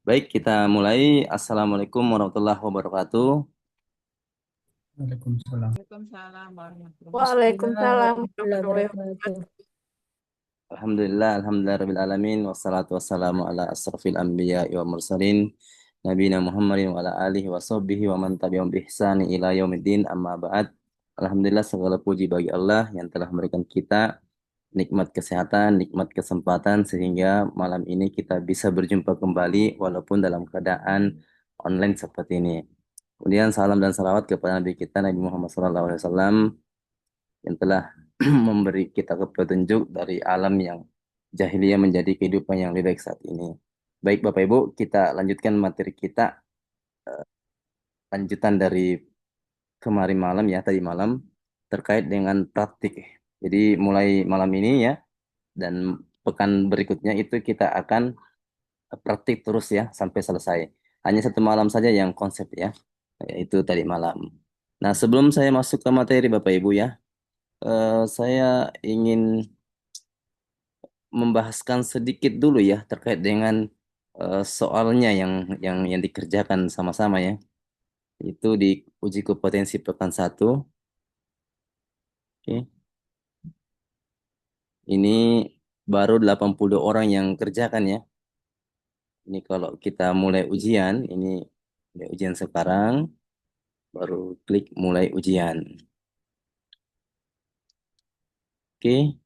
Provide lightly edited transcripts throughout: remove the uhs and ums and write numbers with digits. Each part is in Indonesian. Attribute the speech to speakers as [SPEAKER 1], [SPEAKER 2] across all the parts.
[SPEAKER 1] Baik, kita mulai. Assalamualaikum warahmatullahi wabarakatuh.
[SPEAKER 2] Waalaikumsalam.
[SPEAKER 3] Waalaikumsalam warahmatullahi
[SPEAKER 2] Bismillah,
[SPEAKER 4] Waalaikumsalam
[SPEAKER 2] warahmatullahi
[SPEAKER 4] warahmatullahi
[SPEAKER 2] wabarakatuh.
[SPEAKER 1] Alhamdulillah, rabbil alamin. Wassalatu wassalamu ala asrafil anbiya wa mursalin. Nabina Muhammadin wa ala alihi wa sahbihi wa man tabi'ahum bi ihsani ila yaumiddin amma ba'd. Alhamdulillah segala puji bagi Allah yang telah memberikan kita nikmat kesehatan, nikmat kesempatan sehingga malam ini kita bisa berjumpa kembali walaupun dalam keadaan online seperti ini. Kemudian salam dan salawat kepada Nabi kita Nabi Muhammad SAW yang telah memberi kita petunjuk dari alam yang jahiliyah menjadi kehidupan yang lebih baik saat ini. Baik Bapak Ibu, kita lanjutkan materi kita, lanjutan dari kemarin malam ya, tadi malam terkait dengan praktik. Jadi mulai malam ini ya dan pekan berikutnya itu kita akan praktik terus ya sampai selesai. Hanya satu malam saja yang konsep ya, yaitu tadi malam. Nah, sebelum saya masuk ke materi Bapak Ibu ya, saya ingin membahaskan sedikit dulu ya terkait dengan soalnya yang dikerjakan sama-sama ya. Itu di uji kompetensi pekan satu. Oke. Ini baru 80 orang yang kerjakan ya. Ini kalau kita mulai ujian, ini mulai ujian sekarang, baru klik mulai ujian. Oke.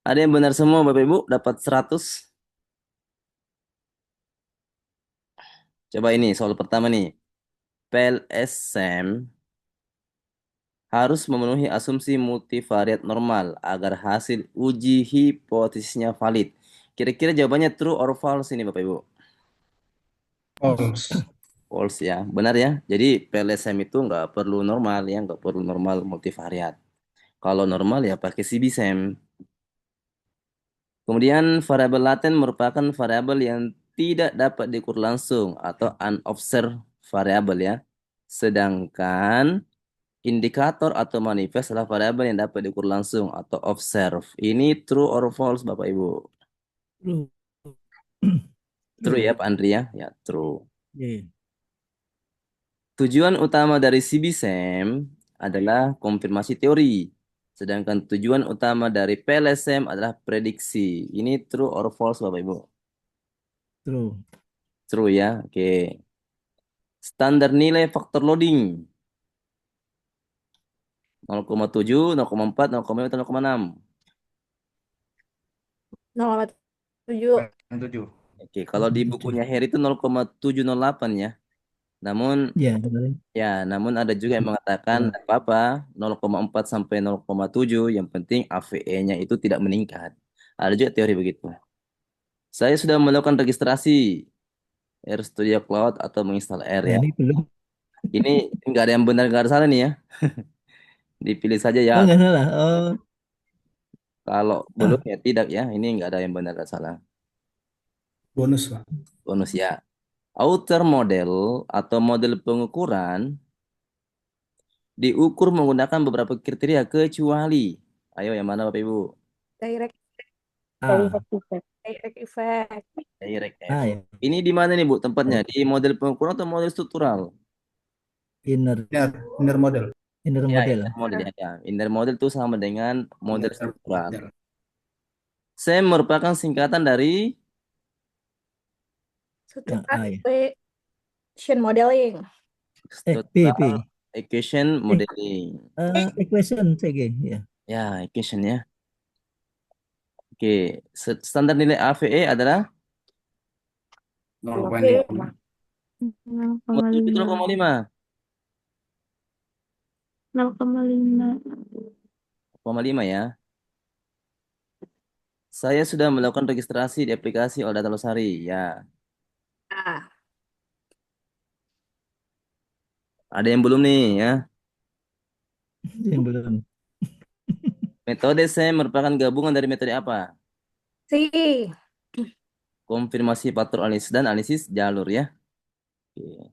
[SPEAKER 1] Ada yang benar semua Bapak Ibu dapat 100. Coba ini soal pertama nih. PLSM harus memenuhi asumsi multivariat normal agar hasil uji hipotesisnya valid. Kira-kira jawabannya true or false ini Bapak Ibu?
[SPEAKER 2] False.
[SPEAKER 1] False ya, benar ya. Jadi PLSM itu nggak perlu normal ya, nggak perlu normal multivariat. Kalau normal ya pakai CBSM. Kemudian variabel laten merupakan variabel yang tidak dapat diukur langsung atau unobserved variabel ya. Sedangkan indikator atau manifest adalah variabel yang dapat diukur langsung atau observe. Ini true or false Bapak Ibu?
[SPEAKER 2] True.
[SPEAKER 1] True ya
[SPEAKER 2] True.
[SPEAKER 1] Pak Andri ya? Ya true.
[SPEAKER 2] Yeah.
[SPEAKER 1] Tujuan utama dari CBSEM adalah konfirmasi teori. Sedangkan tujuan utama dari PLSM adalah prediksi. Ini true or false Bapak Ibu?
[SPEAKER 2] True.
[SPEAKER 1] True ya. Oke. Standar nilai faktor loading 0,7, 0,4, 0,5, atau 0,6.
[SPEAKER 4] 0,7.
[SPEAKER 2] 7.
[SPEAKER 1] Oke, kalau di bukunya Harry itu 0,708 ya. Namun
[SPEAKER 2] Ya, benar.
[SPEAKER 1] namun ada juga yang mengatakan
[SPEAKER 2] Ya.
[SPEAKER 1] tidak apa-apa 0,4 sampai 0,7 yang penting AVE-nya itu tidak meningkat. Ada juga teori begitu. Saya sudah melakukan registrasi RStudio Cloud atau menginstal R
[SPEAKER 2] Nah,
[SPEAKER 1] ya.
[SPEAKER 2] ini belum.
[SPEAKER 1] Ini nggak ada yang benar nggak ada salah nih ya. Dipilih saja ya.
[SPEAKER 2] Oh, nggak salah. Oh,
[SPEAKER 1] Kalau belum ya tidak ya. Ini nggak ada yang benar nggak salah.
[SPEAKER 2] bonus, Pak.
[SPEAKER 1] Bonus ya. Outer model atau model pengukuran diukur menggunakan beberapa kriteria kecuali. Ayo yang mana Bapak Ibu?
[SPEAKER 4] Direct
[SPEAKER 2] A.
[SPEAKER 4] direct effect.
[SPEAKER 1] Direct
[SPEAKER 2] A
[SPEAKER 1] effect.
[SPEAKER 2] ya.
[SPEAKER 1] Ini di mana nih Bu tempatnya?
[SPEAKER 2] Direct.
[SPEAKER 1] Di model pengukuran atau model struktural?
[SPEAKER 2] Inner.
[SPEAKER 5] Inner model.
[SPEAKER 2] Inner
[SPEAKER 1] Ya,
[SPEAKER 2] model.
[SPEAKER 1] inner model ya. Inner model itu sama dengan model
[SPEAKER 5] Inner
[SPEAKER 1] struktural.
[SPEAKER 5] model.
[SPEAKER 1] SEM merupakan singkatan dari
[SPEAKER 2] Yang
[SPEAKER 4] Struktural
[SPEAKER 2] A ya.
[SPEAKER 4] equation modeling.
[SPEAKER 2] P,
[SPEAKER 1] Structural
[SPEAKER 2] P.
[SPEAKER 1] Equation
[SPEAKER 2] Eh,
[SPEAKER 1] Modeling.
[SPEAKER 2] equation, CG. Ya.
[SPEAKER 1] Ya, equation ya. Oke, standar nilai AVE adalah
[SPEAKER 5] 0,5.
[SPEAKER 1] 0,7 atau
[SPEAKER 4] 0,5.
[SPEAKER 1] 0,5.
[SPEAKER 4] 0,5.
[SPEAKER 1] 0,5 ya. Saya sudah melakukan registrasi di aplikasi Old Data Losari. Ya,
[SPEAKER 4] Ah,
[SPEAKER 1] ada yang belum nih ya.
[SPEAKER 2] Yang belum.
[SPEAKER 1] Metode SEM merupakan gabungan dari metode apa?
[SPEAKER 4] si.
[SPEAKER 1] Konfirmasi faktor analisis dan analisis jalur ya. Oke.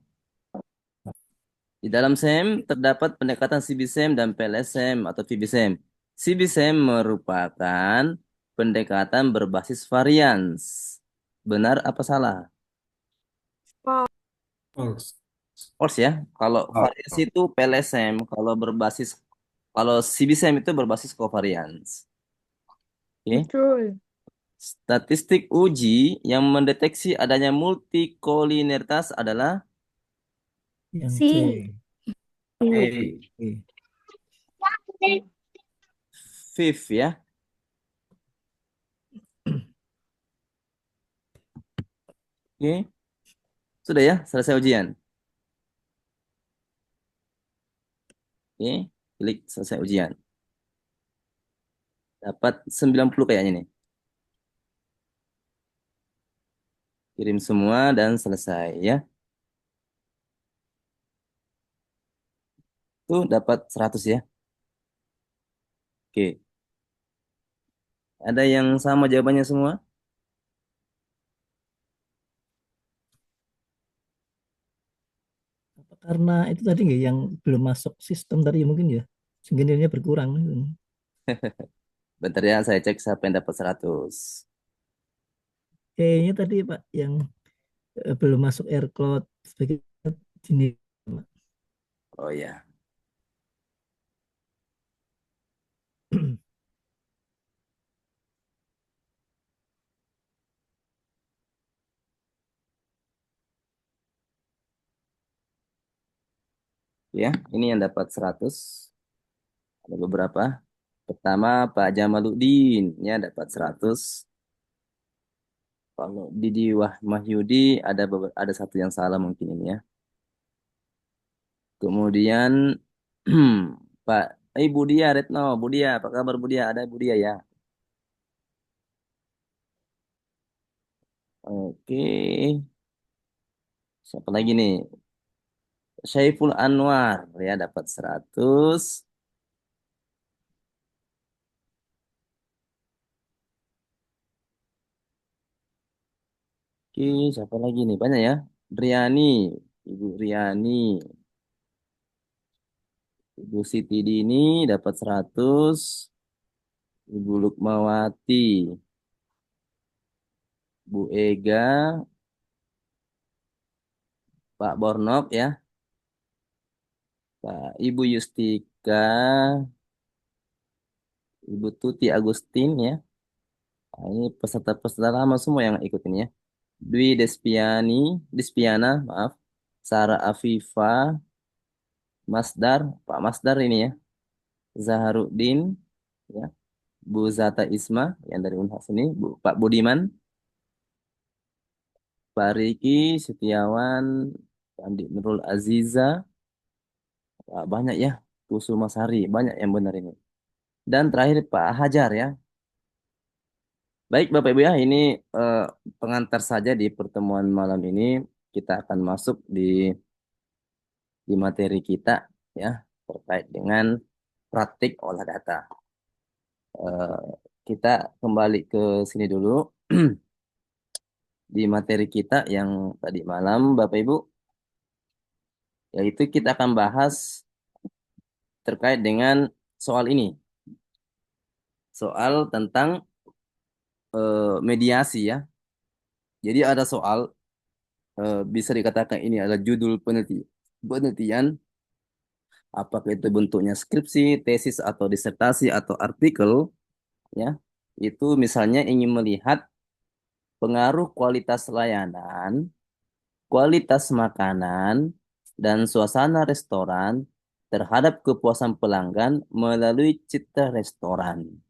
[SPEAKER 1] Di dalam SEM terdapat pendekatan CBSEM dan PLSEM atau VBSEM. CBSEM merupakan pendekatan berbasis varians. Benar apa salah?
[SPEAKER 5] False.
[SPEAKER 1] False ya. Kalau
[SPEAKER 5] False.
[SPEAKER 1] variasi itu PLSM, kalau CBSM itu berbasis covariance. Oke.
[SPEAKER 4] Betul.
[SPEAKER 1] Statistik uji yang mendeteksi adanya multikolinearitas adalah
[SPEAKER 2] Yang
[SPEAKER 4] C.
[SPEAKER 2] C.
[SPEAKER 1] A.
[SPEAKER 2] Oke.
[SPEAKER 1] Fifth ya. Oke. Sudah ya, selesai ujian. Oke, klik selesai ujian. Dapat 90 kayaknya nih. Kirim semua dan selesai ya. Tuh dapat 100 ya. Oke. Ada yang sama jawabannya semua?
[SPEAKER 2] Apa karena itu tadi nggak yang belum masuk sistem tadi mungkin ya, sehingga nilainya berkurang.
[SPEAKER 1] Bentar ya, saya cek siapa yang dapat 100.
[SPEAKER 2] Kayaknya tadi Pak yang belum masuk AirCloud sebagai jenis.
[SPEAKER 1] Oh ya. Ya, ini yang dapat 100. Ada beberapa. Pertama, Pak Jamaluddin ya dapat 100. Kalau Didi Mahyudi ada satu yang salah mungkin ini ya. Kemudian Pak Budia Retno, Budia, apa kabar Budia? Ada Budia ya. Oke. Siapa lagi nih? Syaiful Anwar ya dapat 100. Oke, siapa lagi nih? Banyak ya. Riani, Ibu Riani, Ibu Siti Dini dapat 100. Ibu Lukmawati, Bu Ega, Pak Bornok ya, Pak Ibu Yustika, Ibu Tuti Agustin ya. Nah, ini peserta-peserta lama semua yang ikut ini ya. Dwi Despiana, maaf. Sarah Afifa, Masdar, Pak Masdar ini ya. Zaharuddin, ya. Bu Zata Isma yang dari Unhas ini, Pak Budiman, Pak Riki Setiawan, Andi Nurul Aziza. Wah, banyak ya. Kusuma Sari, banyak yang benar ini. Dan terakhir Pak Hajar ya. Baik Bapak Ibu ya, ini eh, pengantar saja di pertemuan malam ini. Kita akan masuk di materi kita ya terkait dengan praktik olah data. Eh, kita kembali ke sini dulu di materi kita yang tadi malam Bapak Ibu, yaitu kita akan bahas terkait dengan soal ini. Soal tentang mediasi ya. Jadi ada soal bisa dikatakan ini adalah judul penelitian, apakah itu bentuknya skripsi, tesis atau disertasi atau artikel ya. Itu misalnya ingin melihat pengaruh kualitas layanan, kualitas makanan, dan suasana restoran terhadap kepuasan pelanggan melalui citra restoran.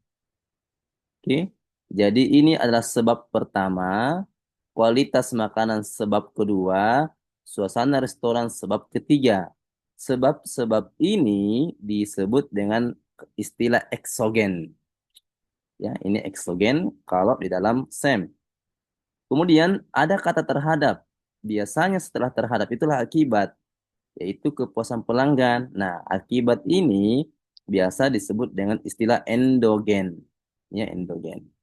[SPEAKER 1] Oke. Jadi ini adalah sebab pertama, kualitas makanan sebab kedua, suasana restoran sebab ketiga. Sebab-sebab ini disebut dengan istilah eksogen. Ya, ini eksogen kalau di dalam SEM. Kemudian ada kata terhadap. Biasanya setelah terhadap itulah akibat, yaitu kepuasan pelanggan. Nah, akibat ini biasa disebut dengan istilah endogen. Ya, endogen.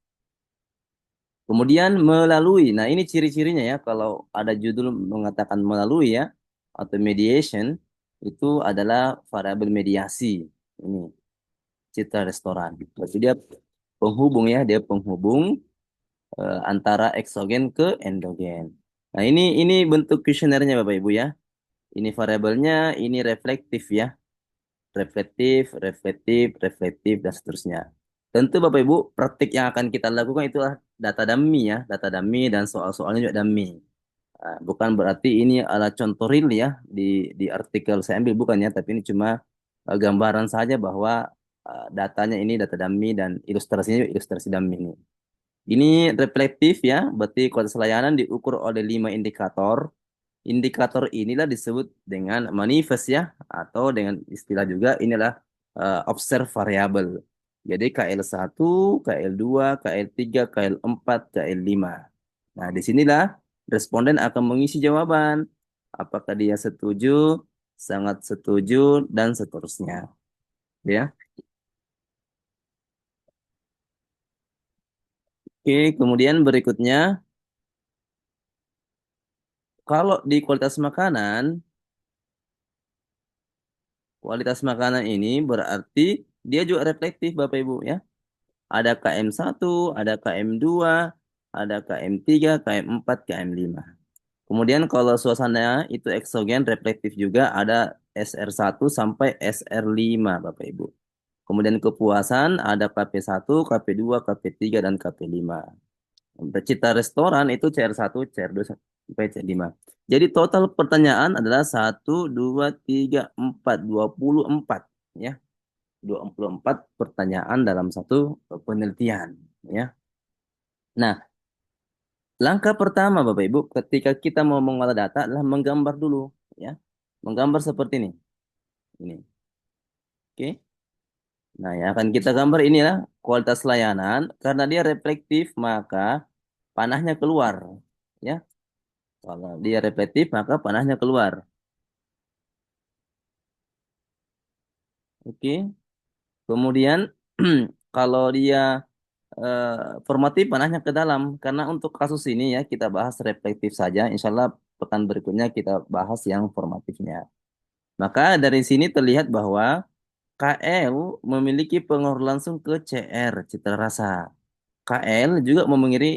[SPEAKER 1] Kemudian melalui. Nah, ini ciri-cirinya ya. Kalau ada judul mengatakan melalui ya, atau mediation, itu adalah variabel mediasi. Ini citra restoran. Berarti dia penghubung ya, dia penghubung antara eksogen ke endogen. Nah, ini bentuk kuesionernya Bapak Ibu ya. Ini variabelnya, ini reflektif ya. Reflektif, reflektif, reflektif, dan seterusnya. Tentu Bapak Ibu, praktik yang akan kita lakukan itulah data dummy ya. Data dummy dan soal-soalnya juga dummy. Bukan berarti ini adalah contoh real ya di artikel saya ambil bukan ya, tapi ini cuma gambaran saja bahwa datanya ini data dummy dan ilustrasinya juga ilustrasi dummy ini. Ini reflektif ya, berarti kualitas layanan diukur oleh 5 indikator. Indikator inilah disebut dengan manifest ya, atau dengan istilah juga inilah observed variable. Jadi KL1, KL2, KL3, KL4, KL5. Nah, disinilah responden akan mengisi jawaban. Apakah dia setuju, sangat setuju, dan seterusnya. Ya. Oke, kemudian berikutnya, kalau di kualitas makanan ini berarti dia juga reflektif Bapak Ibu ya. Ada KM1, ada KM2, ada KM3, KM4, KM5. Kemudian kalau suasana itu eksogen reflektif juga ada SR1 sampai SR5 Bapak Ibu. Kemudian kepuasan ada KP1, KP2, KP3, dan KP5. Pencipta restoran itu CR1, CR2, sampai CR5. Jadi total pertanyaan adalah 1, 2, 3, 4, 24. Ya. 24 pertanyaan dalam satu penelitian. Ya. Nah, langkah pertama Bapak Ibu ketika kita mau mengolah data adalah menggambar dulu. Ya. Menggambar seperti ini. Ini. Oke. Nah, yang akan kita gambar inilah kualitas layanan. Karena dia reflektif, maka panahnya keluar. Ya, kalau dia reflektif, maka panahnya keluar. Oke. Kemudian, kalau dia formatif, panahnya ke dalam. Karena untuk kasus ini ya, kita bahas reflektif saja. Insya Allah pekan berikutnya kita bahas yang formatifnya. Maka dari sini terlihat bahwa KL memiliki pengaruh langsung ke CR, citra rasa. KL juga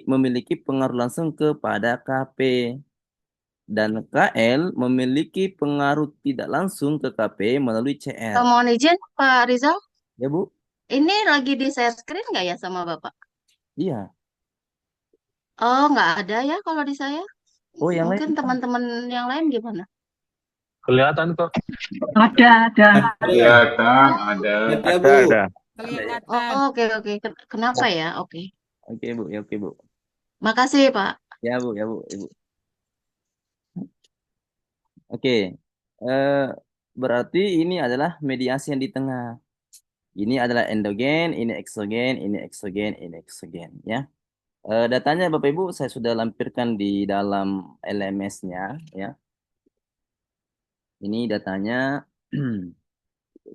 [SPEAKER 1] memiliki pengaruh langsung kepada KP. Dan KL memiliki pengaruh tidak langsung ke KP melalui CR.
[SPEAKER 5] Mohon izin, Pak Rizal.
[SPEAKER 1] Ya, Bu?
[SPEAKER 5] Ini lagi di share screen nggak ya sama Bapak?
[SPEAKER 1] Iya.
[SPEAKER 5] Oh, nggak ada ya kalau di saya.
[SPEAKER 1] Oh, yang
[SPEAKER 5] Mungkin
[SPEAKER 1] lain.
[SPEAKER 5] teman-teman yang lain gimana?
[SPEAKER 3] Kelihatan kok.
[SPEAKER 6] Ada.
[SPEAKER 7] Kelihatan ada.
[SPEAKER 1] Ya, Bu.
[SPEAKER 3] Ada.
[SPEAKER 5] Oh, oke, oke. Kenapa ya? Oke.
[SPEAKER 1] Oke, Bu. Ya, oke, Bu.
[SPEAKER 5] Makasih, Pak.
[SPEAKER 1] Ya, Bu. Ya, Bu. Ibu. Oke. Eh, berarti ini adalah mediasi yang di tengah. Ini adalah endogen, ini eksogen, ini eksogen, ini eksogen. Ya. Datanya Bapak Ibu saya sudah lampirkan di dalam LMS-nya. Ya. Ini datanya.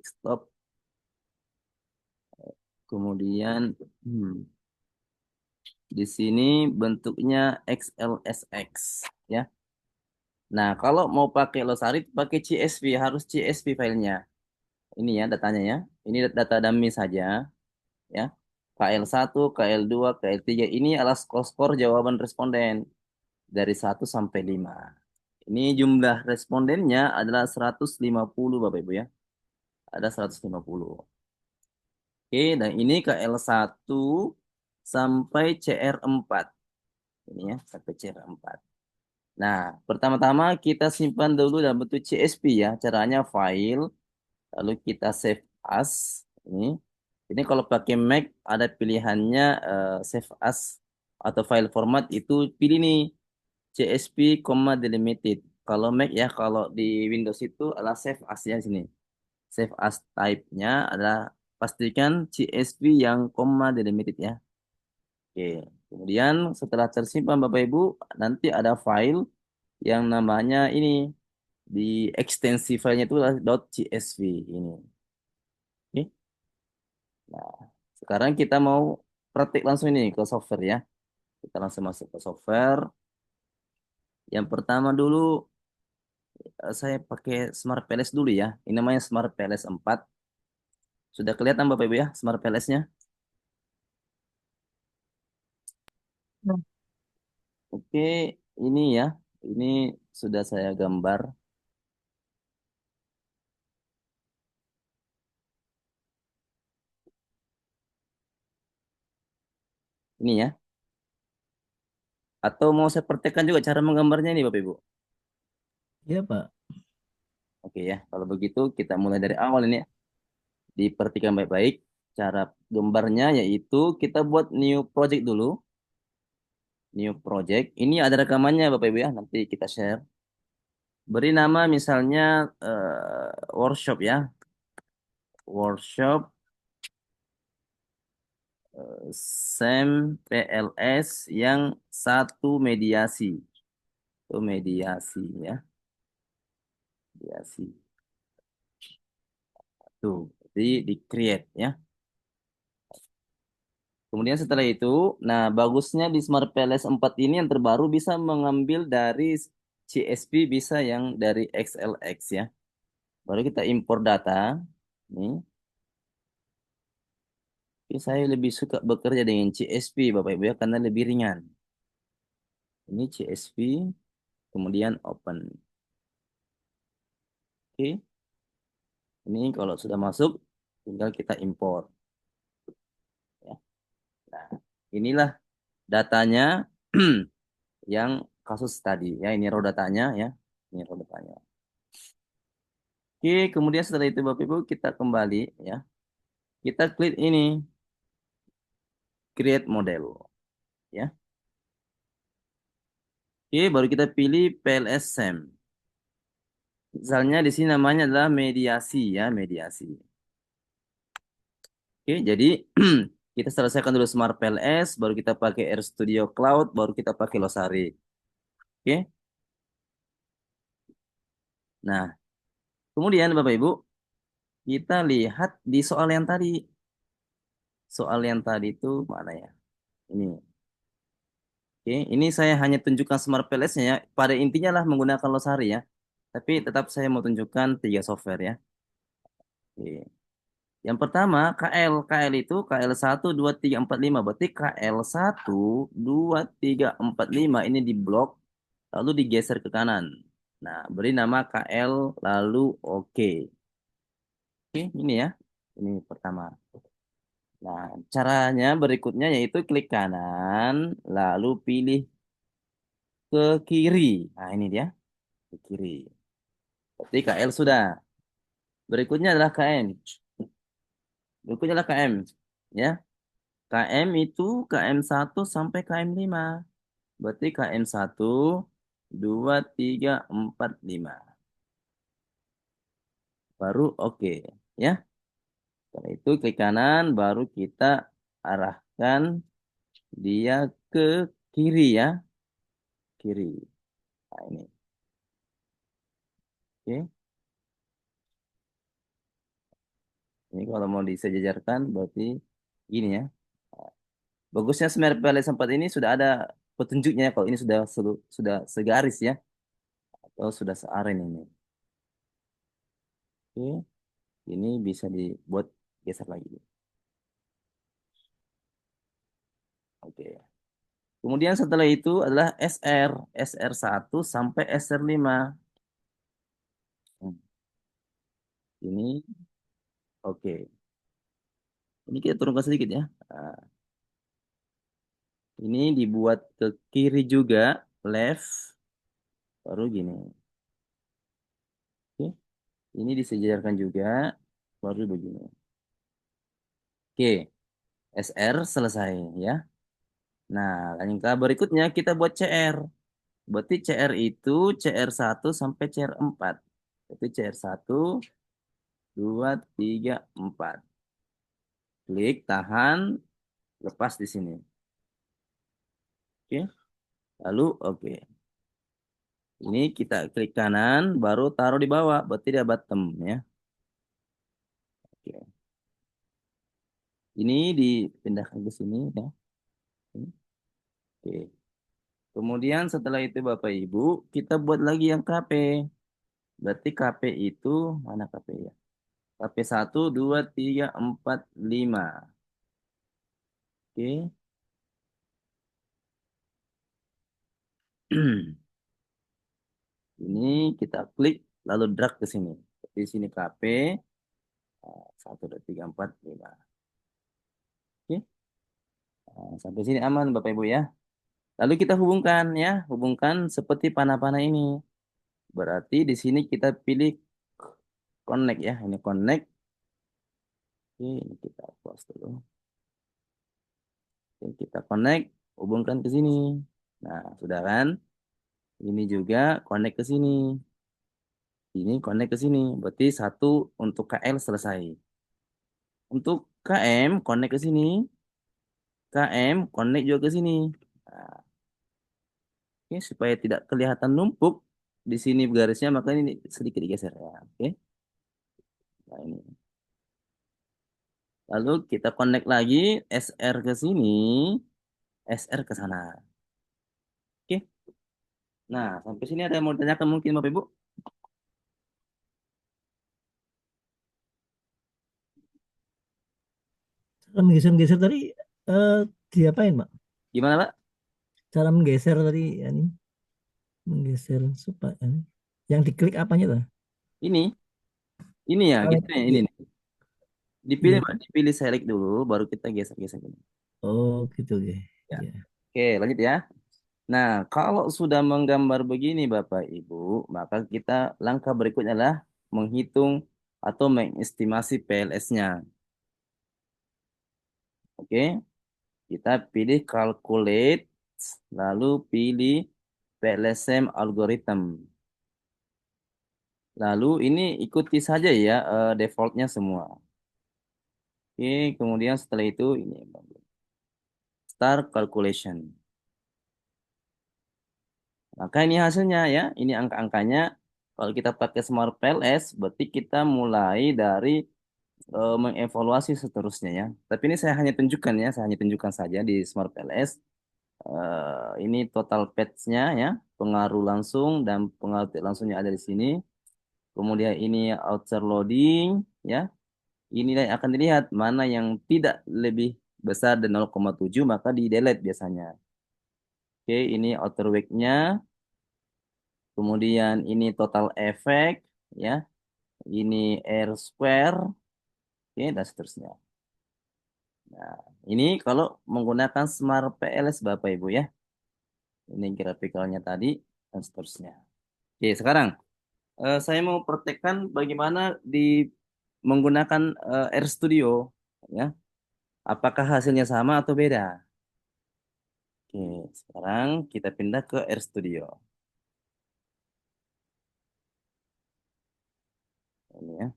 [SPEAKER 1] Stop. Kemudian di sini bentuknya XLSX ya. Nah, kalau mau pakai Losarit pakai CSV, harus CSV filenya. Ini ya datanya ya. Ini data dummy saja ya. KL1, KL2, KL3 ini adalah skor jawaban responden dari 1 sampai 5. Ini jumlah respondennya adalah 150 Bapak Ibu ya. Ada 150. Oke, dan ini KL1 sampai CR4. Ini ya, sampai CR4. Nah, pertama-tama kita simpan dulu dalam bentuk CSV ya. Caranya file, lalu kita save as. Ini kalau pakai Mac ada pilihannya save as atau file format itu pilih nih CSV, delimited. Kalau Mac ya, kalau di Windows itu adalah save as ya sini. Save as type-nya adalah pastikan CSV yang delimited ya. Oke, kemudian setelah tersimpan Bapak Ibu, nanti ada file yang namanya ini di ekstensi filenya itu adalah .csv ini. Oke. Nah, sekarang kita mau praktik langsung ini ke software ya. Kita langsung masuk ke software. Yang pertama dulu saya pakai Smart PLS dulu ya. Ini namanya Smart PLS 4. Sudah kelihatan Bapak Ibu ya Smart PLS-nya? Oke, ini ya. Ini sudah saya gambar. Ini ya. Atau mau saya praktekkan juga cara menggambarnya ini Bapak Ibu.
[SPEAKER 2] Iya, Pak.
[SPEAKER 1] Oke ya, kalau begitu kita mulai dari awal ini ya. Diperhatikan baik-baik. Cara gambarnya yaitu kita buat new project dulu. New project. Ini ada rekamannya Bapak Ibu ya, nanti kita share. Beri nama misalnya workshop ya. Workshop SEM PLS yang satu mediasi. Itu mediasi ya. Mediasi. Tuh, jadi di create ya. Kemudian setelah itu, nah bagusnya di Smart PLS 4 ini yang terbaru bisa mengambil dari CSV, bisa yang dari XLX ya. Baru kita impor data. Nih, tapi saya lebih suka bekerja dengan CSV Bapak Ibu ya karena lebih ringan. Ini CSV, kemudian open. Oke, ini kalau sudah masuk, tinggal kita impor. Ya. Nah, inilah datanya yang kasus tadi ya. Ini raw datanya ya. Ini raw datanya. Oke, kemudian setelah itu Bapak Ibu kita kembali ya. Kita klik ini create model ya. Oke, baru kita pilih PLS SEM. Misalnya di sini namanya adalah mediasi ya, mediasi. Oke, jadi kita selesaikan dulu Smart PLS, baru kita pakai RStudio Cloud, baru kita pakai Losari. Oke. Nah, kemudian Bapak Ibu, kita lihat di soal yang tadi. Soal yang tadi itu mana ya? Ini. Oke, ini saya hanya tunjukkan Smart PLS-nya ya. Pada intinya lah menggunakan Losari ya. Tapi tetap saya mau tunjukkan 3 software ya. Oke. Yang pertama KL. KL itu KL 1, 2, 3, 4, 5. Berarti KL 1, 2, 3, 4, 5 ini di blok lalu digeser ke kanan. Nah, beri nama KL lalu oke. Oke, ini ya. Ini pertama. Nah, caranya berikutnya yaitu klik kanan lalu pilih ke kiri. Nah, ini dia. Ke kiri. Berarti KL sudah. Berikutnya adalah KM. Berikutnya adalah KM. Ya. KM itu KM 1 sampai KM 5. Berarti KM 1, 2, 3, 4, 5. Baru oke. Ya. Setelah itu klik kanan, baru kita arahkan dia ke kiri ya. Kiri. Nah, ini. Oke. Ini kalau mau disejajarkan berarti gini ya. Bagusnya Smart PLS 4 ini sudah ada petunjuknya kalau ini sudah segaris ya atau sudah searen ini. Oke, ini bisa dibuat geser lagi. Oke. Kemudian setelah itu adalah SR1 sampai SR5. Ini oke. Ini kita turunkan sedikit ya. Nah, ini dibuat ke kiri juga, left, baru gini. Oke. Ini disejajarkan juga, baru begini. Oke, SR selesai ya. Nah, langkah berikutnya kita buat CR. Berarti CR itu CR1 sampai CR4. Berarti CR1, 2, 3, 4. Klik, tahan, lepas di sini. Oke. Lalu oke. Ini kita klik kanan, baru taruh di bawah. Berarti dia bottom ya. Oke. Ini dipindahkan ke sini ya. Oke. Kemudian setelah itu Bapak Ibu, kita buat lagi yang KP. Berarti KP itu mana KP ya? KP 1, 2, 3, 4, 5. Oke. Ini kita klik lalu drag ke sini. Di sini KP 1, 2, 3, 4, 5. Oke. Nah, sampai sini aman Bapak Ibu ya. Lalu kita hubungkan ya, hubungkan seperti panah-panah ini. Berarti di sini kita pilih connect ya, ini connect. Oke, ini kita close dulu. Oke, kita connect, hubungkan ke sini. Nah, sudah kan? Ini juga connect ke sini. Ini connect ke sini. Berarti satu untuk KL selesai. Untuk KM connect ke sini. KM connect juga ke sini. Nah, oke, supaya tidak kelihatan numpuk di sini garisnya, maka ini sedikit digeser ya. Oke. Nah, ini. Lalu kita connect lagi SR ke sini, SR ke sana. Oke. Nah, sampai sini ada yang mau ditanyakan mungkin Bapak Ibu?
[SPEAKER 2] Cara menggeser-geser tadi eh, diapain, Pak?
[SPEAKER 1] Gimana, Pak?
[SPEAKER 2] Cara menggeser tadi, ini menggeser supaya yang diklik apanya tuh?
[SPEAKER 1] Ini ya,
[SPEAKER 2] Oh,
[SPEAKER 1] gesernya ini
[SPEAKER 2] iya.
[SPEAKER 1] nih. Dipilih,
[SPEAKER 2] Iya.
[SPEAKER 1] Pak, dipilih select dulu, baru kita geser-geser gini.
[SPEAKER 2] Oh, gitu, oke.
[SPEAKER 1] Ya.
[SPEAKER 2] Iya.
[SPEAKER 1] Oke, lanjut ya. Nah, kalau sudah menggambar begini Bapak Ibu, maka kita langkah berikutnya adalah menghitung atau mengestimasi PLS-nya. Oke, kita pilih calculate, lalu pilih PLSM algorithm. Lalu ini ikuti saja ya defaultnya semua. Oke, kemudian setelah itu ini start calculation. Maka ini hasilnya ya, ini angka-angkanya. Kalau kita pakai Smart PLS, berarti kita mulai dari mengevaluasi seterusnya ya. Tapi ini saya hanya tunjukkan ya, saya hanya tunjukkan saja di Smart PLS. Ini total patch-nya ya, pengaruh langsung dan pengaruh tidak langsungnya ada di sini. Kemudian ini outer loading ya. Inilah yang akan dilihat mana yang tidak lebih besar dari 0,7 maka di delete biasanya. Oke, ini outer weight-nya. Kemudian ini total effect ya. Ini air square, oke, dan seterusnya. Nah, ini kalau menggunakan Smart PLS Bapak Ibu ya. Ini grafikalnya tadi dan seterusnya. Oke, sekarang saya mau praktekkan bagaimana di menggunakan RStudio ya. Apakah hasilnya sama atau beda? Oke, sekarang kita pindah ke RStudio. Ini ya.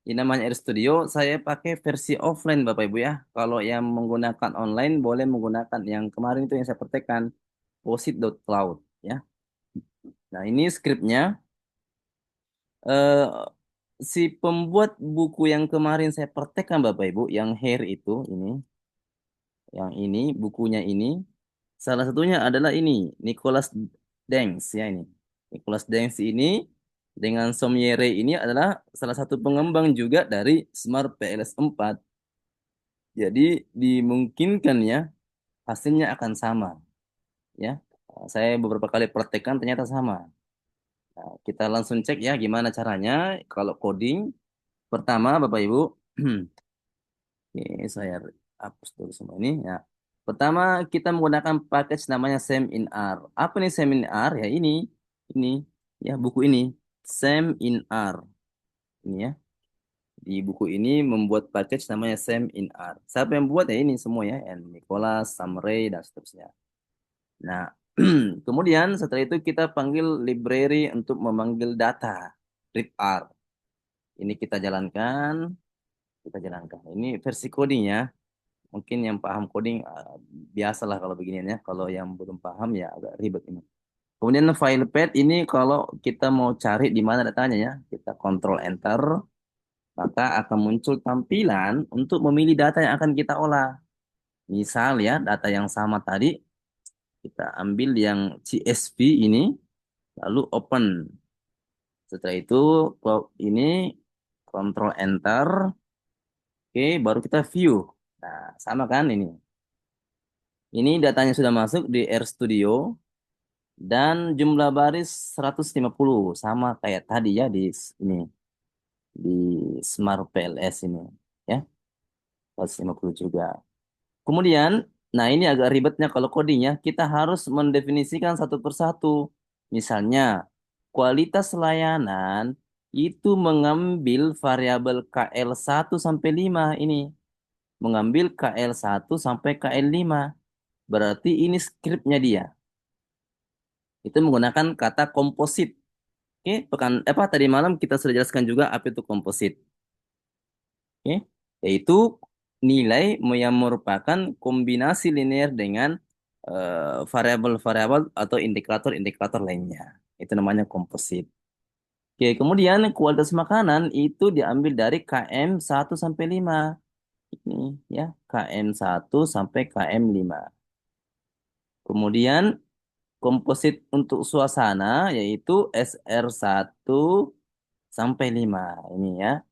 [SPEAKER 1] Ini namanya RStudio, saya pakai versi offline Bapak Ibu ya. Kalau yang menggunakan online boleh menggunakan yang kemarin itu yang saya praktekkan posit.cloud ya. Nah, ini skripnya eh, si pembuat buku yang kemarin saya praktekkan Bapak Ibu, yang hair itu yang ini bukunya ini salah satunya adalah ini Nicholas Dengs ya ini. Nicholas Dengs ini dengan Somyere ini adalah salah satu pengembang juga dari Smart PLS 4. Jadi dimungkinkan ya hasilnya akan sama ya. Saya beberapa kali praktekkan ternyata sama. Nah, kita langsung cek ya gimana caranya kalau coding. Pertama, Bapak Ibu, ini saya hapus dulu semua ini ya. Pertama, kita menggunakan package namanya SEM-IN-R. Apa nih SEM-IN-R? Ya ini ya buku ini SEM-IN-R. Ini ya. Di buku ini membuat package namanya SEM-IN-R. Siapa yang buat ya ini semua ya, and Nicholas, Sam Ray dan seterusnya. Nah, kemudian setelah itu kita panggil library untuk memanggil data, readr. Ini kita jalankan. Ini versi codingnya. Mungkin yang paham coding biasalah kalau beginian ya. Kalau yang belum paham ya agak ribet ini. Kemudian file path ini kalau kita mau cari di mana datanya ya, kita Control Enter, maka akan muncul tampilan untuk memilih data yang akan kita olah. Misal ya, data yang sama tadi kita ambil yang CSV ini, lalu open. Setelah itu ini Control Enter, oke, baru kita view. Nah, sama kan ini. Ini datanya sudah masuk di RStudio. dan jumlah baris 150 sama kayak tadi ya ini di Smart PLS ini ya 150 juga. Kemudian, nah ini agak ribetnya kalau codingnya, kita harus mendefinisikan satu persatu. Misalnya, kualitas layanan itu mengambil variabel KL1 sampai 5 ini. Mengambil KL1 sampai KL5. Berarti ini skripnya dia. Itu menggunakan kata komposit. Oke, tadi malam kita sudah jelaskan juga apa itu komposit. Oke, yaitu nilai yang merupakan kombinasi linear dengan variabel-variabel atau indikator-indikator lainnya. Itu namanya komposit. Oke, kemudian kualitas makanan itu diambil dari KM1 sampai 5. Ini ya, KM1 sampai KM5. Kemudian komposit untuk suasana yaitu SR1 sampai 5. Ini ya,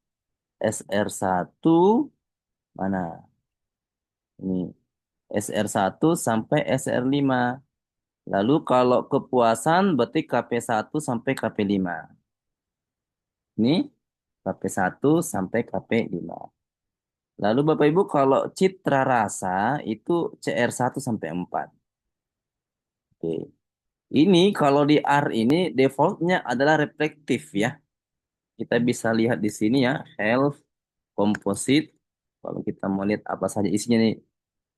[SPEAKER 1] SR1 mana? Ini SR1 sampai SR5. Lalu kalau kepuasan berarti KP1 sampai KP5. Ini KP1 sampai KP5. Lalu Bapak Ibu kalau citra rasa itu CR1 sampai 4. Oke. Ini kalau di R ini defaultnya adalah reflektif ya. Kita bisa lihat di sini ya, health, composite. Kalau kita mau lihat apa saja isinya nih,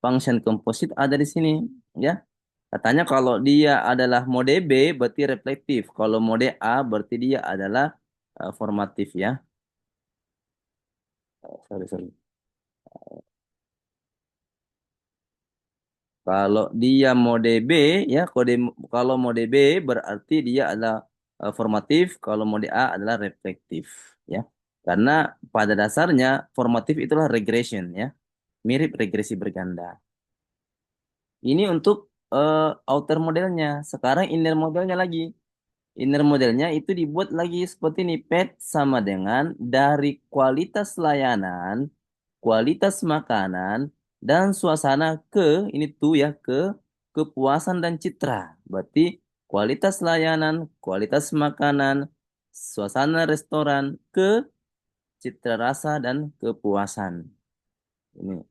[SPEAKER 1] function composite ada di sini ya. Katanya kalau dia adalah mode B berarti reflektif. Kalau mode A berarti dia adalah formatif ya. Sorry. Kalau dia mode B ya, kalau mode B berarti dia adalah formatif, kalau mode A adalah reflektif ya. Karena pada dasarnya formatif itulah regression ya. Mirip regresi berganda. Ini untuk outer modelnya. Sekarang inner modelnya lagi. Inner modelnya itu dibuat lagi seperti ini. PET sama dengan dari kualitas layanan, kualitas makanan, dan suasana ke, ini tuh ya, ke kepuasan dan citra. Berarti kualitas layanan, kualitas makanan, suasana restoran, ke citra rasa dan kepuasan. Ini.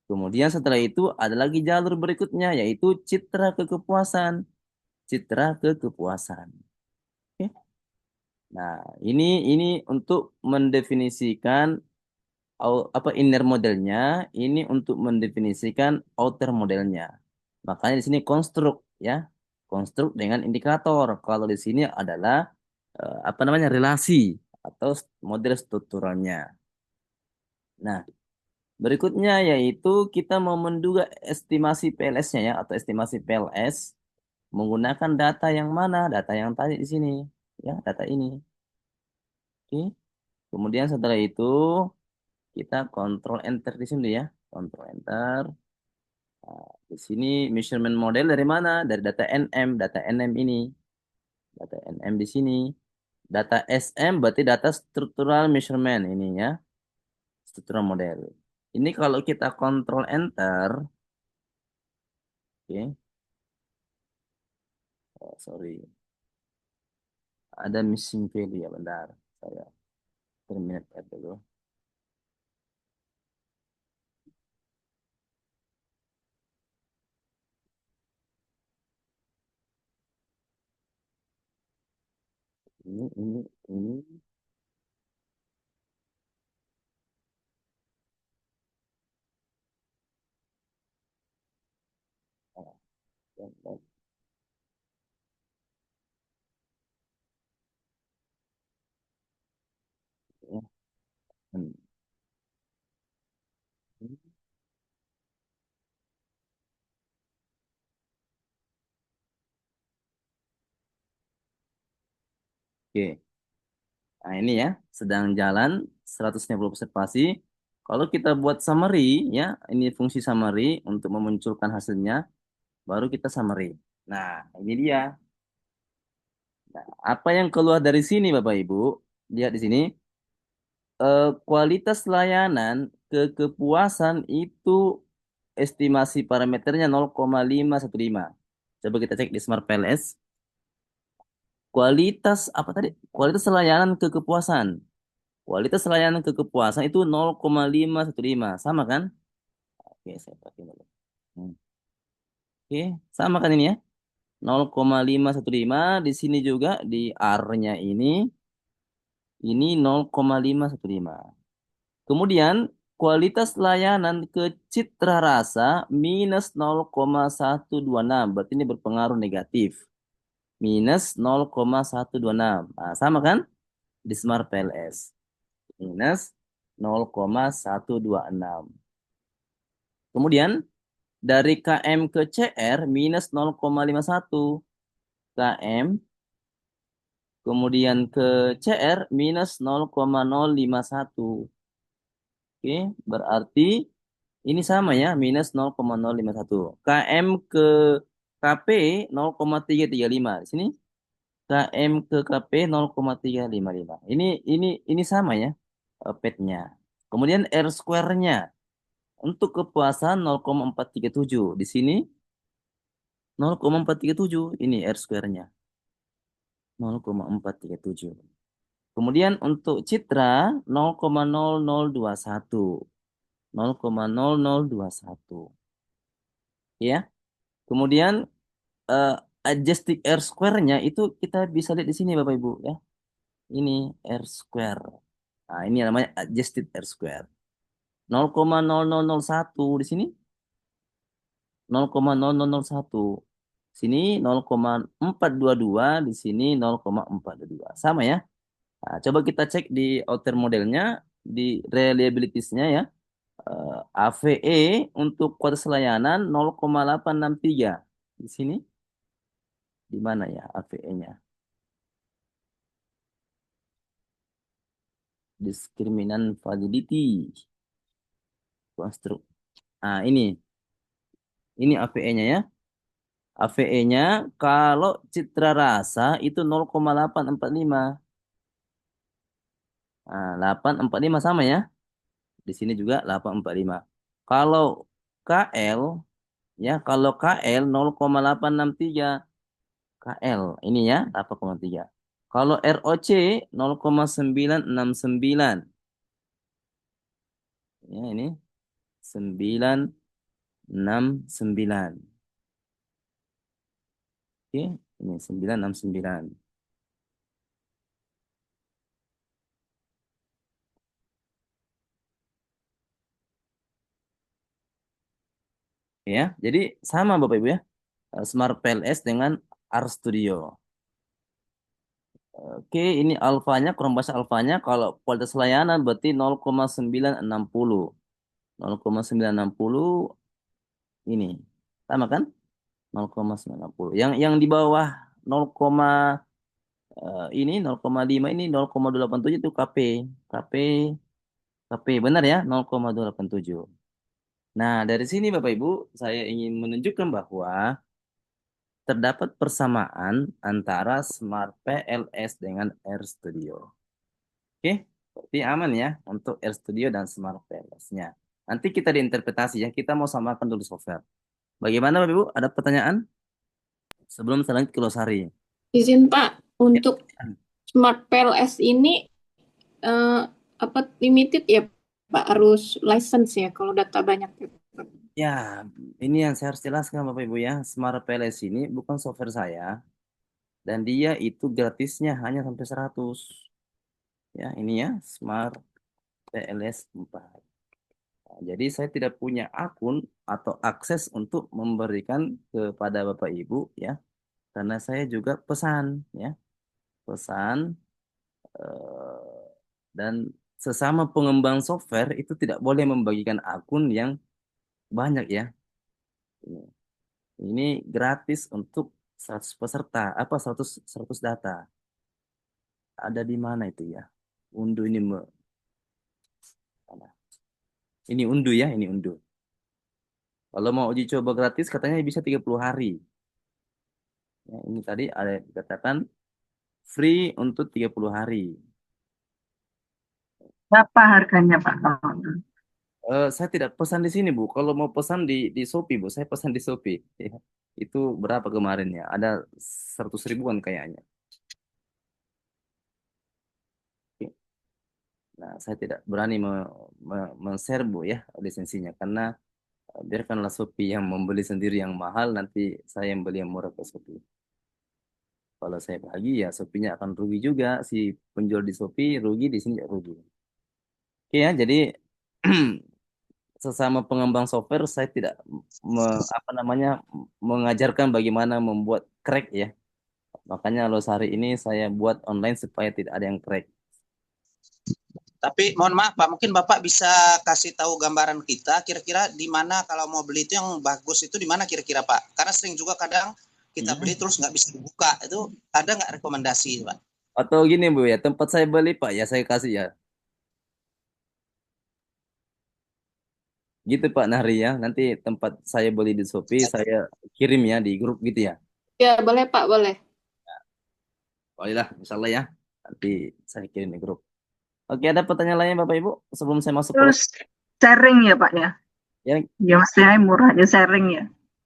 [SPEAKER 1] Kemudian setelah itu ada lagi jalur berikutnya yaitu citra ke kepuasan. Citra ke kepuasan. Oke. Nah, ini untuk mendefinisikan inner modelnya, ini untuk mendefinisikan outer modelnya. Makanya di sini konstruk ya. Konstruk dengan indikator. Kalau di sini adalah relasi atau model strukturalnya. Nah, berikutnya yaitu kita mau menduga estimasi PLS-nya ya atau estimasi PLS menggunakan data yang mana? Data yang tadi di sini ya, data ini. Oke. Kemudian setelah itu kita kontrol enter di sini ya. Kontrol enter. Nah, di sini measurement model dari mana? Dari data NM, data NM ini. Data NM di sini. Data SM berarti data structural measurement ini ya. Struktural model. Ini kalau kita kontrol enter, oke. Oh, sorry. Ada missing value ya, bentar. Saya terminate app dulu. Ini. Ah, dan. Ya. Hmm. Oke. Nah, ini ya, sedang jalan 150 observasi. Kalau kita buat summary, ya, ini fungsi summary untuk memunculkan hasilnya, baru kita summary. Nah, ini dia. Nah, apa yang keluar dari sini, Bapak Ibu? Lihat di sini. Kualitas layanan ke kepuasan itu estimasi parameternya 0,515. Coba kita cek di Smart PLS. Kualitas apa tadi? Kualitas layanan kekepuasan. Kualitas layanan kekepuasan itu 0,515. Sama kan? Oke, saya pakai dulu. Hmm. Oke, sama kan ini ya? 0,515. Di sini juga di R-nya ini 0,515. Kemudian kualitas layanan ke citra rasa minus 0,126. Berarti ini berpengaruh negatif. Minus 0,126. Nah, sama kan? Di Smart PLS. Minus 0,126. Kemudian dari KM ke CR minus 0,51. KM kemudian ke CR minus 0,051. Oke, berarti ini sama ya, minus 0,051. KM ke KP 0,335. Di sini KM ke KP 0,355. Ini sama ya, petnya. Kemudian R square-nya untuk kepuasan 0,437. Di sini 0,437. Ini R square-nya 0,437. Kemudian untuk citra 0,0021. 0,0021. Ya. Kemudian adjusted R square-nya itu kita bisa lihat di sini Bapak Ibu ya. Ini R square. Nah, ini namanya adjusted R square. 0,0001 di sini 0,0001. Sini 0,422, di sini 0,422. Sama ya. Nah, coba kita cek di outer modelnya, di reliabilities-nya ya. AVE untuk kualitas layanan 0,863. Di sini di mana ya AVE-nya? Diskriminan validity. Konstruk. Nah, ini AVE-nya ya. AVE-nya kalau citra rasa itu 0,845. Nah, 845 sama ya. Di sini juga 845. Kalau KL ya, kalau KL 0,863. KL ini ya 8,3. Kalau ROC 0,969. Ya, ini 969. Oke, ini 969. Ya, jadi sama Bapak Ibu ya. Smart PLS dengan R Studio. Oke, ini alfanya, kurang bahasa alfanya. Kalau kualitas layanan berarti 0,960. 0,960 ini. Sama kan? 0,960. Yang di bawah 0, ini 0,5 ini 0,287 itu KP. KP KP benar ya 0,287. Nah, dari sini Bapak Ibu, saya ingin menunjukkan bahwa terdapat persamaan antara Smart PLS dengan R Studio. Oke, berarti aman ya untuk R Studio dan Smart PLS-nya. Nanti kita diinterpretasi ya, kita mau samakan dulu software. Bagaimana Bapak Ibu? Ada pertanyaan? Sebelum saya lanjut ke glosari.
[SPEAKER 6] Izin Pak, untuk Smart PLS ini apa limited ya Pak, harus license ya kalau data banyak gitu.
[SPEAKER 1] Ya, ini yang saya harus jelaskan Bapak Ibu ya. Smart PLS ini bukan software saya. Dan dia itu gratisnya hanya sampai 100. Ya, ini ya, Smart PLS 4. Nah, jadi saya tidak punya akun atau akses untuk memberikan kepada Bapak Ibu ya. Karena saya juga pesan ya. Pesan dan sesama pengembang software itu tidak boleh membagikan akun yang banyak ya. Ini gratis untuk 100 peserta, apa 100 data. Ada di mana itu ya? Undu ini mana? Ini undu ya, ini undu. Kalau mau uji coba gratis katanya bisa 30 hari. Ya, ini tadi ada dikatakan free untuk 30 hari.
[SPEAKER 8] Berapa harganya Pak?
[SPEAKER 1] Saya tidak pesan di sini Bu. Kalau mau pesan di Shopee Bu, saya pesan di Shopee. Ya. itu berapa kemarin ya? Ada 100 ribuan kayaknya. Oke. Nah, saya tidak berani men-share Bu ya lisensinya karena biarkanlah Shopee yang membeli sendiri yang mahal, nanti saya yang beli yang murah ke Shopee. Kalau saya bagi ya Shopee-nya akan rugi juga, si penjual di Shopee rugi, di sini rugi. Oke ya, jadi sesama pengembang software saya tidak apa namanya mengajarkan bagaimana membuat crack ya. Makanya hari ini saya buat online supaya tidak ada yang crack.
[SPEAKER 8] Tapi mohon maaf Pak, mungkin Bapak bisa kasih tahu gambaran kita kira-kira di mana kalau mau beli itu yang bagus itu di mana kira-kira Pak? Karena sering juga kadang kita beli terus nggak bisa dibuka. Itu ada nggak rekomendasi Pak?
[SPEAKER 1] Atau gini Bu ya, tempat saya beli Pak ya saya kasih ya. Gitu Pak Nahri ya. Nanti tempat saya beli di Shopee saya kirim ya di grup gitu ya.
[SPEAKER 6] Ya, boleh Pak, boleh.
[SPEAKER 1] Bolehlah, misalnya ya. Nanti saya kirim di grup. Oke, ada pertanyaan lain Bapak Ibu sebelum saya masuk ke
[SPEAKER 9] Terus sharing ya Pak ya?
[SPEAKER 1] ya,
[SPEAKER 9] Ya maksudnya murahnya sharing ya.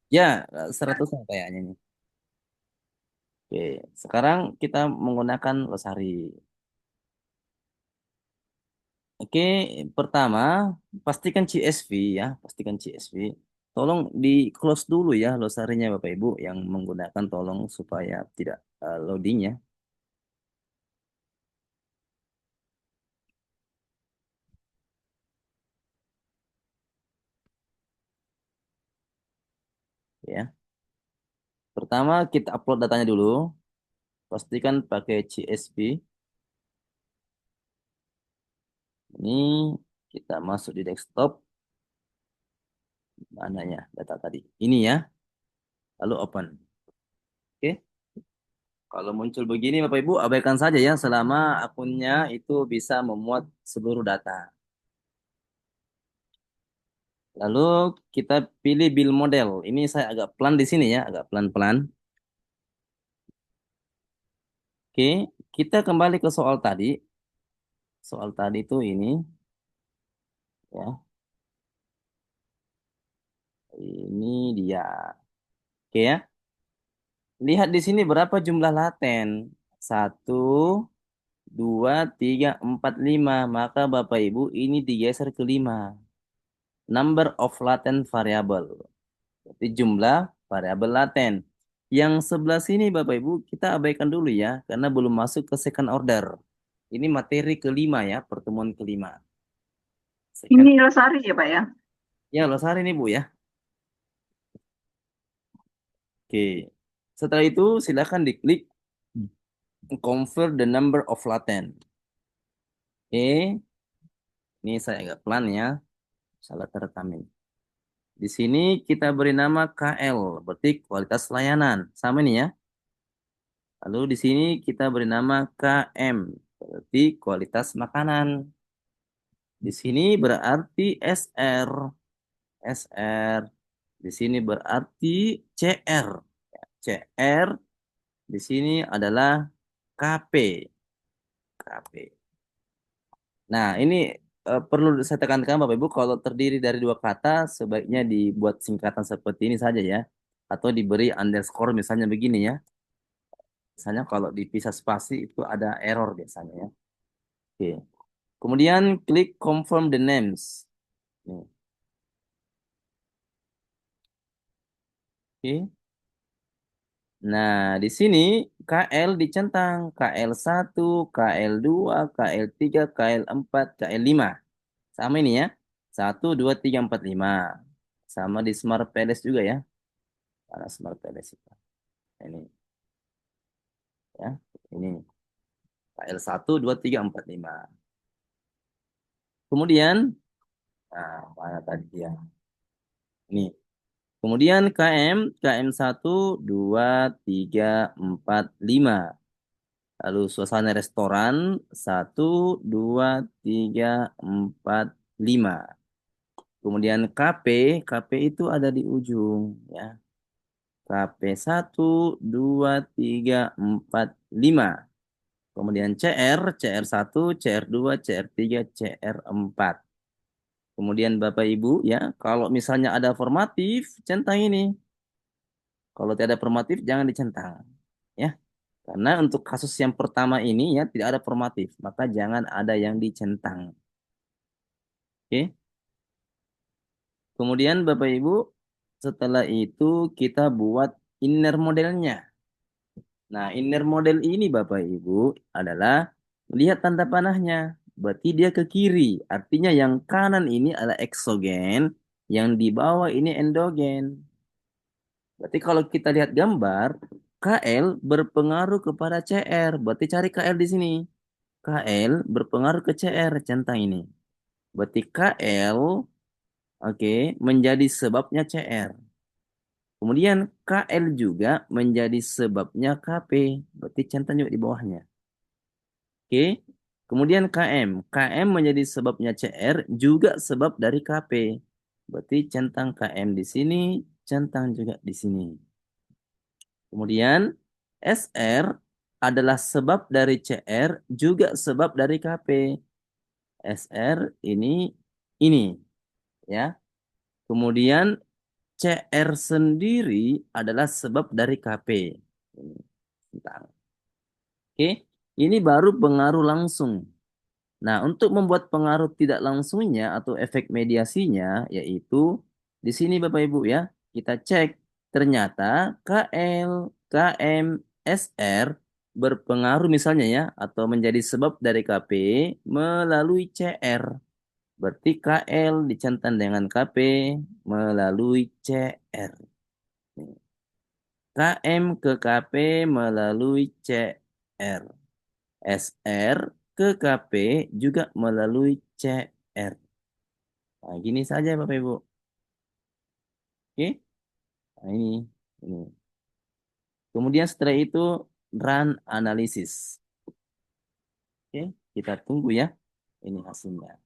[SPEAKER 1] ya 100 kayaknya nih. Oke, sekarang kita menggunakan Losari. Oke, pertama pastikan CSV ya, pastikan CSV. Tolong di close dulu ya Losarinya Bapak Ibu yang menggunakan, tolong supaya tidak loading ya. Ya. Pertama kita upload datanya dulu. Pastikan pakai CSV. Ini kita masuk di desktop. Mananya data tadi? Ini ya. Lalu open. Oke. Kalau muncul begini Bapak Ibu abaikan saja ya selama akunnya itu bisa memuat seluruh data. Lalu kita pilih bill model. Ini saya agak pelan di sini ya, agak pelan-pelan. Oke, kita kembali ke soal tadi. Soal tadi itu ini ya. Ini dia. Oke ya. Lihat di sini berapa jumlah laten. 1, 2, 3, 4, 5. Maka Bapak Ibu ini digeser ke 5. Number of latent variable. Jadi jumlah variabel laten. Yang sebelah sini Bapak Ibu kita abaikan dulu ya. Karena belum masuk ke second order. Ini materi kelima ya. Pertemuan kelima.
[SPEAKER 9] Ini Losari ya Pak ya?
[SPEAKER 1] Ya Losari nih Bu ya. Oke. Setelah itu silakan diklik convert the number of latent. Oke. Ini saya agak pelan ya. Salah teretamin. Di sini kita beri nama KL, berarti kualitas layanan. Sama nih ya. Lalu di sini kita beri nama KM, berarti kualitas makanan. Di sini berarti SR. SR. Di sini berarti CR. CR. Di sini adalah KP. KP. Nah, ini perlu saya tekankan Bapak Ibu, kalau terdiri dari dua kata sebaiknya dibuat singkatan seperti ini saja ya. Atau diberi underscore misalnya begini ya. Misalnya kalau dipisah spasi itu ada error biasanya ya. Oke. Kemudian klik confirm the names. Nih. Oke. Nah, di sini KL dicentang. KL1, KL2, KL3, KL4, KL5. Sama ini ya. 1, 2, 3, 4, 5. Sama di Smart Palace juga ya. Mana Smart Palace itu? Ini. Ya, ini. KL1, 2, 3, 4, 5. Kemudian, nah, mana tadi ya? Ini. Kemudian KM1, 2, 3, 4, 5. Lalu suasana restoran 1, 2, 3, 4, 5. Kemudian KP itu ada di ujung ya. KP1, 2, 3, 4, 5. Kemudian CR1, CR2, CR3, CR4. Kemudian Bapak Ibu ya, kalau misalnya ada formatif, centang ini. Kalau tidak ada formatif jangan dicentang. Ya. Karena untuk kasus yang pertama ini ya tidak ada formatif, maka jangan ada yang dicentang. Oke. Kemudian Bapak Ibu, setelah itu kita buat inner modelnya. Nah, inner model ini Bapak Ibu adalah lihat tanda panahnya. Berarti dia ke kiri. Artinya yang kanan ini adalah eksogen, yang di bawah ini endogen. Berarti kalau kita lihat gambar, KL berpengaruh kepada CR. Berarti cari KL di sini. KL berpengaruh ke CR, centang ini. Berarti KL, oke, menjadi sebabnya CR. Kemudian KL juga menjadi sebabnya KP. Berarti centang juga di bawahnya. Oke. Kemudian KM. KM menjadi sebabnya CR juga sebab dari KP. Berarti centang KM di sini, centang juga di sini. Kemudian SR adalah sebab dari CR juga sebab dari KP. SR ini ya. Kemudian CR sendiri adalah sebab dari KP. Ini. Bentar. Oke, ini baru pengaruh langsung. Nah, untuk membuat pengaruh tidak langsungnya atau efek mediasinya, yaitu di sini Bapak Ibu ya, kita cek ternyata KL, KM, SR berpengaruh misalnya ya, atau menjadi sebab dari KP melalui CR. Berarti KL dicentang dengan KP melalui CR. KM ke KP melalui CR. SR ke KP juga melalui CR. Nah, gini saja Bapak Ibu. Oke. Nah, ini. Kemudian setelah itu run analisis. Oke, kita tunggu ya. Ini hasilnya.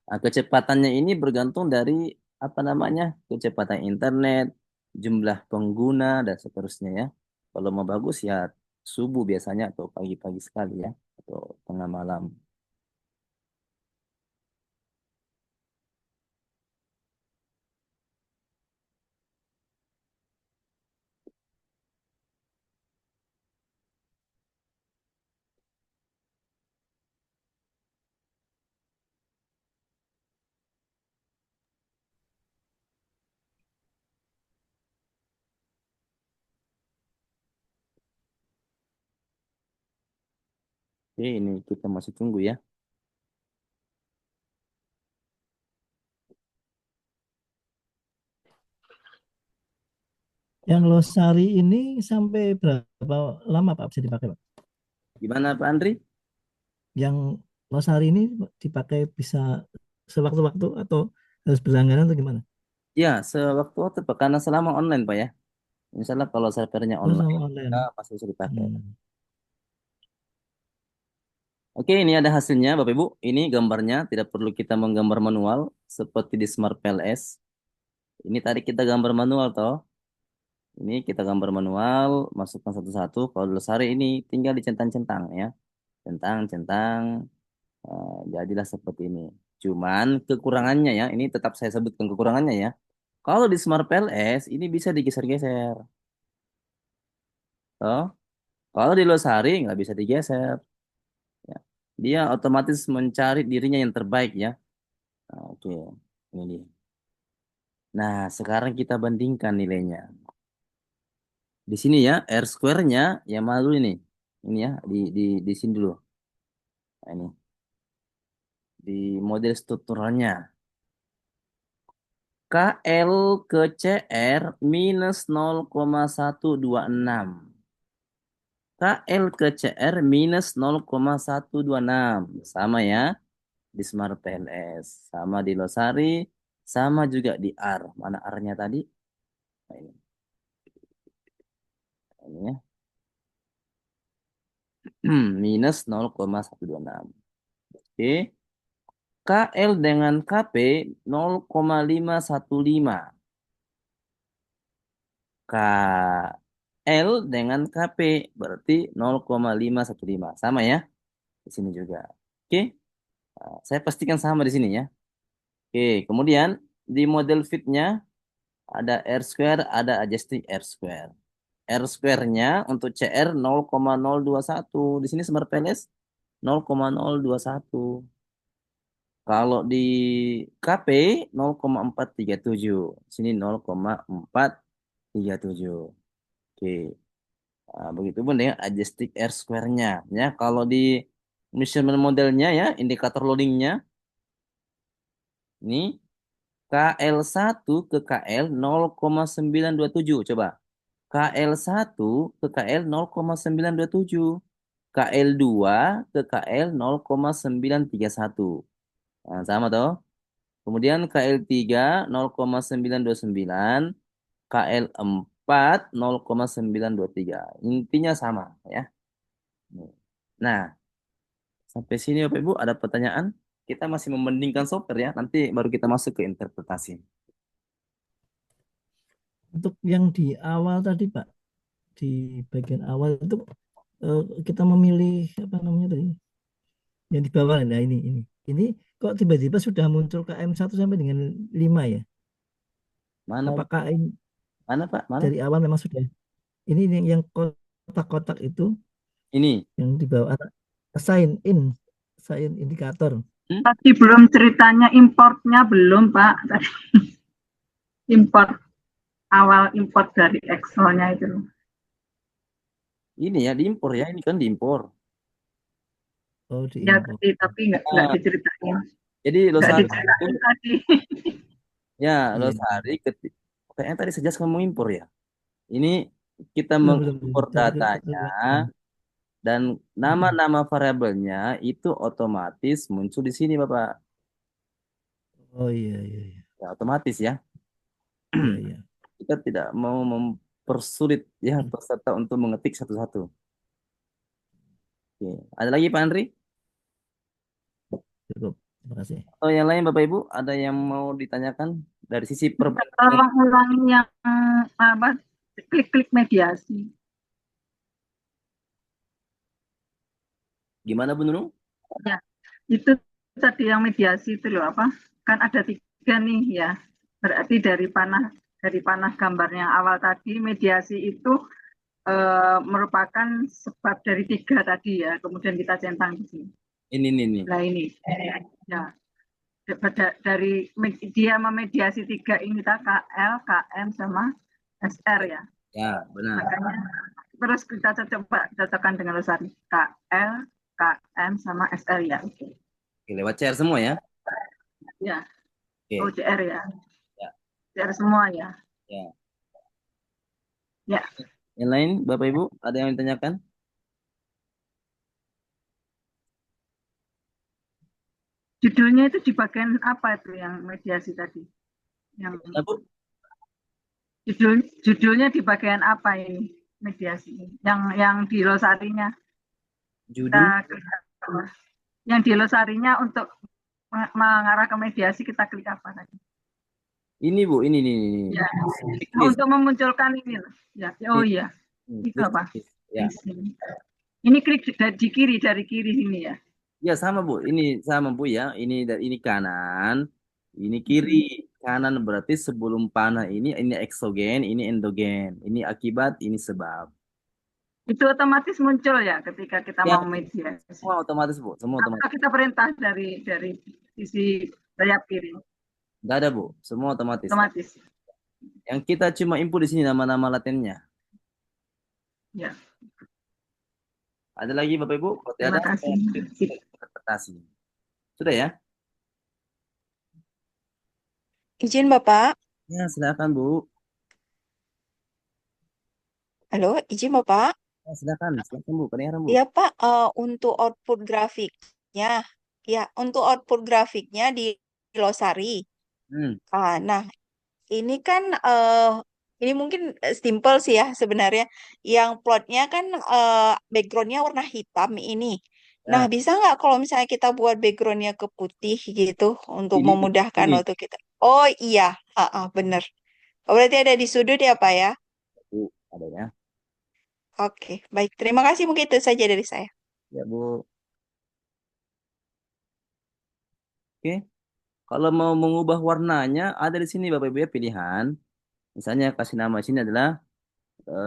[SPEAKER 1] Nah, kecepatannya ini bergantung dari apa namanya? Kecepatan internet, jumlah pengguna dan seterusnya ya. Kalau mau bagus ya subuh biasanya atau pagi-pagi sekali ya atau tengah malam. Oke, ini kita masih tunggu ya.
[SPEAKER 2] Yang Losari ini sampai berapa lama Pak bisa dipakai Pak?
[SPEAKER 1] Gimana Pak Andri?
[SPEAKER 2] Yang Losari ini dipakai bisa sewaktu-waktu atau harus berlangganan atau gimana?
[SPEAKER 1] Ya, sewaktu-waktu Pak, karena selama online Pak ya. Misalnya kalau servernya
[SPEAKER 2] Oh,
[SPEAKER 1] online,
[SPEAKER 2] sama online.
[SPEAKER 1] masih bisa dipakai.
[SPEAKER 2] Hmm.
[SPEAKER 1] Oke, ini ada hasilnya Bapak Ibu. Ini gambarnya, tidak perlu kita menggambar manual seperti di Smart PLS. Ini tadi kita gambar manual toh. Ini kita gambar manual, masukkan satu-satu. Kalau Losari ini tinggal dicentang-centang ya. Centang-centang, jadilah seperti ini. Cuman kekurangannya ya, ini tetap saya sebutkan kekurangannya ya. Kalau di Smart PLS ini bisa digeser-geser. Toh, kalau di Losari nggak bisa digeser. Ya. Dia otomatis mencari dirinya yang terbaik ya. Nah, oke, ini dia. Nah, sekarang kita bandingkan nilainya. Di sini ya, R square-nya yang malu ini. Ini ya, di sini dulu. Nah, ini. Di model strukturalnya. KL ke CR minus 0,126. KL ke CR minus 0,126. Sama ya. Di Smart PLS. Sama di Losari. Sama juga di R. Mana R-nya tadi? Nah, ini. Ini ya. Minus 0,126. Oke. KL dengan KP 0,515. KL dengan KP berarti 0,515. Sama ya. Di sini juga. Oke. Nah, saya pastikan sama di sini ya. Oke. Kemudian di model fitnya Ada R square, ada adjusting R square. R square-nya untuk CR 0,021. Di sini Smart PLS 0,021. Kalau di KP 0,437. Sini 0,437. Oke. Nah, begitu pun dengan adjusting R square-nya. Ya, kalau di measurement modelnya ya, indikator loadingnya ini KL1 ke KL 0,927. Coba. KL1 ke KL 0,927. KL2 ke KL 0,931. Nah, sama toh. Kemudian KL3 0,929, KL4 0,923. Intinya sama ya. Nah, sampai sini Bapak Ibu ada pertanyaan? Kita masih membandingkan software ya. Nanti baru kita masuk ke interpretasi.
[SPEAKER 2] Untuk yang di awal tadi Pak, di bagian awal itu kita memilih apa namanya tadi? Yang di bawah, nah ini kok tiba-tiba sudah muncul KM1 sampai dengan 5 ya?
[SPEAKER 1] Mana
[SPEAKER 2] Apakah ini
[SPEAKER 1] mana Pak? Mana?
[SPEAKER 2] dari awal memang sudah ini yang kotak-kotak itu
[SPEAKER 1] Ini.
[SPEAKER 2] yang di bawah sign indikator.
[SPEAKER 9] Tadi belum ceritanya importnya belum Pak. Tadi import awal import dari Excel-nya itu.
[SPEAKER 1] Ini ya diimpor ya. Ini kan diimpor.
[SPEAKER 2] Oh,
[SPEAKER 9] Ya
[SPEAKER 2] diimpor.
[SPEAKER 9] tapi nggak diceritain.
[SPEAKER 1] Jadi
[SPEAKER 9] Nggak
[SPEAKER 1] Losari
[SPEAKER 9] diceritain
[SPEAKER 1] itu
[SPEAKER 9] tadi.
[SPEAKER 1] ya
[SPEAKER 2] Iya.
[SPEAKER 1] Losari kayaknya tadi sejak ngomong impor ya. Ini kita
[SPEAKER 2] Belum,
[SPEAKER 1] mengimpor
[SPEAKER 2] Tadi
[SPEAKER 1] datanya dan nama-nama variabelnya itu otomatis muncul di sini Bapak.
[SPEAKER 2] Oh iya.
[SPEAKER 1] Ya, otomatis ya.
[SPEAKER 2] Iya.
[SPEAKER 1] Kita tidak mau mempersulit ya peserta untuk mengetik satu-satu. Oke. Ada lagi Pak Andri?
[SPEAKER 2] Cukup. Terima kasih.
[SPEAKER 1] Atau yang lain Bapak Ibu ada yang mau ditanyakan dari sisi perbandingan?
[SPEAKER 9] Tolong ulangi yang apa klik-klik mediasi.
[SPEAKER 1] Gimana Bu Nurul?
[SPEAKER 9] Ya, itu tadi yang mediasi itu loh apa? Kan ada 3 nih ya. Berarti dari panah gambar yang awal tadi mediasi itu merupakan sebab dari 3 tadi ya. Kemudian kita centang di sini.
[SPEAKER 1] Ini.
[SPEAKER 9] Nah ini ya. Dari dia memediasi 3 ini kita KL, KM sama SR ya.
[SPEAKER 1] Ya, benar.
[SPEAKER 9] Makanya terus kita coba cocokkan dengan Losari. KL, KM sama SR ya. Oke.
[SPEAKER 1] Oke, lewat CR semua ya.
[SPEAKER 9] Ya.
[SPEAKER 1] Oke.
[SPEAKER 9] Oh, CR ya.
[SPEAKER 1] Ya.
[SPEAKER 9] CR semua ya.
[SPEAKER 1] Ya.
[SPEAKER 9] Ya.
[SPEAKER 1] Yang lain Bapak Ibu ada yang ditanyakan?
[SPEAKER 9] Judulnya itu di bagian apa itu yang mediasi tadi? Yang
[SPEAKER 1] Ya, Bu?
[SPEAKER 9] judulnya di bagian apa ini mediasi? Yang di losarinya.
[SPEAKER 1] Judul
[SPEAKER 9] Yang di losarinya untuk mengarah ke mediasi kita klik apa tadi?
[SPEAKER 1] ini Bu, ini.
[SPEAKER 9] Ya. Untuk memunculkan ini loh. Ya. Oh iya. Itu apa?
[SPEAKER 1] Ya.
[SPEAKER 9] Ini klik dari kiri sini ya.
[SPEAKER 1] Ya sama Bu, ini sama Bu ya. Ini kanan, ini kiri. Kanan berarti sebelum panah ini eksogen, ini endogen. Ini akibat, ini sebab.
[SPEAKER 9] Itu otomatis muncul ya ketika kita
[SPEAKER 1] Ya,
[SPEAKER 9] mau mediasi.
[SPEAKER 1] semua otomatis Bu, semua otomatis.
[SPEAKER 9] Apakah kita perintah dari sisi sayap kiri?
[SPEAKER 1] Enggak ada Bu, semua otomatis.
[SPEAKER 9] Otomatis.
[SPEAKER 1] Yang kita cuma input di sini nama-nama latennya.
[SPEAKER 9] Ya.
[SPEAKER 1] Ada lagi Bapak Ibu?
[SPEAKER 9] Terima kasih.
[SPEAKER 1] Interpretasi. Sudah ya?
[SPEAKER 10] Izin Bapak.
[SPEAKER 1] Ya, silakan Bu.
[SPEAKER 10] Halo, izin Bapak.
[SPEAKER 1] Ya, silakan Bu. Kedengaran Bu.
[SPEAKER 10] Iya Pak, untuk output grafiknya, ya untuk output grafiknya di Losari. Nah, ini kan ini mungkin simple sih ya sebenarnya. Yang plotnya kan backgroundnya warna hitam ini. Nah, bisa nggak kalau misalnya kita buat backgroundnya ke putih gitu untuk memudahkan waktu kita? Oh iya, bener. Oh, berarti ada di sudut ya Pak ya?
[SPEAKER 1] Ada ya.
[SPEAKER 10] Oke, baik. Terima kasih, mungkin itu saja dari saya.
[SPEAKER 1] Ya Bu. Oke. Kalau mau mengubah warnanya ada di sini Bapak Ibu ya pilihan. Misalnya kasih nama sini adalah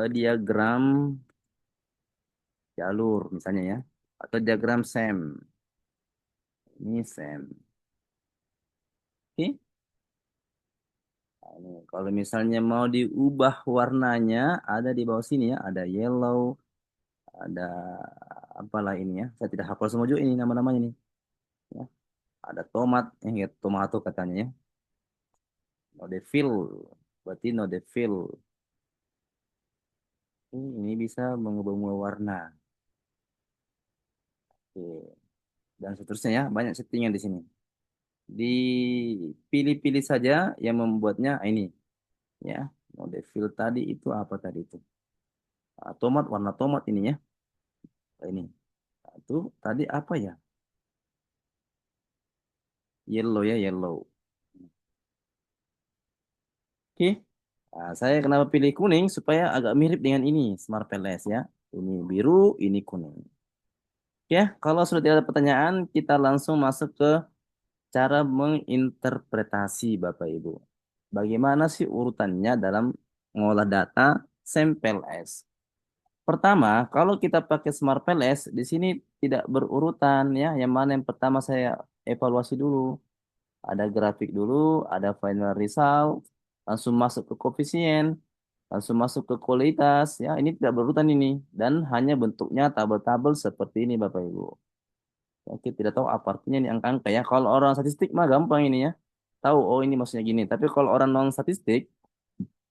[SPEAKER 1] diagram jalur misalnya ya, atau diagram SEM. Ini SEM. Oke. Nah, ini kalau misalnya mau diubah warnanya ada di bawah sini ya, ada yellow, ada apalah ini ya. Saya tidak hafal semua juga ini nama-namanya nih. Ya. Ada tomat, ya tomato katanya ya. No de fill, berarti no de fill. Ini bisa mengubah warna. Oke. Dan seterusnya ya, banyak settingan di sini. Dipilih-pilih saja yang membuatnya ini ya. No de fill tadi itu apa tadi itu? Tomat, warna tomat ini ya. Ini. Nah, itu tadi apa ya? Yellow ya, yellow. Oke. Nah, saya kenapa pilih kuning supaya agak mirip dengan ini Smart PLS ya. Ini biru, ini kuning. Ya, kalau sudah tidak ada pertanyaan, kita langsung masuk ke cara menginterpretasi Bapak Ibu. Bagaimana sih urutannya dalam mengolah data sampel S? Pertama, kalau kita pakai Smart PLS, di sini tidak berurutan ya. Yang mana yang pertama saya evaluasi dulu. Ada grafik dulu, ada final result, langsung masuk ke koefisien, langsung masuk ke kualitas ya. Ini tidak berurutan ini dan hanya bentuknya tabel-tabel seperti ini Bapak Ibu. Ya, kita tidak tahu apa artinya ini angka-angka ya. Kalau orang statistik mah gampang ini ya. Tahu oh ini maksudnya gini. Tapi kalau orang non statistik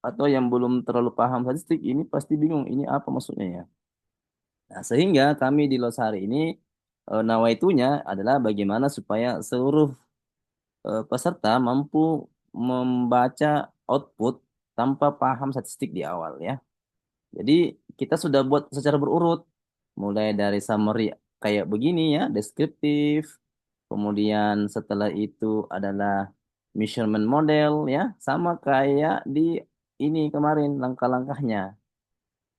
[SPEAKER 1] atau yang belum terlalu paham statistik ini pasti bingung ini apa maksudnya ya. Nah, sehingga kami di Losari ini nawaitunya adalah bagaimana supaya seluruh peserta mampu membaca output tanpa paham statistik di awal ya. Jadi kita sudah buat secara berurut, mulai dari summary kayak begini ya, deskriptif, kemudian setelah itu adalah measurement model ya, sama kayak di ini kemarin langkah-langkahnya.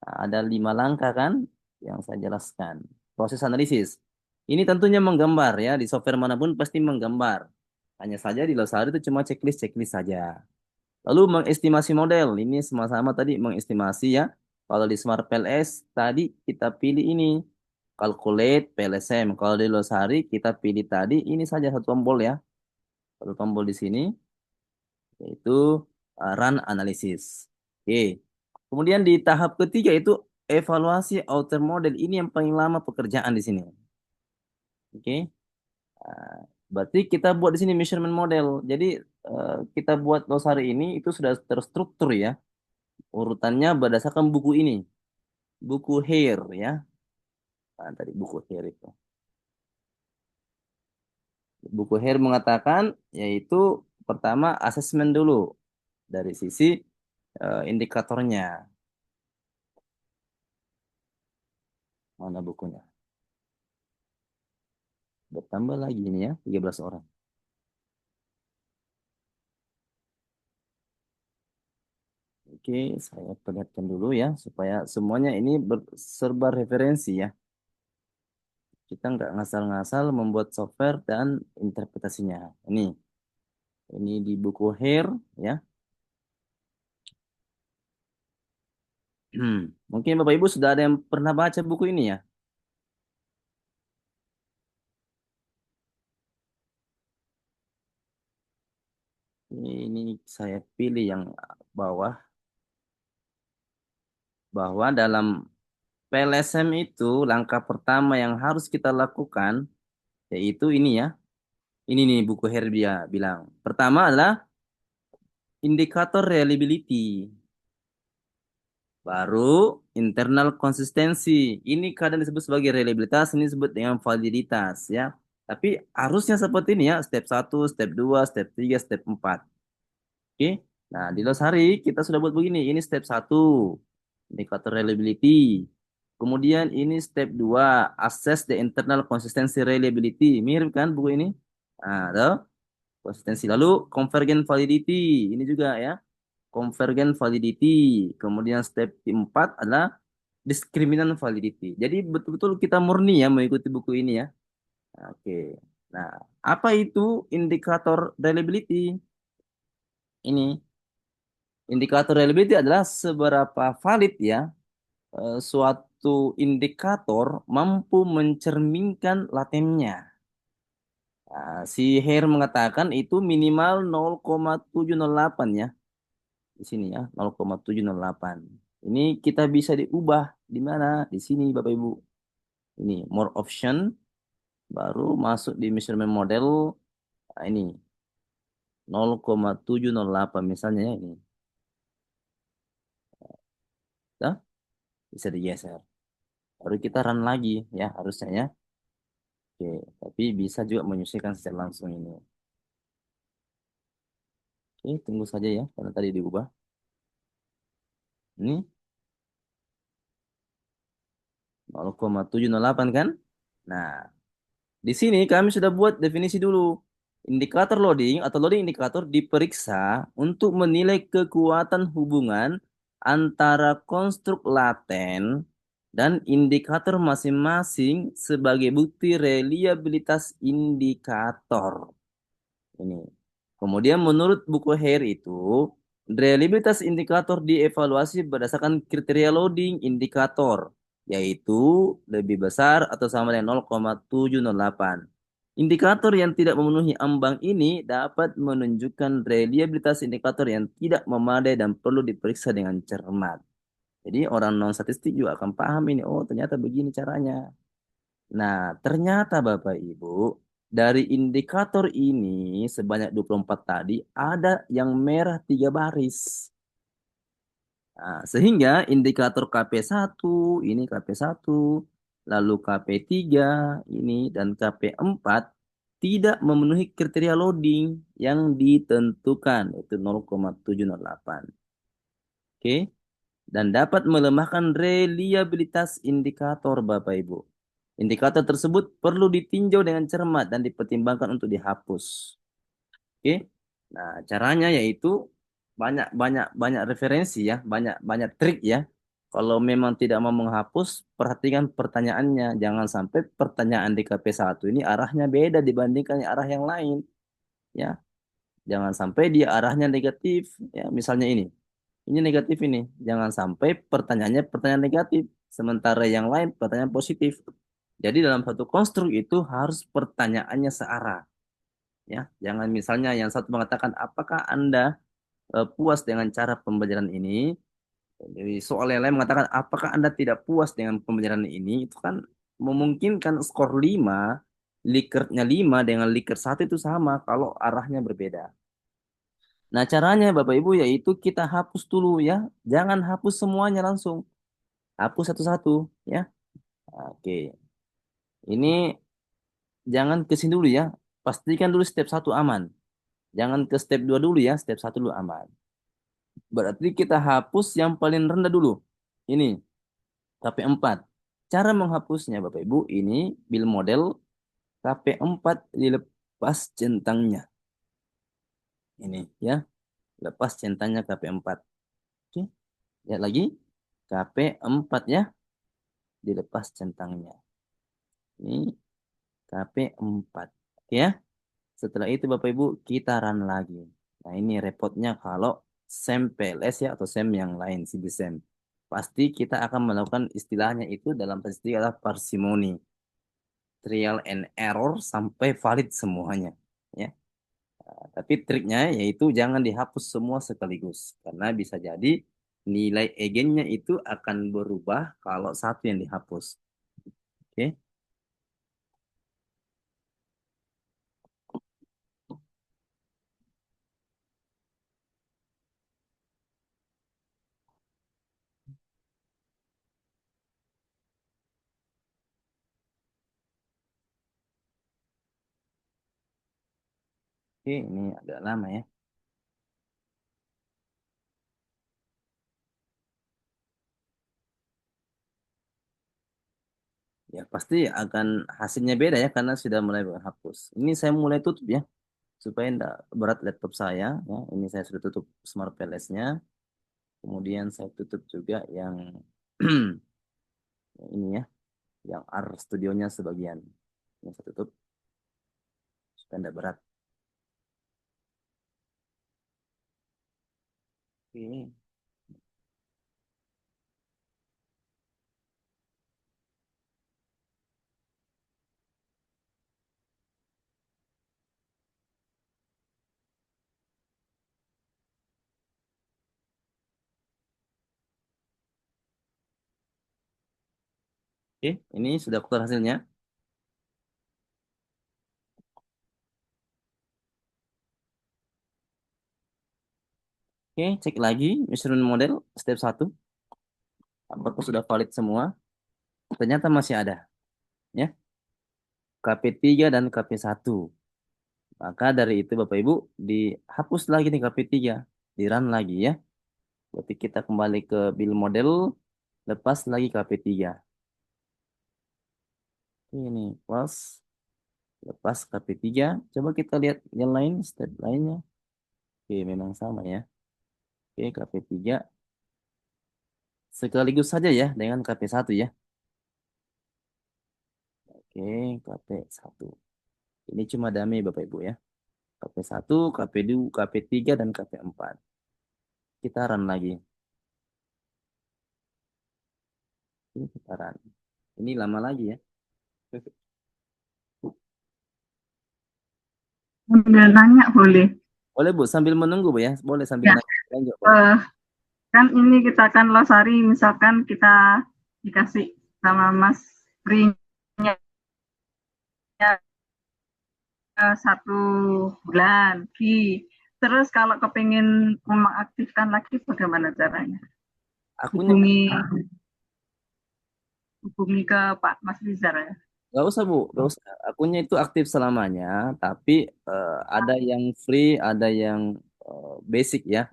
[SPEAKER 1] Nah, ada 5 langkah kan yang saya jelaskan. Proses analisis. Ini tentunya menggambar ya, di software manapun pasti menggambar. Hanya saja di Losari itu cuma checklist saja. Lalu mengestimasi model. Ini sama-sama tadi mengestimasi ya. Kalau di Smart PLS tadi kita pilih ini. Calculate PLSM. Kalau di Losari kita pilih tadi ini saja satu tombol ya. Satu tombol di sini. Yaitu run analysis. Oke. Kemudian di tahap ketiga itu evaluasi outer model. Ini yang paling lama pekerjaan di sini. Oke. Nah, berarti kita buat di sini measurement model. Jadi kita buat Losari ini itu sudah terstruktur ya. Urutannya berdasarkan buku ini. Buku Hair ya. Nah, tadi buku Hair itu. Buku Hair mengatakan yaitu pertama asesmen dulu dari sisi indikatornya. Mana bukunya? Bertambah lagi ini ya, 13 orang. Oke, saya perlihatkan dulu ya supaya semuanya ini serba referensi ya. Kita nggak ngasal-ngasal membuat software dan interpretasinya. Ini di buku Hair ya. Mungkin Bapak Ibu sudah ada yang pernah baca buku ini ya. Ini saya pilih yang bawah. Bahwa dalam PLSM itu langkah pertama yang harus kita lakukan yaitu ini ya. Ini nih buku Herbia bilang. Pertama adalah indikator reliability. Baru internal konsistensi. Ini kadang disebut sebagai reliabilitas, ini disebut dengan validitas ya. Tapi harusnya seperti ini ya, step 1, step 2, step 3, step 4. Oke. Nah, di Losari kita sudah buat begini. Ini step 1, indikator reliability. Kemudian ini step 2, assess the internal consistency reliability. Mirip kan buku ini? Nah, tuh. Konsistensi. Lalu convergent validity. Ini juga ya. Convergent validity. Kemudian step 4 adalah discriminant validity. Jadi betul-betul kita murni ya mengikuti buku ini ya. Oke. Nah, apa itu indikator reliability? Ini Indikator reliability adalah seberapa valid ya suatu indikator mampu mencerminkan latennya. Nah, si Hare mengatakan itu minimal 0,708 ya. Di sini ya, 0,708. Ini kita bisa diubah di mana? Di sini Bapak Ibu. Ini more option baru masuk di measurement model. Nah, ini 0,708 misalnya ya ini. Nah, bisa digeser. Baru kita run lagi ya harusnya ya. Oke, tapi bisa juga menyesuaikan secara langsung ini. Oke, tunggu saja ya karena tadi diubah. Ini 0,708 kan? Nah, di sini kami sudah buat definisi dulu. Indikator loading atau loading indikator diperiksa untuk menilai kekuatan hubungan antara konstruk laten dan indikator masing-masing sebagai bukti reliabilitas indikator. Ini. Kemudian menurut buku Hare itu, reliabilitas indikator dievaluasi berdasarkan kriteria loading indikator, yaitu lebih besar atau sama dengan 0,708. Indikator yang tidak memenuhi ambang ini dapat menunjukkan reliabilitas indikator yang tidak memadai dan perlu diperiksa dengan cermat. Jadi orang non statistik juga akan paham ini, oh ternyata begini caranya. Nah, ternyata Bapak Ibu, dari indikator ini sebanyak 24 tadi ada yang merah 3 baris. Nah, sehingga indikator KP1, ini KP1, lalu KP3, ini dan KP4 tidak memenuhi kriteria loading yang ditentukan, yaitu 0,708. Oke, dan dapat melemahkan reliabilitas indikator Bapak Ibu. Indikator tersebut perlu ditinjau dengan cermat dan dipertimbangkan untuk dihapus. Oke. Nah, caranya yaitu banyak referensi ya, banyak trik ya. Kalau memang tidak mau menghapus, perhatikan pertanyaannya. Jangan sampai pertanyaan di KP1 ini arahnya beda dibandingkan arah yang lain, ya. Jangan sampai dia arahnya negatif, ya. Misalnya ini. Ini negatif ini. Jangan sampai pertanyaannya pertanyaan negatif, sementara yang lain pertanyaan positif. Jadi dalam satu konstruk itu harus pertanyaannya searah. Ya, jangan misalnya yang satu mengatakan apakah Anda puas dengan cara pembelajaran ini? Jadi soal yang lain mengatakan apakah Anda tidak puas dengan pembelajaran ini? Itu kan memungkinkan skor 5, Likert-nya 5 dengan Likert 1 itu sama kalau arahnya berbeda. Nah, caranya Bapak Ibu yaitu kita hapus dulu ya. Jangan hapus semuanya langsung. Hapus satu-satu ya. Oke. Ini jangan ke sini dulu ya. Pastikan dulu step 1 aman. Jangan ke step 2 dulu ya. Step 1 dulu aman. Berarti kita hapus yang paling rendah dulu. Ini KP4. Cara menghapusnya Bapak Ibu ini bil model KP4 dilepas centangnya. Ini ya. Lepas centangnya KP4. Oke. Lihat lagi. KP4 ya. Dilepas centangnya. Ini KP4. Oke ya. Setelah itu Bapak Ibu kita run lagi. Nah ini repotnya kalau SEM PLS ya atau SEM yang lain, SIBSEM. Pasti kita akan melakukan istilahnya itu dalam statistik adalah parsimoni. Trial and error sampai valid semuanya. Ya. Nah, tapi triknya yaitu jangan dihapus semua sekaligus. Karena bisa jadi nilai eigennya itu akan berubah kalau satu yang dihapus. Oke. Oke, ini agak lama ya. Ya, pasti akan hasilnya beda ya karena sudah mulai berhapus. Ini saya mulai tutup ya supaya tidak berat laptop saya ya. Ini saya sudah tutup Smart PLS-nya. Kemudian saya tutup juga yang ini ya, yang R Studio-nya sebagian. Ini saya tutup supaya tidak berat. Oke. Oke, ini sudah keluar hasilnya. Oke, cek lagi measurement model step 1. Apakah sudah valid semua? Ternyata masih ada, ya. KP3 dan KP1. Maka dari itu Bapak Ibu dihapus lagi nih KP3, di run lagi ya. Berarti kita kembali ke build model, lepas lagi KP3. Ini close, lepas KP3. Coba kita lihat yang lain, step lainnya. Oke, memang sama ya. Oke, KP3 sekaligus saja ya dengan KP1 ya. Oke, KP1. Ini cuma dummy Bapak Ibu ya. KP1, KP2, KP3, dan KP4. Kita run lagi. Ini kita run. Ini lama lagi ya.
[SPEAKER 9] Sambil nanya boleh.
[SPEAKER 1] Boleh Bu, sambil menunggu Bu ya. Boleh sambil
[SPEAKER 9] Ya,
[SPEAKER 1] nanya. Lanjut, boleh.
[SPEAKER 9] kan ini kita akan losari, misalkan kita dikasih sama Mas Ri-nya 1 bulan terus kalau kepingin mengaktifkan lagi bagaimana caranya?
[SPEAKER 1] Akunnya
[SPEAKER 9] Hubungi ke Pak Mas Rizal ya.
[SPEAKER 1] nggak usah Bu, nggak usah. Akunnya itu aktif selamanya, tapi ada yang free, ada yang basic ya.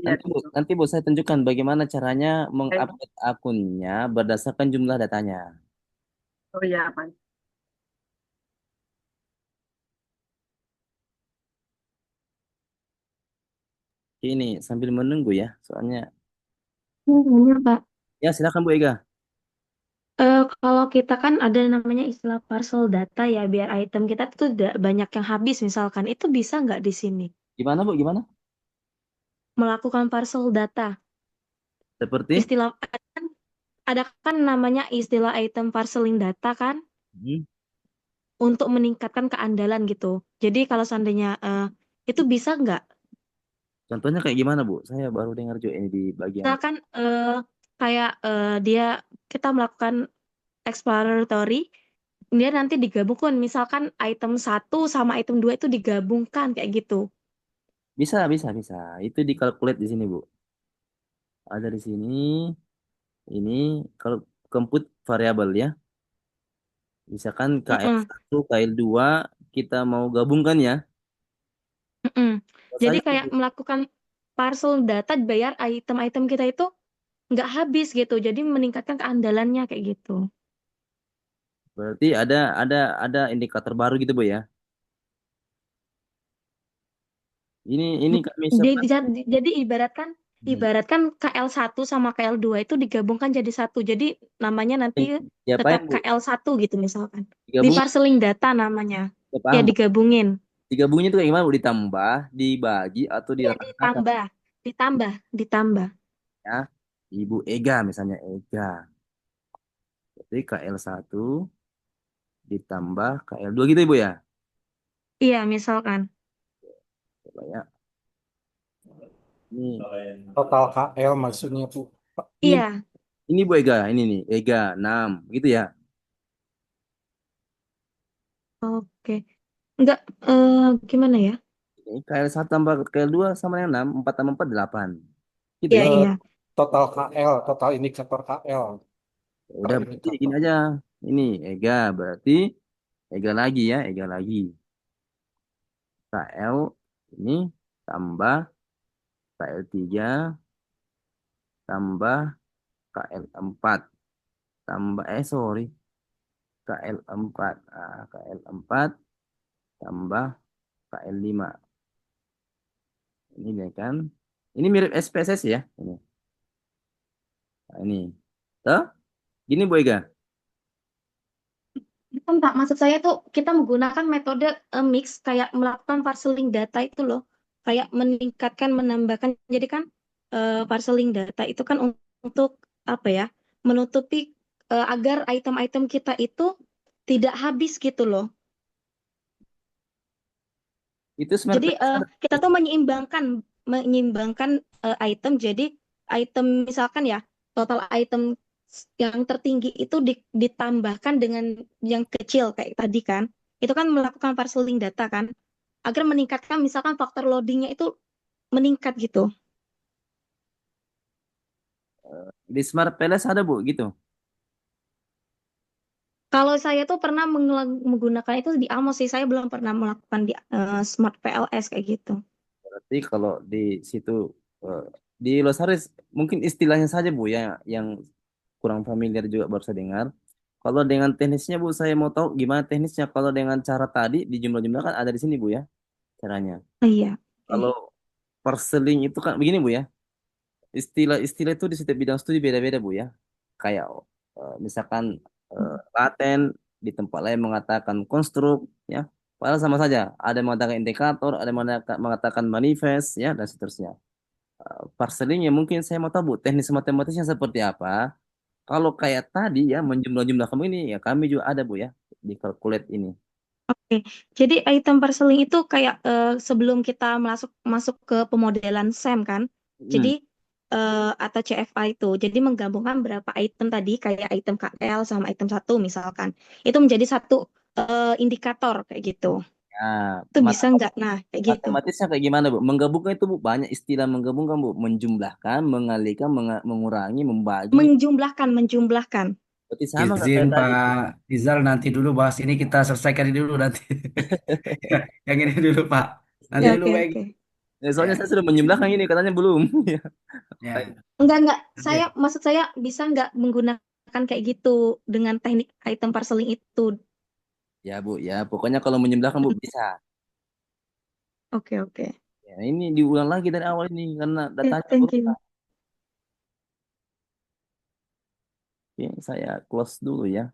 [SPEAKER 9] Iya,
[SPEAKER 1] Nanti Bu saya tunjukkan bagaimana caranya mengupdate akunnya berdasarkan jumlah datanya.
[SPEAKER 9] oh ya Pak.
[SPEAKER 1] Ini sambil menunggu ya, soalnya.
[SPEAKER 4] Bener, Pak.
[SPEAKER 1] Ya silakan Bu Ega.
[SPEAKER 4] Kalau kita kan ada namanya istilah parcel data ya, biar item kita tuh banyak yang habis misalkan, itu bisa nggak di sini?
[SPEAKER 1] Gimana Bu? Gimana?
[SPEAKER 4] Melakukan parcel data.
[SPEAKER 1] Seperti?
[SPEAKER 4] Istilah ada kan namanya istilah item parceling data kan, untuk meningkatkan keandalan gitu. Jadi kalau seandainya itu bisa nggak?
[SPEAKER 1] Contohnya kayak gimana Bu? Saya baru dengar juga ini di bagian.
[SPEAKER 4] Misalkan kayak kita melakukan exploratory, dia nanti digabungkan, misalkan item 1 sama item 2 itu digabungkan kayak gitu.
[SPEAKER 1] Bisa. Itu dikalkulate di sini Bu. Ada di sini. Ini kalau compute variabel ya. Misalkan KL1, KL2 kita mau gabungkan ya.
[SPEAKER 4] Jadi
[SPEAKER 1] Saya
[SPEAKER 4] kayak melakukan parcel data biar item-item kita itu nggak habis gitu. Jadi meningkatkan keandalannya kayak gitu.
[SPEAKER 1] berarti ada indikator baru gitu Bu ya. Ini kami
[SPEAKER 4] Jadi,
[SPEAKER 1] siapkan.
[SPEAKER 4] jadi ibaratkan KL1 sama KL2 itu digabungkan jadi satu. Jadi namanya nanti
[SPEAKER 1] Diapain
[SPEAKER 4] tetap
[SPEAKER 1] Bu?
[SPEAKER 4] KL1 gitu misalkan. Di
[SPEAKER 1] Digabungin?
[SPEAKER 4] parceling data namanya.
[SPEAKER 1] Ya,
[SPEAKER 4] Ya
[SPEAKER 1] paham Bu.
[SPEAKER 4] digabungin.
[SPEAKER 1] Digabungin itu kayak gimana Bu? Ditambah, dibagi, atau
[SPEAKER 4] Ya
[SPEAKER 1] diratakan
[SPEAKER 4] ditambah.
[SPEAKER 1] ya. Ibu Ega misalnya Ega. Jadi KL1 ditambah KL2 gitu Ibu ya.
[SPEAKER 4] Iya, misalkan.
[SPEAKER 1] Coba ya. Ini
[SPEAKER 11] Total KL maksudnya Bu.
[SPEAKER 4] Iya.
[SPEAKER 1] Ini Bu Ega, ini nih, Ega 6 gitu ya.
[SPEAKER 4] Oke. Enggak, gimana ya?
[SPEAKER 1] Ini KL1 tambah KL2 sama yang 6, 4 tambah 4 8. Gitu
[SPEAKER 4] Iya,
[SPEAKER 1] ya.
[SPEAKER 4] iya.
[SPEAKER 11] Total KL, total indikator KL.
[SPEAKER 1] Udah berarti gini aja. Ini Ega berarti Ega lagi ya, Ega lagi. KL ini tambah KL3 tambah KL4 tambah sorry. KL4. KL4 tambah KL5. Ini dia kan. Ini mirip SPSS ya. Ini. Nah, ini. Tuh? Gini Bu Ega.
[SPEAKER 4] Kan Pak, maksud saya tuh kita menggunakan metode mix kayak melakukan parceling data itu loh. kayak meningkatkan, menambahkan. Jadi kan parceling data itu kan untuk apa ya? Menutupi agar item-item kita itu tidak habis gitu loh.
[SPEAKER 1] Itu smart
[SPEAKER 4] Jadi
[SPEAKER 1] PS ada.
[SPEAKER 4] kita tuh menyeimbangkan item. Jadi item misalkan ya total item yang tertinggi itu ditambahkan dengan yang kecil kayak tadi kan. Itu kan melakukan parceling data kan, agar meningkatkan misalkan faktor loadingnya itu meningkat gitu.
[SPEAKER 1] Di smart PS ada Bu gitu.
[SPEAKER 4] Kalau saya tuh pernah menggunakan itu di Amos sih, saya belum pernah melakukan di Smart PLS kayak gitu.
[SPEAKER 1] Berarti kalau di situ eh, di Losaris mungkin istilahnya saja Bu ya yang kurang familiar juga baru saya dengar. Kalau dengan teknisnya Bu, saya mau tahu gimana teknisnya. Kalau dengan cara tadi di jumlah-jumlah kan ada di sini Bu ya caranya.
[SPEAKER 4] Oh, iya.
[SPEAKER 1] Kalau parceling itu kan begini Bu ya. Istilah-istilah itu di setiap bidang studi beda-beda Bu ya. Kayak misalkan laten di tempat lain mengatakan konstruk ya. Padahal sama saja. Ada yang mengatakan indikator, ada yang mengatakan manifest ya dan seterusnya. Parceling ya mungkin saya mau tahu Bu, teknis matematisnya seperti apa. Kalau kayak tadi ya menjumlah-jumlah kamu ini ya kami juga ada Bu ya di calculate ini.
[SPEAKER 4] Oke, jadi item parceling itu kayak sebelum kita masuk masuk ke pemodelan SEM kan. Jadi
[SPEAKER 1] Hmm.
[SPEAKER 4] atau CFA itu. Jadi menggabungkan berapa item tadi kayak item KL sama item satu misalkan. Itu menjadi satu indikator kayak gitu.
[SPEAKER 1] Ya,
[SPEAKER 4] Itu bisa nggak? Nah, kayak gitu.
[SPEAKER 1] matematisnya kayak gimana Bu? Menggabungkan itu Bu banyak istilah menggabungkan Bu, menjumlahkan, mengalihkan, mengurangi, membagi.
[SPEAKER 4] Menjumlahkan.
[SPEAKER 1] Berarti sama nggak
[SPEAKER 11] Izin
[SPEAKER 1] kayak tadi?
[SPEAKER 11] Pak Rizal nanti dulu bahas ini kita selesaikan ini dulu nanti. Yang ini dulu Pak. Nanti
[SPEAKER 4] Ya,
[SPEAKER 11] dulu
[SPEAKER 4] oke,
[SPEAKER 11] Pak.
[SPEAKER 4] oke.
[SPEAKER 1] Ya,
[SPEAKER 11] Ya,
[SPEAKER 1] soalnya saya sudah menjumlahkan ini katanya belum. Ya.
[SPEAKER 11] ya.
[SPEAKER 4] Enggak,
[SPEAKER 11] Oke.
[SPEAKER 4] maksud saya bisa nggak menggunakan kayak gitu dengan teknik item parceling itu?
[SPEAKER 1] Ya Bu, ya pokoknya kalau menjumlahkan Bu bisa.
[SPEAKER 4] Oke, oke.
[SPEAKER 1] Ya, ini diulang lagi dari awal ini karena datanya
[SPEAKER 4] Thank
[SPEAKER 1] berulang.
[SPEAKER 4] you.
[SPEAKER 1] Oke, saya close dulu ya.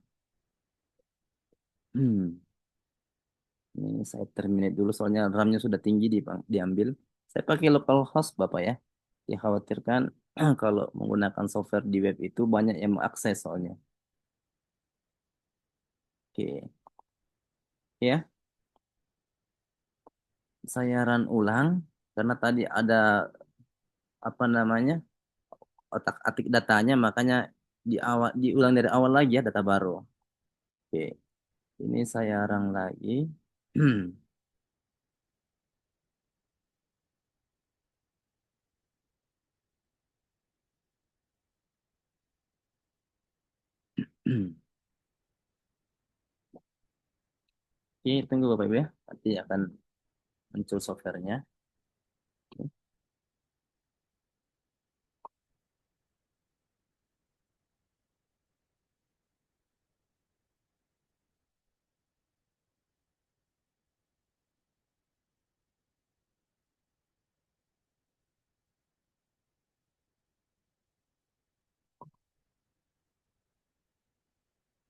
[SPEAKER 1] Hmm. Ini saya terminate dulu soalnya RAM-nya sudah tinggi diambil. Saya pakai localhost Bapak ya. Dikhawatirkan kalau menggunakan software di web itu banyak yang mengakses soalnya. Oke, ya. Saya run ulang karena tadi ada apa namanya otak-atik datanya makanya diulang dari awal lagi ya data baru. Oke, ini saya run lagi. Oke, tunggu Bapak Ibu ya. Nanti akan muncul softwarenya.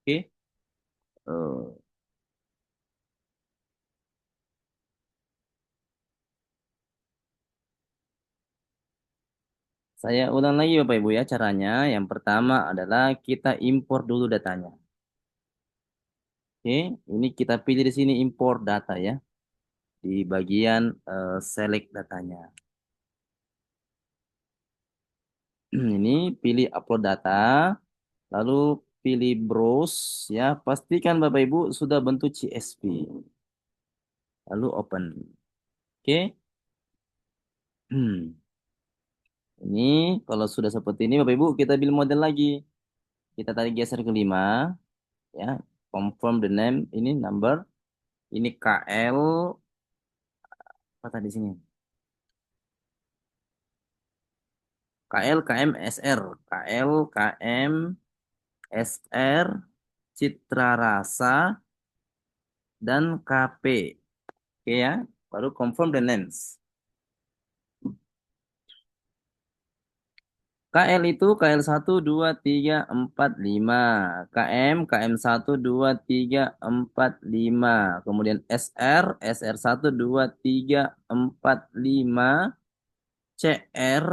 [SPEAKER 1] Oke. Eh, saya ulang lagi Bapak Ibu ya caranya. Yang pertama adalah kita impor dulu datanya. Oke, ini kita pilih di sini import data ya di bagian select datanya. Ini pilih upload data, lalu pilih browse ya. Pastikan Bapak Ibu sudah bentuk CSV. Lalu open. Oke. Ini kalau sudah seperti ini Bapak Ibu kita pilih model lagi. Kita tadi geser ke 5 ya. Confirm the name ini number. Ini KL apa tadi sini? KL KM SR. KL KM SR Citra Rasa dan KP. Oke ya. Baru confirm the names. KL itu KL 1, 2, 3, 4, 5. KM 1, 2, 3, 4, 5. Kemudian SR 1, 2, 3, 4, 5. CR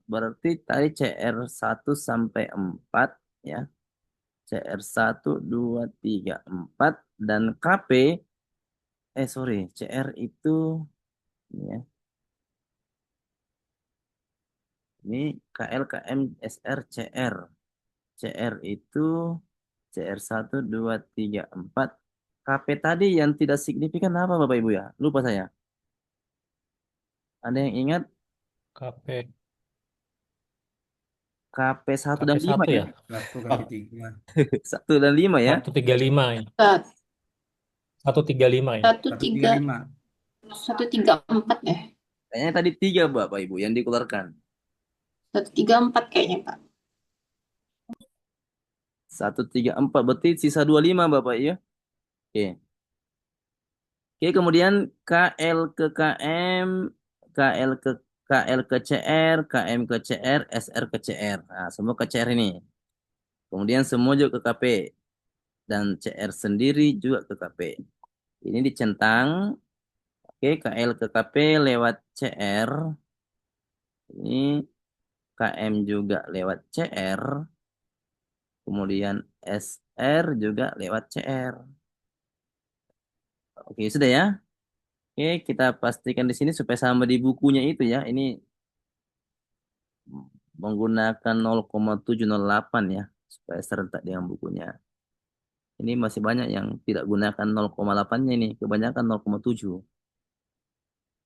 [SPEAKER 1] berarti tadi CR 1 sampai 4 ya. CR 1, 2, 3, 4. Dan KP, sorry, CR itu ini ya. Ini KL, KM, SR, CR. CR itu CR 1, 2, 3, 4. KP tadi yang tidak signifikan apa Bapak Ibu ya? Lupa saya. Ada yang ingat?
[SPEAKER 3] KP
[SPEAKER 1] KP 1
[SPEAKER 3] KP
[SPEAKER 1] dan 5
[SPEAKER 3] 1
[SPEAKER 1] ya?
[SPEAKER 3] ya.
[SPEAKER 11] 1 kali 3.
[SPEAKER 1] 1 dan 5 ya?
[SPEAKER 3] 135 ya. 135 ya.
[SPEAKER 6] 135. 134 ya.
[SPEAKER 1] Kayaknya tadi 3 Bapak Ibu yang dikeluarkan.
[SPEAKER 6] 134 kayaknya, Pak.
[SPEAKER 1] 134 berarti sisa 25 Bapak ya. Oke. Oke, kemudian KL ke KM, KL ke CR, KM ke CR, SR ke CR. Nah, semua ke CR ini. Kemudian semua juga ke KP dan CR sendiri juga ke KP. Ini dicentang. Oke, KL ke KP lewat CR. Ini KM juga lewat CR. Kemudian SR juga lewat CR. Oke, sudah ya. Oke, kita pastikan di sini supaya sama di bukunya itu ya. Ini menggunakan 0,708 ya, supaya serentak dengan bukunya. Ini masih banyak yang tidak gunakan 0,8-nya ini, kebanyakan 0,7.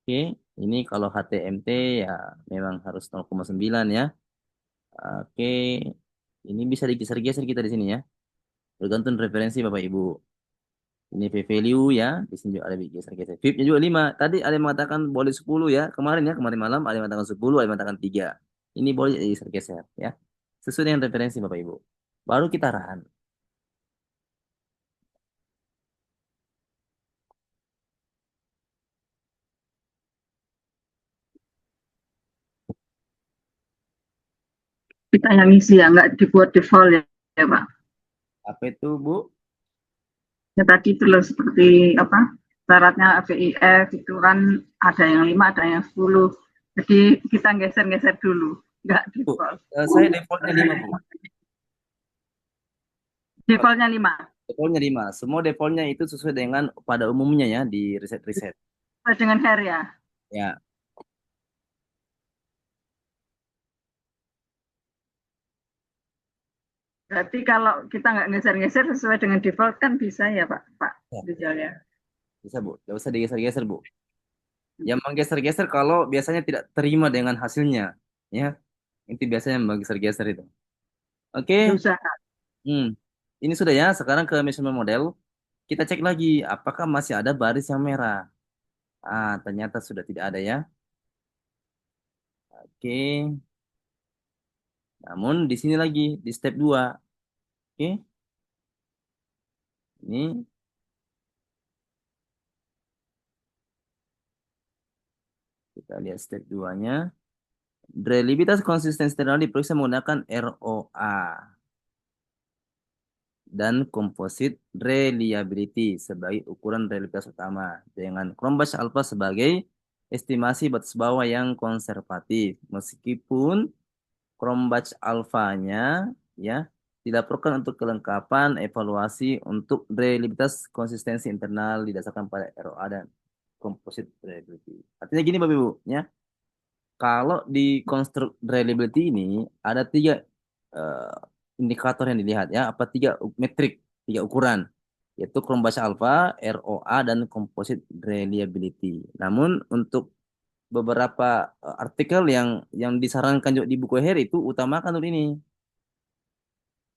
[SPEAKER 1] Oke, ini kalau HTMT ya memang harus 0,9 ya. Oke, ini bisa digeser-geser kita di sini ya. Bergantung referensi Bapak Ibu. Ini value ya, di sini juga ada geser-geser. VIP-nya juga 5. Tadi ada yang mengatakan boleh 10 ya. Kemarin malam ada yang mengatakan 10, ada yang mengatakan 3. Ini boleh geser-geser ya. Sesuai dengan referensi Bapak Ibu. Baru kita run.
[SPEAKER 9] Kita yang isi ya, nggak dibuat default ya Pak.
[SPEAKER 1] Apa itu Bu?
[SPEAKER 9] Ya tadi itu loh seperti apa syaratnya APIF itu kan ada yang 5, ada yang 10. Jadi kita geser-geser dulu, nggak
[SPEAKER 1] Bu,
[SPEAKER 9] default.
[SPEAKER 1] saya defaultnya 5 Bu.
[SPEAKER 9] Defaultnya 5.
[SPEAKER 1] Defaultnya 5. Semua defaultnya itu sesuai dengan pada umumnya ya di riset-riset.
[SPEAKER 9] Dengan hair ya.
[SPEAKER 1] Ya.
[SPEAKER 9] Berarti kalau kita nggak geser-geser sesuai dengan default kan bisa ya Pak
[SPEAKER 1] Ya.
[SPEAKER 9] Rizal ya.
[SPEAKER 1] Bisa Bu, nggak usah digeser-geser Bu. Yang menggeser-geser kalau biasanya tidak terima dengan hasilnya, ya. Itu biasanya menggeser-geser itu. Oke.
[SPEAKER 9] Usaha.
[SPEAKER 1] Ini sudah ya. Sekarang ke measurement model. Kita cek lagi apakah masih ada baris yang merah. Ternyata sudah tidak ada ya. Oke. Namun di sini lagi di step 2. Oke. Ini kita lihat step 2-nya. Reliabilitas konsistensi internal diperiksa menggunakan ROA dan composite reliability sebagai ukuran reliabilitas utama dengan Cronbach alpha sebagai estimasi batas bawah yang konservatif. Meskipun Cronbach alfanya ya dilaporkan untuk kelengkapan evaluasi untuk reliabilitas konsistensi internal didasarkan pada ROA dan composite reliability. Artinya gini Bapak Ibu ya. Kalau di konstruk reliability ini ada 3 indikator yang dilihat ya, 3 metrik, 3 ukuran, yaitu Cronbach alpha, ROA, dan composite reliability. Namun untuk beberapa artikel yang disarankan juga di buku Harry itu utamakan untuk ini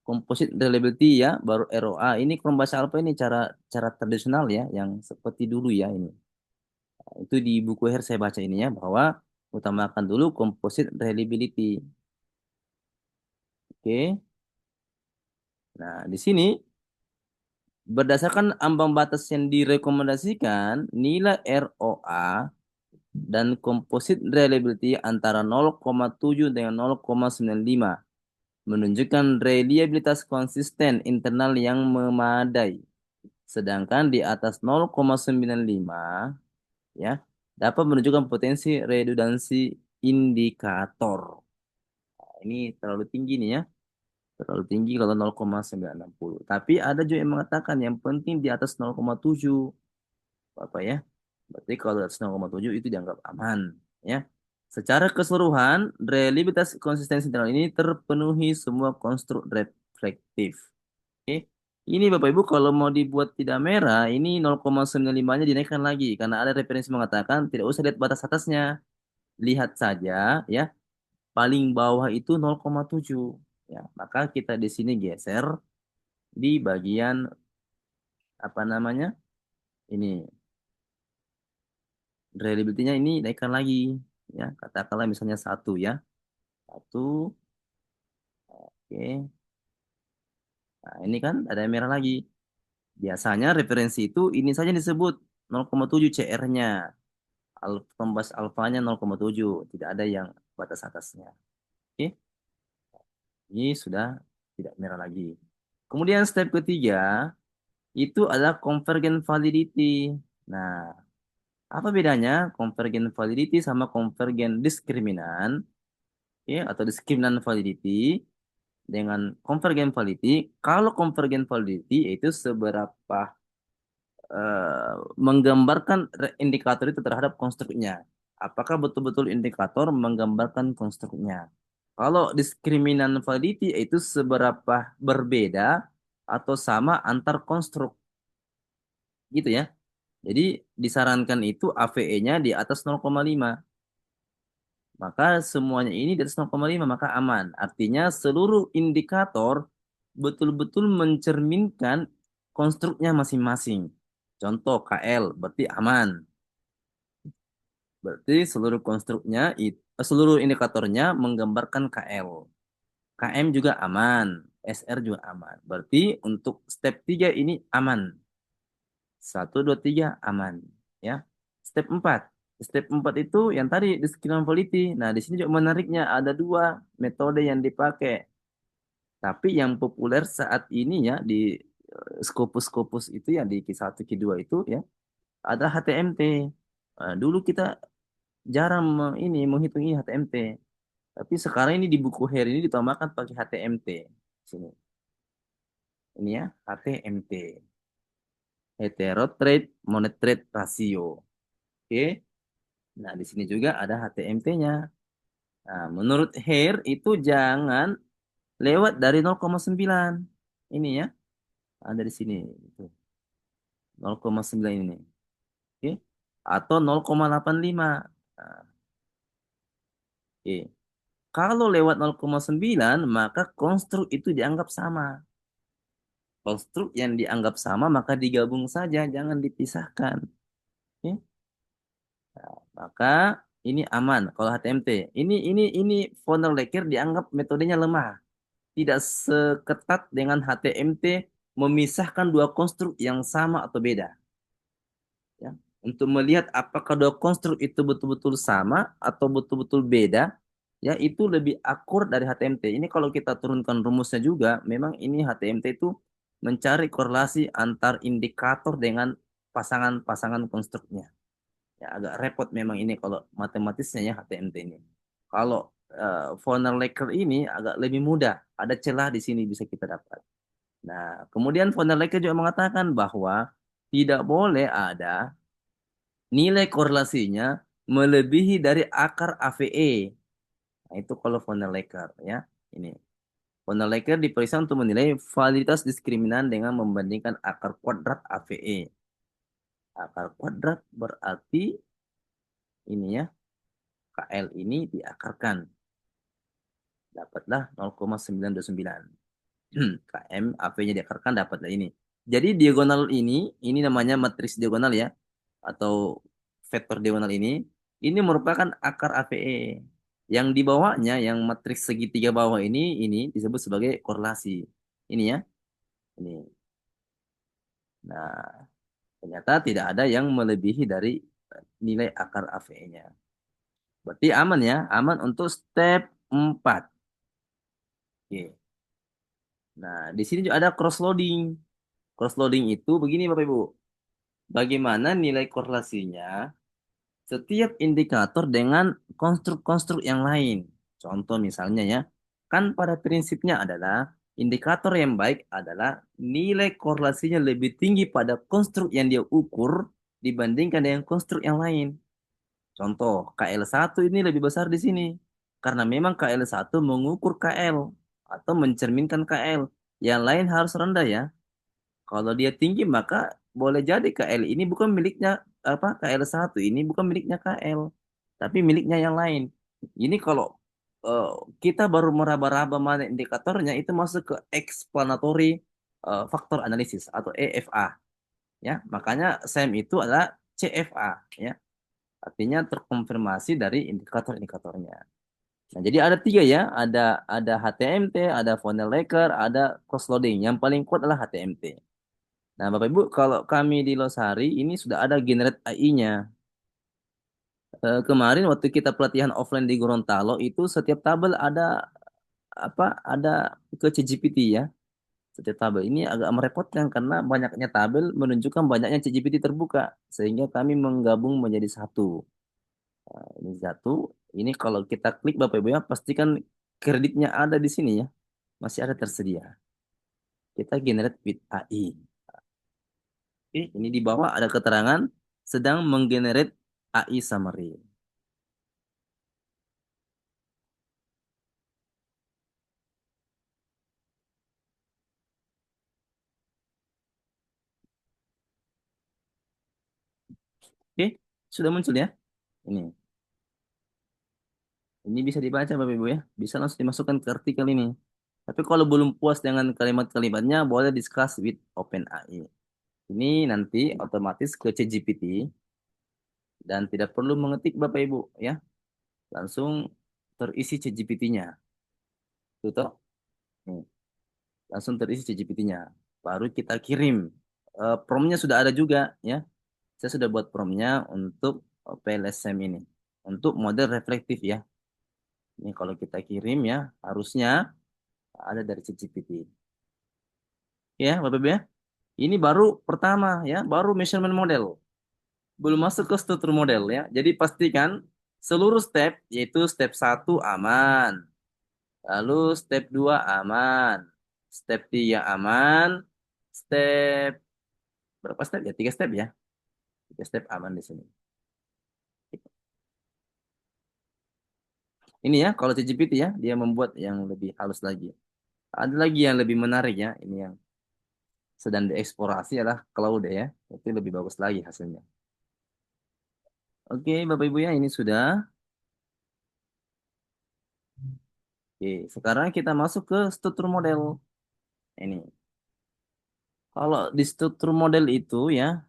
[SPEAKER 1] composite reliability ya, baru ROA. Ini Cronbach alpha ini cara tradisional ya, yang seperti dulu ya ini. Itu di buku Harry saya baca ini ya, bahwa utamakan dulu composite reliability. Oke. Nah, di sini berdasarkan ambang batas yang direkomendasikan, nilai ROA dan composite reliability antara 0,7 dengan 0,95 menunjukkan reliabilitas konsisten internal yang memadai. Sedangkan di atas 0,95 ya dapat menunjukkan potensi redundansi indikator. Nah, ini terlalu tinggi nih ya. Terlalu tinggi kalau 0,960. Tapi ada juga yang mengatakan yang penting di atas 0,7. Apa ya? Berarti kalau di atas 0,7 itu dianggap aman ya. Secara keseluruhan, reliabilitas konsistensi internal ini terpenuhi semua konstruk reflektif. Oke. Ini Bapak Ibu kalau mau dibuat tidak merah, ini 0,95-nya dinaikkan lagi karena ada referensi mengatakan tidak usah lihat batas atasnya. Lihat saja ya, paling bawah itu 0,7 ya. Maka kita di sini geser di bagian apa namanya? Ini reliability-nya ini naikkan lagi ya. Katakanlah misalnya 1 ya. 1. Oke. Nah, ini kan ada yang merah lagi. Biasanya referensi itu ini saja disebut 0,7 CR-nya. Pembas alfanya 0,7. Tidak ada yang batas atasnya. Oke. Ini sudah tidak merah lagi. Kemudian step ketiga itu adalah convergent validity. Nah, apa bedanya convergent validity sama convergent diskriminan? Oke, atau diskriminan validity dengan convergent validity. Kalau convergent validity itu seberapa menggambarkan indikator itu terhadap konstruknya. Apakah betul-betul indikator menggambarkan konstruknya? Kalau diskriminan validity itu seberapa berbeda atau sama antar konstruk. Gitu ya. Jadi disarankan itu AVE-nya di atas 0,5. Maka semuanya ini di atas 0,5 maka aman. Artinya seluruh indikator betul-betul mencerminkan konstruknya masing-masing. Contoh KL berarti aman. Berarti seluruh konstruknya seluruh indikatornya menggambarkan KL. KM juga aman, SR juga aman. Berarti untuk step 3 ini aman. 1, 2, 3 aman. Ya. Step 4. Step 4 itu yang tadi discriminability. Nah, di sini juga menariknya ada 2 metode yang dipakai. Tapi yang populer saat ini ya di Scopus itu ya di Q1, Q2 itu ya ada HTMT. Dulu kita jarang ini menghitung ini HTMT. Tapi sekarang ini di buku HER ini ditambahkan pakai HTMT. Sini. Ini ya, HTMT. Heterotrade monotrade ratio. Oke. Nah, di sini juga ada HTMT-nya. Nah, menurut HER itu jangan lewat dari 0,9. Ini ya. Ada di sini. 0,9 ini. Oke. Atau 0,85. Nah, oke. Kalau lewat 0,9, maka konstruk itu dianggap sama. Konstruk yang dianggap sama, maka digabung saja, jangan dipisahkan. Oke. Nah, maka ini aman kalau HTMT. Ini von der Lecker dianggap metodenya lemah. Tidak seketat dengan HTMT memisahkan dua konstruk yang sama atau beda. Ya. Untuk melihat apakah dua konstruk itu betul-betul sama atau betul-betul beda, ya itu lebih akur dari HTMT. Ini kalau kita turunkan rumusnya juga, memang ini HTMT itu mencari korelasi antar indikator dengan pasangan-pasangan konstruknya. Ya, agak repot memang ini kalau matematisnya ya HTMT ini. Kalau von der Lecker ini agak lebih mudah. Ada celah di sini bisa kita dapat. Nah, kemudian von der Lecker juga mengatakan bahwa tidak boleh ada nilai korelasinya melebihi dari akar AVE. Nah, itu kalau von der Lecker ya. Ini. Von der Lecker diperiksa untuk menilai validitas diskriminan dengan membandingkan akar kuadrat AVE. Akar kuadrat berarti ini ya. KL ini diakarkan. Dapatlah 0,929. KM AV-nya diakarkan dapatlah ini. Jadi diagonal ini namanya matriks diagonal ya. Atau vektor diagonal ini merupakan akar AVE. Yang di bawahnya, yang matriks segitiga bawah ini disebut sebagai korelasi. Ini ya. Ini. Nah, ternyata tidak ada yang melebihi dari nilai akar AVE-nya. Berarti aman ya, aman untuk step 4. Oke. Nah, di sini juga ada cross loading. Cross loading itu begini Bapak Ibu. Bagaimana nilai korelasinya setiap indikator dengan konstruk-konstruk yang lain. Contoh misalnya ya, kan pada prinsipnya adalah indikator yang baik adalah nilai korelasinya lebih tinggi pada konstruk yang dia ukur dibandingkan dengan konstruk yang lain. Contoh, KL1 ini lebih besar di sini. Karena memang KL1 mengukur KL atau mencerminkan KL. Yang lain harus rendah ya. Kalau dia tinggi maka boleh jadi KL ini bukan miliknya KL1 ini bukan miliknya KL, tapi miliknya yang lain. Ini kalau eh, kita baru meraba-raba mana indikatornya itu masuk ke explanatory factor analysis atau EFA ya. Makanya SEM itu adalah CFA ya. Artinya terkonfirmasi dari indikator-indikatornya. Nah, jadi ada 3 ya, ada HTMT, ada funnel Laker, ada cross loading. Yang paling kuat adalah HTMT. Nah, Bapak Ibu, kalau kami di Losari ini sudah ada generate AI-nya. Kemarin waktu kita pelatihan offline di Gorontalo itu setiap tabel ada ada ke ChatGPT ya. Setiap tabel ini agak merepotkan karena banyaknya tabel menunjukkan banyaknya ChatGPT terbuka sehingga kami menggabung menjadi satu. Ini satu. Ini kalau kita klik Bapak Ibu ya, pastikan kreditnya ada di sini ya. Masih ada tersedia. Kita generate with AI. Oke, ini di bawah ada keterangan sedang menggenerate AI summary. Oke, sudah muncul ya. Ini. Ini bisa dibaca Bapak Ibu ya. Bisa langsung dimasukkan ke artikel ini. Tapi kalau belum puas dengan kalimat-kalimatnya, boleh discuss with OpenAI. Ini nanti otomatis ke ChatGPT dan tidak perlu mengetik Bapak Ibu ya. Langsung terisi ChatGPT-nya. Tuh toh. Nih, langsung terisi ChatGPT-nya. Baru kita kirim. Promnya sudah ada juga ya. Saya sudah buat promnya untuk PLSM ini. Untuk model reflektif ya. Ini kalau kita kirim ya, harusnya ada dari ChatGPT. Ya, Bapak Ibu ya. Ini baru pertama ya, baru measurement model. Belum masuk ke struktur model ya. Jadi pastikan seluruh step, yaitu step 1 aman. Lalu step 2 aman. Step 3 aman. Step berapa step ya? 3 step ya. 3 step aman di sini. Ini ya, kalau ChatGPT ya, dia membuat yang lebih halus lagi. Ada lagi yang lebih menarik ya, ini yang sedang dieksplorasi adalah cloud ya. Itu lebih bagus lagi hasilnya. Oke, Bapak Ibu ya, ini sudah. Oke, sekarang kita masuk ke struktur model. Ini. Kalau di struktur model itu ya,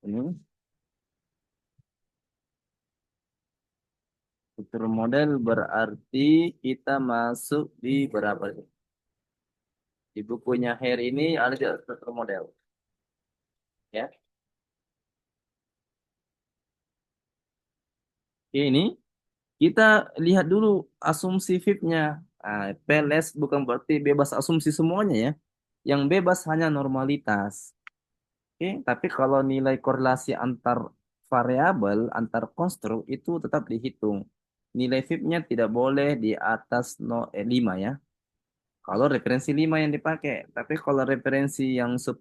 [SPEAKER 1] ini struktur model berarti kita masuk di berapa? Di bukunya Harry ini ada struktur model. Ya. Oke, ini kita lihat dulu asumsi FIB-nya. Nah, PLS bukan berarti bebas asumsi semuanya ya. Yang bebas hanya normalitas. Oke, tapi kalau nilai korelasi antar variabel, antar konstruk itu tetap dihitung. Nilai FIB-nya tidak boleh di atas 5 ya. Kalau referensi 5 yang dipakai. Tapi kalau referensi yang 10,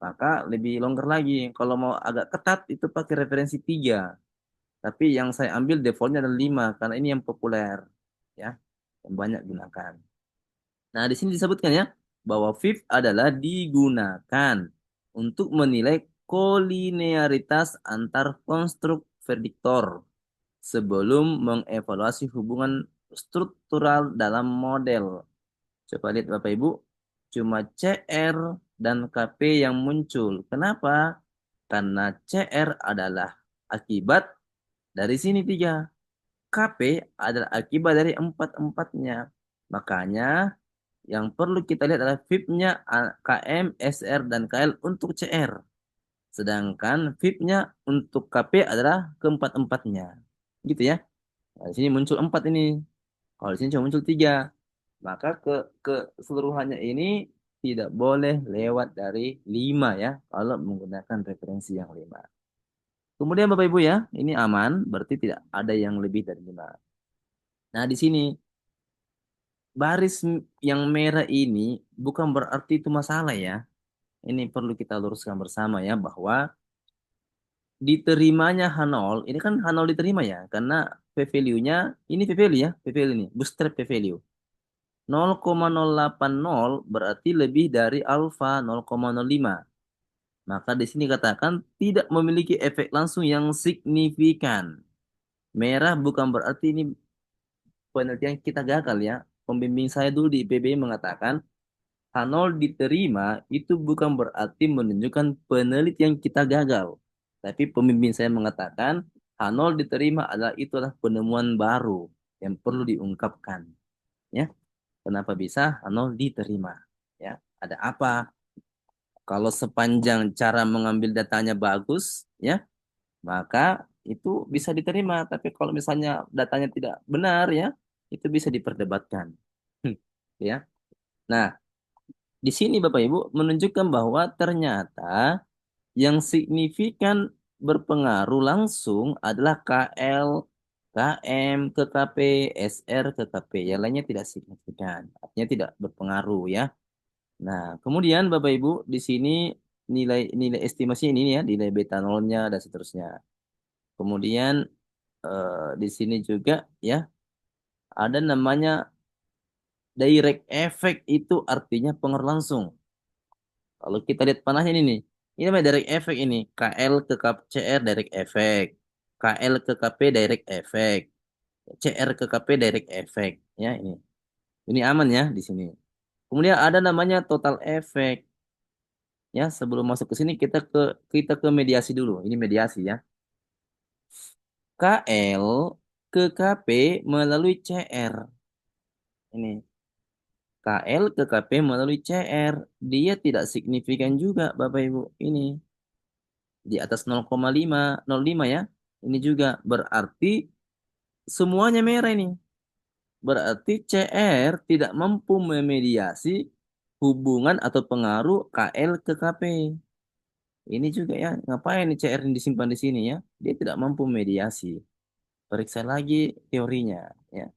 [SPEAKER 1] maka lebih longgar lagi. Kalau mau agak ketat, itu pakai referensi 3. Tapi yang saya ambil defaultnya adalah 5 karena ini yang populer ya, yang banyak gunakan. Nah, di sini disebutkan ya bahwa FIB adalah digunakan untuk menilai kolinearitas antar konstruk prediktor sebelum mengevaluasi hubungan struktural dalam model. Coba lihat Bapak Ibu, cuma CR dan KP yang muncul. Kenapa? Karena CR adalah akibat dari sini 3. KP adalah akibat dari 4-4-nya. Makanya yang perlu kita lihat adalah FIB-nya KM, SR, dan KL untuk CR. Sedangkan VIP-nya untuk KP adalah keempat-empatnya. Gitu ya. Nah, di sini muncul 4 ini. Kalau di sini cuma muncul 3. Maka keseluruhannya ini tidak boleh lewat dari 5 ya. Kalau menggunakan referensi yang 5. Kemudian Bapak Ibu ya, ini aman. Berarti tidak ada yang lebih dari 5. Nah di sini baris yang merah ini bukan berarti itu masalah ya. Ini perlu kita luruskan bersama ya, bahwa diterimanya H0, ini kan H0 diterima ya, karena p-value-nya, ini p-value ya, p-value ini, bootstrap p-value. 0,080 berarti lebih dari alfa 0,05. Maka di sini katakan tidak memiliki efek langsung yang signifikan. Merah bukan berarti ini penelitian kita gagal ya. Pembimbing saya dulu di IPB mengatakan H0 diterima itu bukan berarti menunjukkan penelitian kita gagal. Tapi pembimbing saya mengatakan H0 diterima itulah penemuan baru yang perlu diungkapkan. Ya, kenapa bisa H0 diterima? Ya, ada apa? Kalau sepanjang cara mengambil datanya bagus, ya, maka itu bisa diterima. Tapi kalau misalnya datanya tidak benar, ya, itu bisa diperdebatkan. Ya. Nah, di sini Bapak Ibu menunjukkan bahwa ternyata yang signifikan berpengaruh langsung adalah KL, KM ke KP, SR ke KP. Yang lainnya tidak signifikan. Artinya tidak berpengaruh ya. Nah, kemudian Bapak Ibu di sini nilai estimasi ini ya, nilai beta nolnya dan seterusnya. Kemudian di sini juga ya ada namanya direct effect, itu artinya pengaruh langsung. Kalau kita lihat panahnya ini namanya direct effect ini. KL ke CR direct effect. KL ke KP direct effect. CR ke KP direct effect. Ya ini. Ini aman ya di sini. Kemudian ada namanya total effect. Ya, sebelum masuk ke sini kita ke mediasi dulu. Ini mediasi ya. KL ke KP melalui CR. Ini. KL ke KP melalui CR. Dia tidak signifikan juga Bapak Ibu. Ini. Di atas 0,05 ya. Ini juga berarti semuanya merah ini. Berarti CR tidak mampu memediasi hubungan atau pengaruh KL ke KP. Ini juga ya, ngapain nih CR ini disimpan di sini ya? Dia tidak mampu mediasi. Periksa lagi teorinya ya.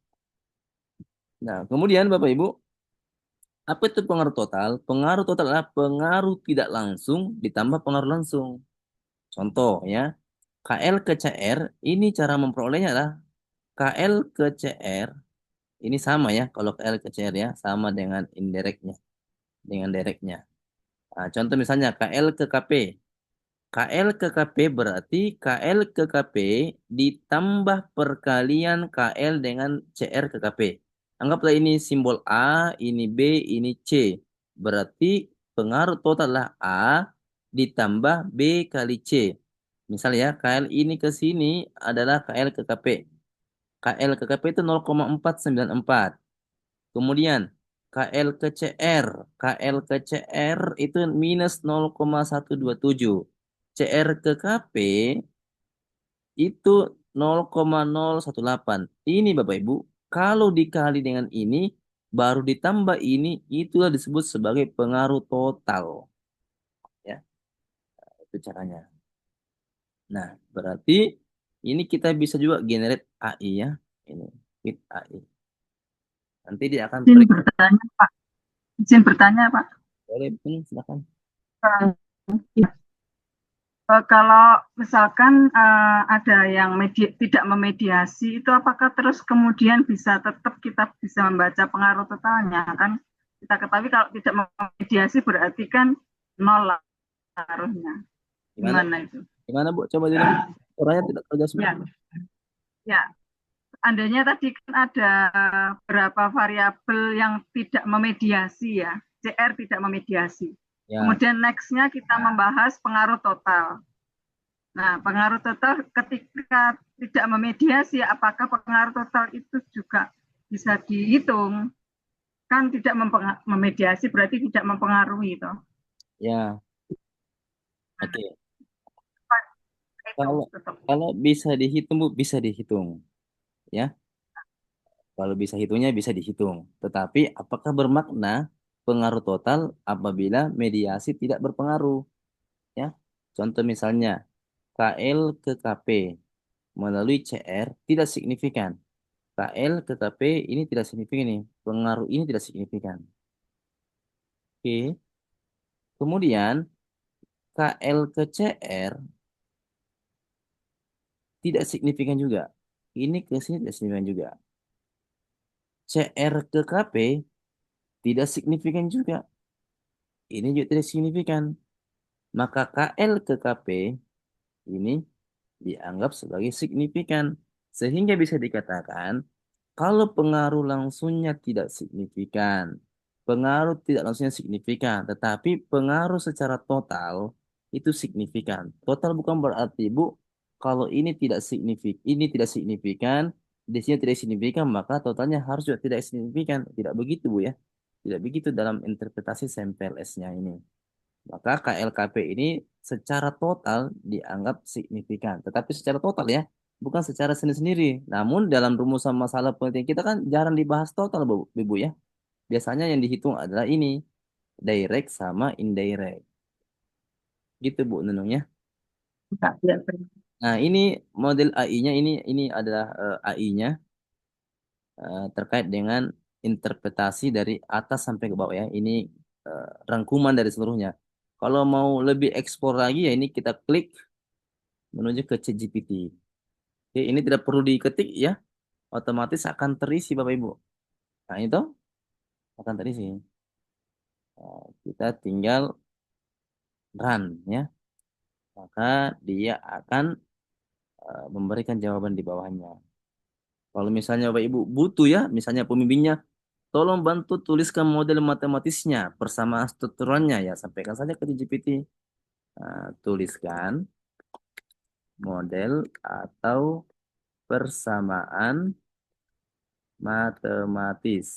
[SPEAKER 1] Nah, kemudian Bapak Ibu, apa itu pengaruh total? Pengaruh total adalah pengaruh tidak langsung ditambah pengaruh langsung. Contoh ya, KL ke CR, ini cara memperolehnya adalah KL ke CR, ini sama ya, kalau KL ke CR ya, sama dengan indirectnya, dengan directnya. Nah, contoh misalnya KL ke KP. KL ke KP berarti KL ke KP ditambah perkalian KL dengan CR ke KP. Anggaplah ini simbol A, ini B, ini C. Berarti pengaruh total adalah A ditambah B kali C. Misalnya ya, KL ini ke sini adalah KL ke KP. KL ke KP itu 0,494. Kemudian KL ke CR. KL ke CR itu minus 0,127. CR ke KP itu 0,018. Ini Bapak Ibu, kalau dikali dengan ini, baru ditambah ini, itulah disebut sebagai pengaruh total. Ya, itu caranya. Nah, berarti ini kita bisa juga generate AI ya. Ini, fit AI. Nanti dia akan
[SPEAKER 9] Izin bertanya, Pak. Izin bertanya, Pak.
[SPEAKER 1] Boleh, silakan.
[SPEAKER 9] Kalau misalkan ada yang tidak memediasi, itu apakah terus kemudian tetap kita bisa membaca pengaruh totalnya? Kan kita ketahui kalau tidak memediasi berarti kan nol pengaruhnya. Gimana itu?
[SPEAKER 1] Gimana Bu? Coba dulu. Orangnya tidak terjelas.
[SPEAKER 9] Ya. Andainya tadi kan ada beberapa variabel yang tidak memediasi ya, CR tidak memediasi. Ya. Kemudian next-nya kita membahas pengaruh total. Nah, pengaruh total ketika tidak memediasi, apakah pengaruh total itu juga bisa dihitung? Kan tidak memediasi berarti tidak mempengaruhi itu.
[SPEAKER 1] Ya. Oke. Kalau kalau bisa dihitung Bu, bisa dihitung ya. Kalau bisa hitungnya bisa dihitung. Tetapi apakah bermakna pengaruh total apabila mediasi tidak berpengaruh ya? Contoh misalnya KL ke KP melalui CR tidak signifikan. KL ke KP ini tidak signifikan nih. Pengaruh ini tidak signifikan. Oke. Kemudian KL ke CR tidak signifikan juga. Ini ke sini tidak signifikan juga. CR ke KP tidak signifikan juga. Ini juga tidak signifikan. Maka KL ke KP ini dianggap sebagai signifikan. Sehingga bisa dikatakan kalau pengaruh langsungnya tidak signifikan, pengaruh tidak langsungnya signifikan, tetapi pengaruh secara total itu signifikan. Total bukan berarti Bu, kalau ini tidak signifikan, di sini tidak signifikan, maka totalnya harus juga tidak signifikan. Tidak begitu Bu ya. Tidak begitu dalam interpretasi SMPLS-nya ini. Maka KLKP ini secara total dianggap signifikan. Tetapi secara total ya, bukan secara sendiri-sendiri. Namun dalam rumusan masalah penelitian kita kan jarang dibahas total, Bu, Ibu ya. Biasanya yang dihitung adalah ini, direct sama indirect. Gitu Bu Nunung ya.
[SPEAKER 9] Ya, benar.
[SPEAKER 1] Nah, ini model AI-nya ini adalah AI-nya terkait dengan interpretasi dari atas sampai ke bawah ya. Ini rangkuman dari seluruhnya. Kalau mau lebih eksplor lagi ya ini kita klik menuju ke ChatGPT. Oke, ini tidak perlu diketik ya, otomatis akan terisi Bapak Ibu. Nah, itu akan terisi. Nah, kita tinggal run ya, maka dia akan memberikan jawaban di bawahnya. Kalau misalnya Bapak Ibu butuh ya, misalnya pembimbingnya, tolong bantu tuliskan model matematisnya, persamaan strukturannya ya, sampaikan saja ke GPT. Nah, tuliskan model atau persamaan matematisnya.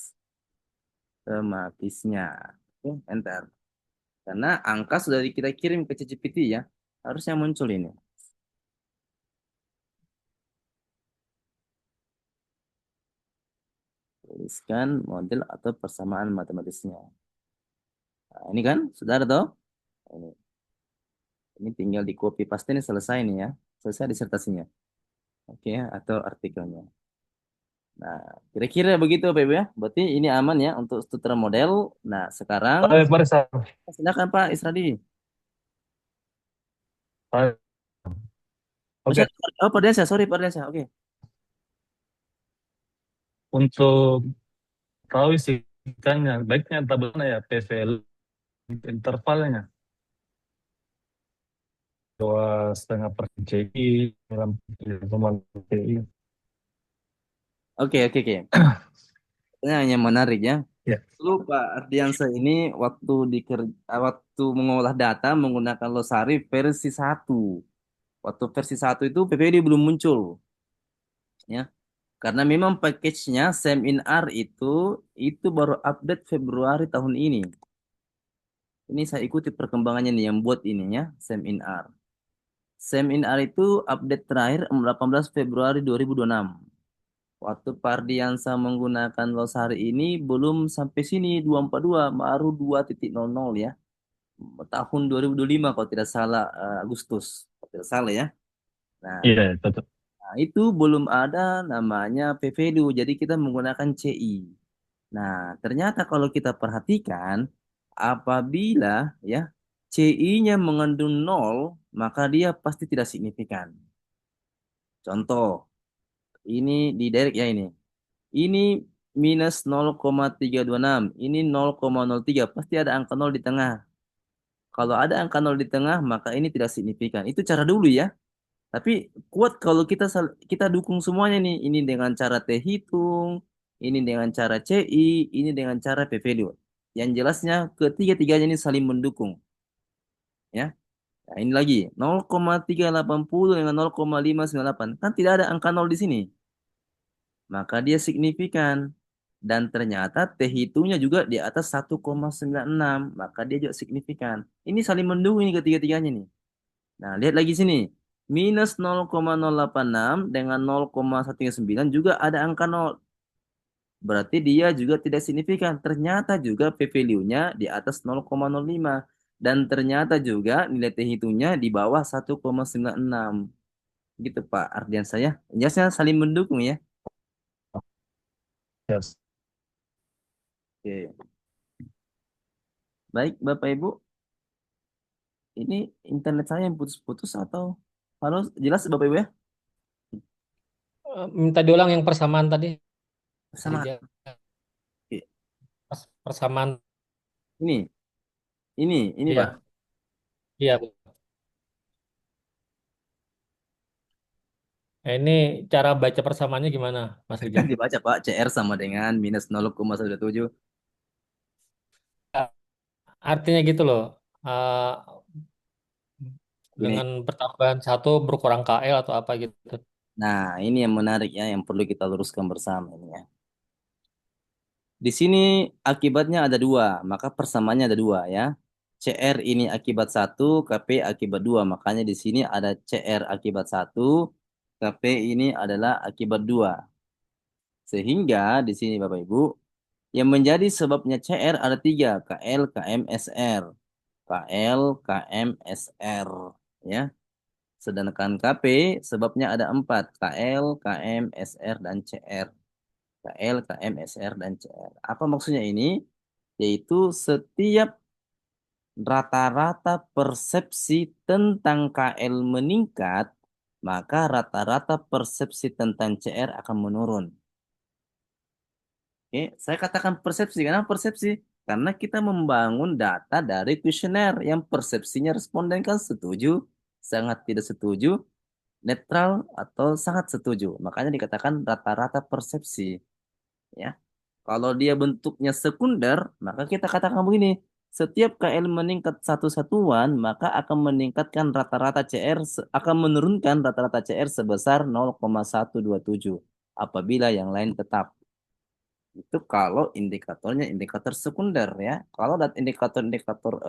[SPEAKER 1] Oke, enter. Karena angka sudah kita kirim ke ChatGPT ya, harusnya muncul ini. Tuliskan model atau persamaan matematisnya. Nah, ini kan sudah ada toh? Ini, ini tinggal di copy paste ini selesai nih ya, selesai disertasinya. Oke, atau artikelnya. Nah, kira-kira begitu Pak Ibu ya. Berarti ini aman ya untuk struktur model. Nah, sekarang
[SPEAKER 3] Mari, Sar.
[SPEAKER 1] silakan Pak Isradi.
[SPEAKER 3] Oke,
[SPEAKER 1] Oh, Pak Desa, sorry Pak Desa. Oke.
[SPEAKER 3] untuk tahu isikannya, baiknya tabelnya ya PVL intervalnya 2,5% CI dalam 3,5 CI.
[SPEAKER 1] Oke. Pertanyaan yang menarik ya.
[SPEAKER 3] Ya.
[SPEAKER 1] Dulu Pak Ardiansa ini waktu mengolah data menggunakan Losari versi 1. Waktu versi 1 itu PPD belum muncul. Ya. Karena memang package-nya SEM-IN-R itu baru update Februari tahun ini. Ini saya ikuti perkembangannya nih yang buat ini ya, SEM-IN-R. SEM-IN-R itu update terakhir 18 Februari 2026. Waktu Pardiansa menggunakan Losari ini belum sampai sini 242, baru 2.00 ya. Tahun 2025 kalau tidak salah Agustus, kalau tidak salah ya. Nah,
[SPEAKER 3] Iya, betul.
[SPEAKER 1] nah, itu belum ada namanya PVDU, jadi kita menggunakan CI. Nah, ternyata kalau kita perhatikan apabila ya CI-nya mengandung 0, maka dia pasti tidak signifikan. Contoh, ini di direct ya ini. Ini minus 0,326, ini 0,03, pasti ada angka 0 di tengah. Kalau ada angka 0 di tengah, maka ini tidak signifikan. Itu cara dulu ya. Tapi kuat kalau kita dukung semuanya nih. Ini dengan cara T hitung, ini dengan cara CI, ini dengan cara P value. Yang jelasnya ketiga-tiganya ini saling mendukung. Ya. Nah, ini lagi 0,380 dengan 0,598. Kan tidak ada angka 0 di sini. Maka dia signifikan. Dan ternyata T hitungnya juga di atas 1,96. Maka dia juga signifikan. Ini saling mendukung ini ketiga-tiganya nih. Nah, lihat lagi sini. Minus 0,086 dengan 0,139 juga ada angka 0. Berarti dia juga tidak signifikan. Ternyata juga p-value-nya di atas 0,05. Dan ternyata juga nilai T hitungnya di bawah 1,96. Gitu Pak Ardian saya. Jasnya saling mendukung ya.
[SPEAKER 3] Yes.
[SPEAKER 1] Oke. Baik Bapak Ibu. Ini internet saya yang putus-putus atau halo jelas Bapak Ibu ya?
[SPEAKER 12] Minta diulang yang persamaan tadi.
[SPEAKER 1] Sama.
[SPEAKER 12] Dia
[SPEAKER 1] Oke.
[SPEAKER 12] persamaan.
[SPEAKER 1] Ini
[SPEAKER 12] Iya.
[SPEAKER 1] Pak.
[SPEAKER 12] Iya. Nah, ini cara baca persamaannya gimana, Mas Rijal?
[SPEAKER 1] Dibaca Pak, CR sama dengan minus 0,17.
[SPEAKER 12] Artinya gitu loh.
[SPEAKER 1] Gini.
[SPEAKER 12] Dengan pertambahan satu berkurang KL atau apa gitu.
[SPEAKER 1] Nah, ini yang menarik ya, yang perlu kita luruskan bersama ini ya. Di sini akibatnya ada dua, maka persamaannya ada dua ya. CR ini akibat satu, KP akibat dua. Makanya di sini ada CR akibat satu, KP ini adalah akibat dua. Sehingga di sini Bapak Ibu, yang menjadi sebabnya CR ada tiga, KL, KM, SR. KL, KM, SR. Ya. Sedangkan KP sebabnya ada empat, KL, KM, SR, dan CR. KL, KM, SR, dan CR. Apa maksudnya ini? Yaitu setiap rata-rata persepsi tentang KL meningkat, maka rata-rata persepsi tentang CR akan menurun. Oke, saya katakan persepsi. Kenapa persepsi? Karena kita membangun data dari kuesioner yang persepsinya responden kan setuju, sangat tidak setuju, netral, atau sangat setuju. Makanya dikatakan rata-rata persepsi. Ya. Kalau dia bentuknya sekunder, maka kita katakan begini, setiap KL meningkat satu satuan, maka akan meningkatkan rata-rata CR, akan menurunkan rata-rata CR sebesar 0,127 apabila yang lain tetap. Itu kalau indikatornya indikator sekunder ya. Kalau indikator-indikator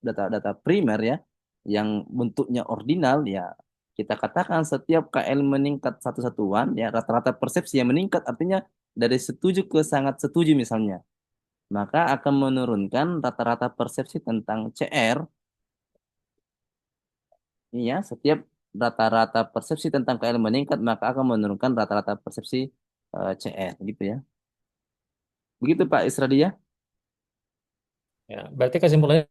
[SPEAKER 1] data-data primer ya, yang bentuknya ordinal ya, kita katakan setiap KL meningkat satu satuan ya, rata-rata persepsi yang meningkat artinya dari setuju ke sangat setuju misalnya, maka akan menurunkan rata-rata persepsi tentang CR. Iya, setiap rata-rata persepsi tentang KL meningkat, maka akan menurunkan rata-rata persepsi CR gitu ya. Begitu Pak Isradia.
[SPEAKER 12] Ya, berarti kesimpulannya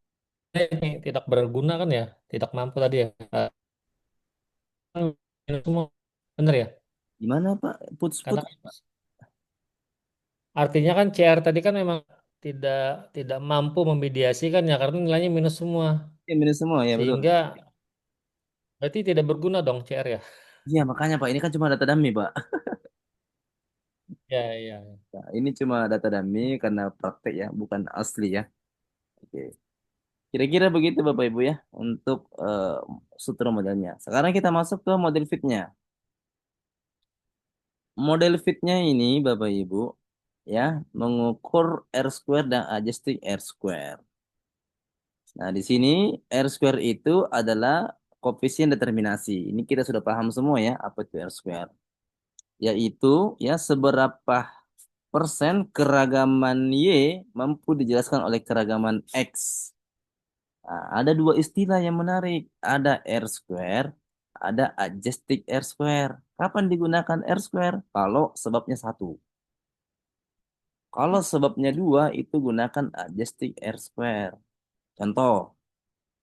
[SPEAKER 12] ini tidak berguna kan ya, tidak mampu tadi ya. Ini semua benar ya?
[SPEAKER 1] Gimana Pak?
[SPEAKER 12] Karena
[SPEAKER 1] Putus-putus.
[SPEAKER 12] artinya kan CR tadi kan memang tidak tidak mampu memediasi kan ya karena nilainya minus semua.
[SPEAKER 1] Ya, minus semua ya betul.
[SPEAKER 12] Sehingga berarti tidak berguna dong CR ya.
[SPEAKER 1] Iya makanya Pak, ini kan cuma data dummy Pak.
[SPEAKER 12] Ya, ya.
[SPEAKER 1] Nah, ini cuma data dummy karena praktek ya, bukan asli ya. Oke. Kira-kira begitu Bapak Ibu ya untuk sutra modelnya. Sekarang kita masuk ke model fitnya. Model fitnya ini Bapak Ibu ya mengukur R square dan adjusting R square. Nah, di sini R square itu adalah koefisien determinasi. Ini kita sudah paham semua ya, apa itu R square. Yaitu ya seberapa persen keragaman Y mampu dijelaskan oleh keragaman X. Nah, ada dua istilah yang menarik. Ada R square, ada adjusting R square. Kapan digunakan R square? Kalau sebabnya satu. Kalau sebabnya dua, itu gunakan adjusting R square. Contoh,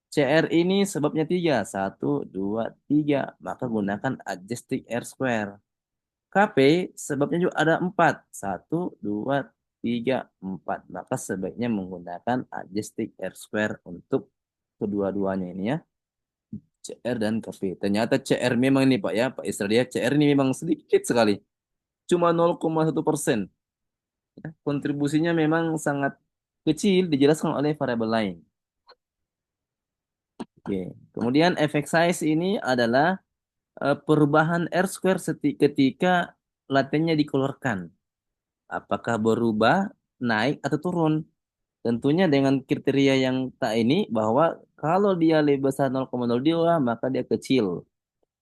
[SPEAKER 1] CR ini sebabnya tiga. Satu, dua, tiga. Maka gunakan adjusting R square. KP sebabnya juga ada empat. Satu, dua, tiga, empat. Maka sebaiknya menggunakan adjusting R square untuk kedua-duanya ini ya. CR dan KP. Ternyata CR memang ini Pak ya, Pak Israel ya. CR ini memang sedikit sekali. Cuma 0,1%. Ya, kontribusinya memang sangat kecil dijelaskan oleh variabel lain. Oke. Kemudian efek size ini adalah perubahan R square ketika latennya dikeluarkan. Apakah berubah, naik, atau turun? Tentunya dengan kriteria yang tak ini bahwa kalau dia lebih besar 0,02 maka dia kecil.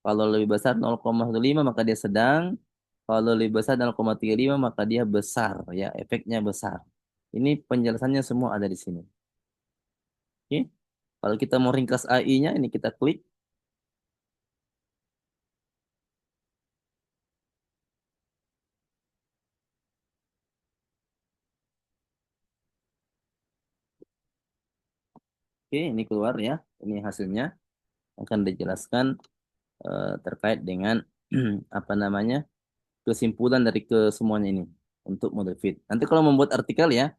[SPEAKER 1] Kalau lebih besar 0,15 maka dia sedang. Kalau lebih besar 0,35 maka dia besar ya, efeknya besar. Ini penjelasannya semua ada di sini. Oke. Kalau kita mau ringkas AI-nya ini kita klik. Oke, ini keluar ya. Ini hasilnya akan dijelaskan terkait dengan apa namanya? Kesimpulan dari kesemuanya ini untuk model fit. Nanti kalau membuat artikel ya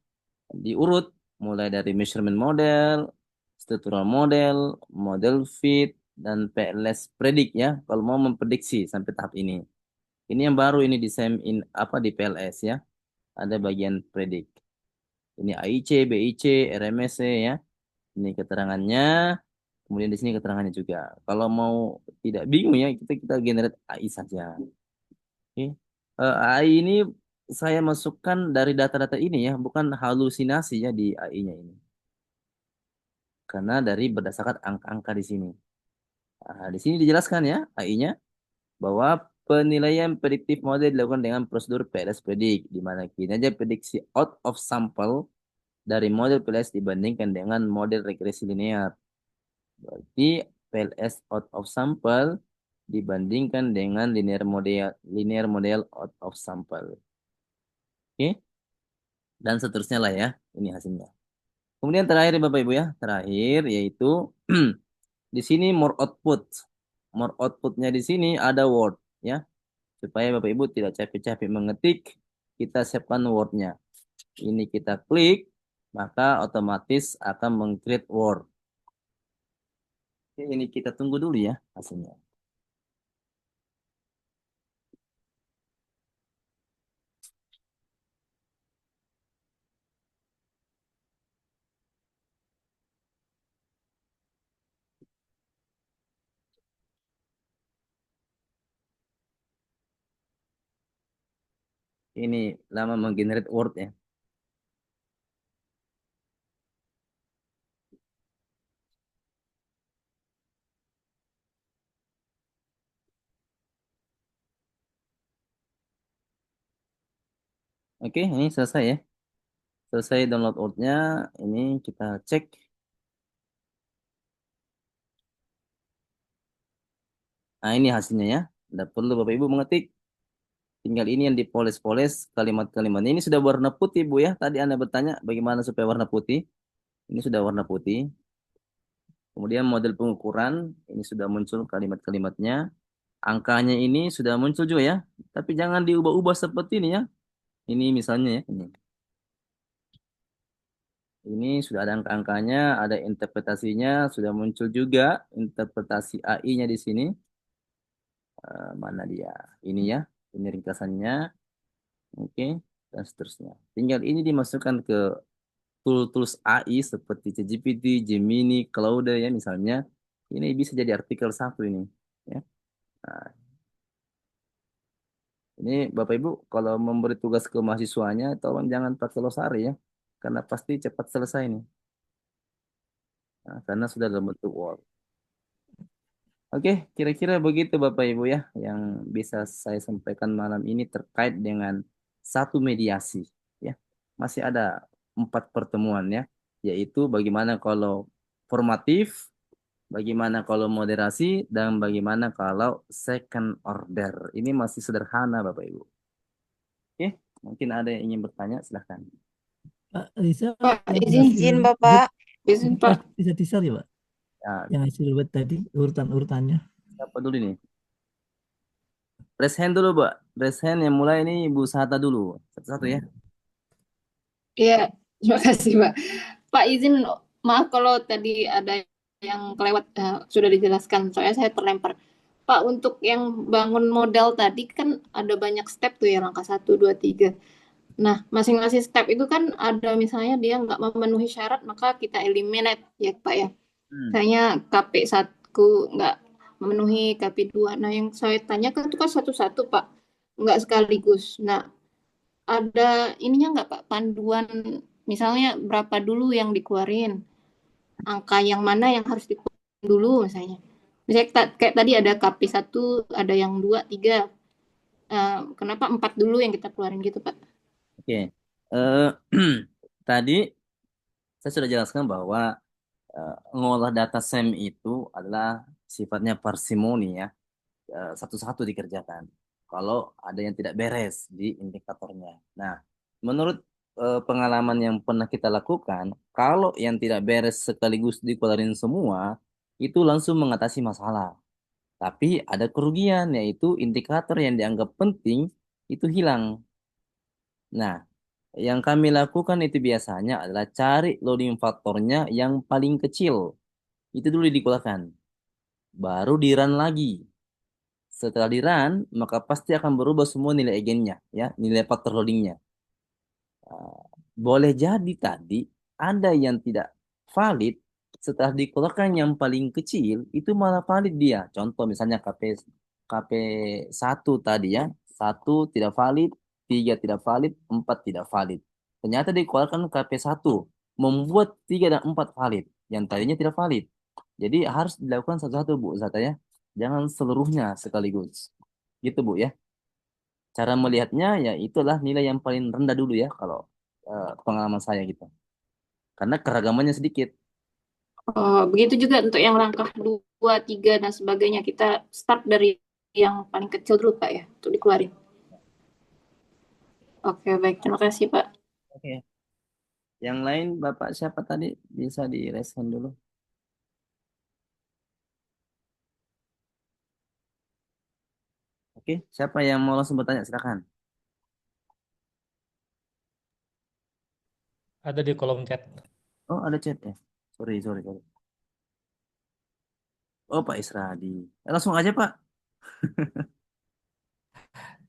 [SPEAKER 1] diurut mulai dari measurement model, structural model, model fit, dan PLS predict ya. Kalau mau memprediksi sampai tahap ini. Ini yang baru ini di apa di PLS ya. Ada bagian predict. Ini AIC, BIC, RMSC ya. Ini keterangannya. Kemudian di sini keterangannya juga. Kalau mau tidak bingung ya, kita generate AI saja. Oke. AI ini saya masukkan dari data-data ini ya, bukan halusinasi ya di AI-nya ini. Karena dari berdasarkan angka-angka di sini. Nah, di sini dijelaskan ya AI-nya bahwa penilaian prediktif model dilakukan dengan prosedur PLS Predict, di mana kinerja prediksi out of sample dari model PLS dibandingkan dengan model regresi linear. Berarti PLS out of sample dibandingkan dengan linear model out of sample. Oke? Dan seterusnya lah ya. Ini hasilnya. Kemudian terakhir Bapak Ibu ya, terakhir yaitu di sini more output. More outputnya di sini ada word ya. Supaya Bapak Ibu tidak capek-capek mengetik, kita siapkan wordnya. Ini kita klik, maka otomatis akan meng-create word. Oke, ini kita tunggu dulu ya hasilnya. Ini lama menggenerate word ya. Oke, ini selesai ya. Selesai download word-nya. Ini kita cek. Nah, ini hasilnya ya. Tidak perlu Bapak Ibu mengetik. Tinggal ini yang dipoles-poles kalimat-kalimatnya. Ini sudah warna putih, Bu ya. Tadi Anda bertanya bagaimana supaya warna putih. Ini sudah warna putih. Kemudian model pengukuran. Ini sudah muncul kalimat-kalimatnya. Angkanya ini sudah muncul juga ya. Tapi jangan diubah-ubah seperti ini ya. Ini misalnya ya. Ini sudah ada angka-angkanya, ada interpretasinya, sudah muncul juga interpretasi AI-nya di sini. Mana dia? Ini ya. Ini ringkasannya. Oke, dan seterusnya. Tinggal ini dimasukkan ke tools AI seperti ChatGPT, Gemini, Claude ya misalnya. Ini bisa jadi artikel satu ini. Ya. Nah, ini Bapak Ibu kalau memberi tugas ke mahasiswanya, tolong jangan pakai Losari ya. Karena pasti cepat selesai nih. Nah, karena sudah dalam bentuk Word. Oke, kira-kira begitu Bapak Ibu ya yang bisa saya sampaikan malam ini terkait dengan satu mediasi ya. Masih ada 4 pertemuan ya, yaitu bagaimana kalau formatif, bagaimana kalau moderasi, dan bagaimana kalau second order. Ini masih sederhana Bapak Ibu. Oke, mungkin ada yang ingin bertanya, silahkan.
[SPEAKER 2] Pak Risa,
[SPEAKER 6] Pak,
[SPEAKER 2] yang
[SPEAKER 10] Izin
[SPEAKER 2] hasil
[SPEAKER 10] Bapak.
[SPEAKER 6] izin Pak.
[SPEAKER 2] bisa di-share ya Pak?
[SPEAKER 1] Ya,
[SPEAKER 2] Yang hasil web tadi, urutan-urutannya.
[SPEAKER 1] siapa dulu nih? Raise hand dulu, Pak. Raise hand yang mulai ini Ibu Sahata dulu. Satu-satu ya.
[SPEAKER 6] Iya, terima kasih Pak. Pak izin, maaf kalau tadi ada yang kelewat, sudah dijelaskan, soalnya saya terlempar. Pak, untuk yang bangun model tadi kan ada banyak step tuh ya, langkah 1, 2, 3. Nah, masing-masing step itu kan ada misalnya dia nggak memenuhi syarat, maka kita eliminate ya Pak ya. Misalnya KP1 nggak memenuhi, KP2. Nah, yang saya tanyakan itu kan satu-satu Pak, nggak sekaligus. Nah, ada ininya nggak Pak, panduan misalnya berapa dulu yang dikeluarin, angka yang mana yang harus dikeluarin dulu misalnya. Misalnya kayak tadi ada KP1, ada yang 2, 3. Kenapa 4 dulu yang kita keluarin gitu, Pak?
[SPEAKER 1] Oke. Eh, tadi saya sudah jelaskan bahwa ngolah data SEM itu adalah sifatnya parsimoni ya. Satu-satu dikerjakan. Kalau ada yang tidak beres di indikatornya. Nah, menurut pengalaman yang pernah kita lakukan, kalau yang tidak beres sekaligus dikeluarin semua, itu langsung mengatasi masalah. Tapi ada kerugian, yaitu indikator yang dianggap penting itu hilang. Nah, yang kami lakukan itu biasanya adalah cari loading faktornya yang paling kecil. Itu dulu dikeluarkan. Baru di run lagi. Setelah di run, maka pasti akan berubah semua nilai eigennya, ya, nilai faktor loadingnya. Boleh jadi tadi ada yang tidak valid setelah dikeluarkan yang paling kecil itu malah valid dia. Contoh misalnya KP 1 tadi ya, 1 tidak valid, 3 tidak valid, 4 tidak valid. Ternyata dikeluarkan KP 1 membuat 3 dan 4 valid, yang tadinya tidak valid. Jadi harus dilakukan satu-satu Bu Zata ya. Jangan seluruhnya sekaligus. Gitu Bu ya. Cara melihatnya ya itulah nilai yang paling rendah dulu ya kalau pengalaman saya gitu. Karena keragamannya sedikit.
[SPEAKER 6] Begitu juga untuk yang langkah 2, 3, dan sebagainya. Kita start dari yang paling kecil dulu, Pak, ya, untuk dikeluarin. Oke, baik. Terima kasih, Pak.
[SPEAKER 1] Oke. Yang lain Bapak siapa tadi? Bisa di-raise dulu. Oke, siapa yang mau langsung bertanya? Silakan.
[SPEAKER 12] Ada di kolom chat.
[SPEAKER 1] Oh, ada chat ya. Sorry, sorry, sorry. Oh, Pak Isradi. Langsung aja, Pak.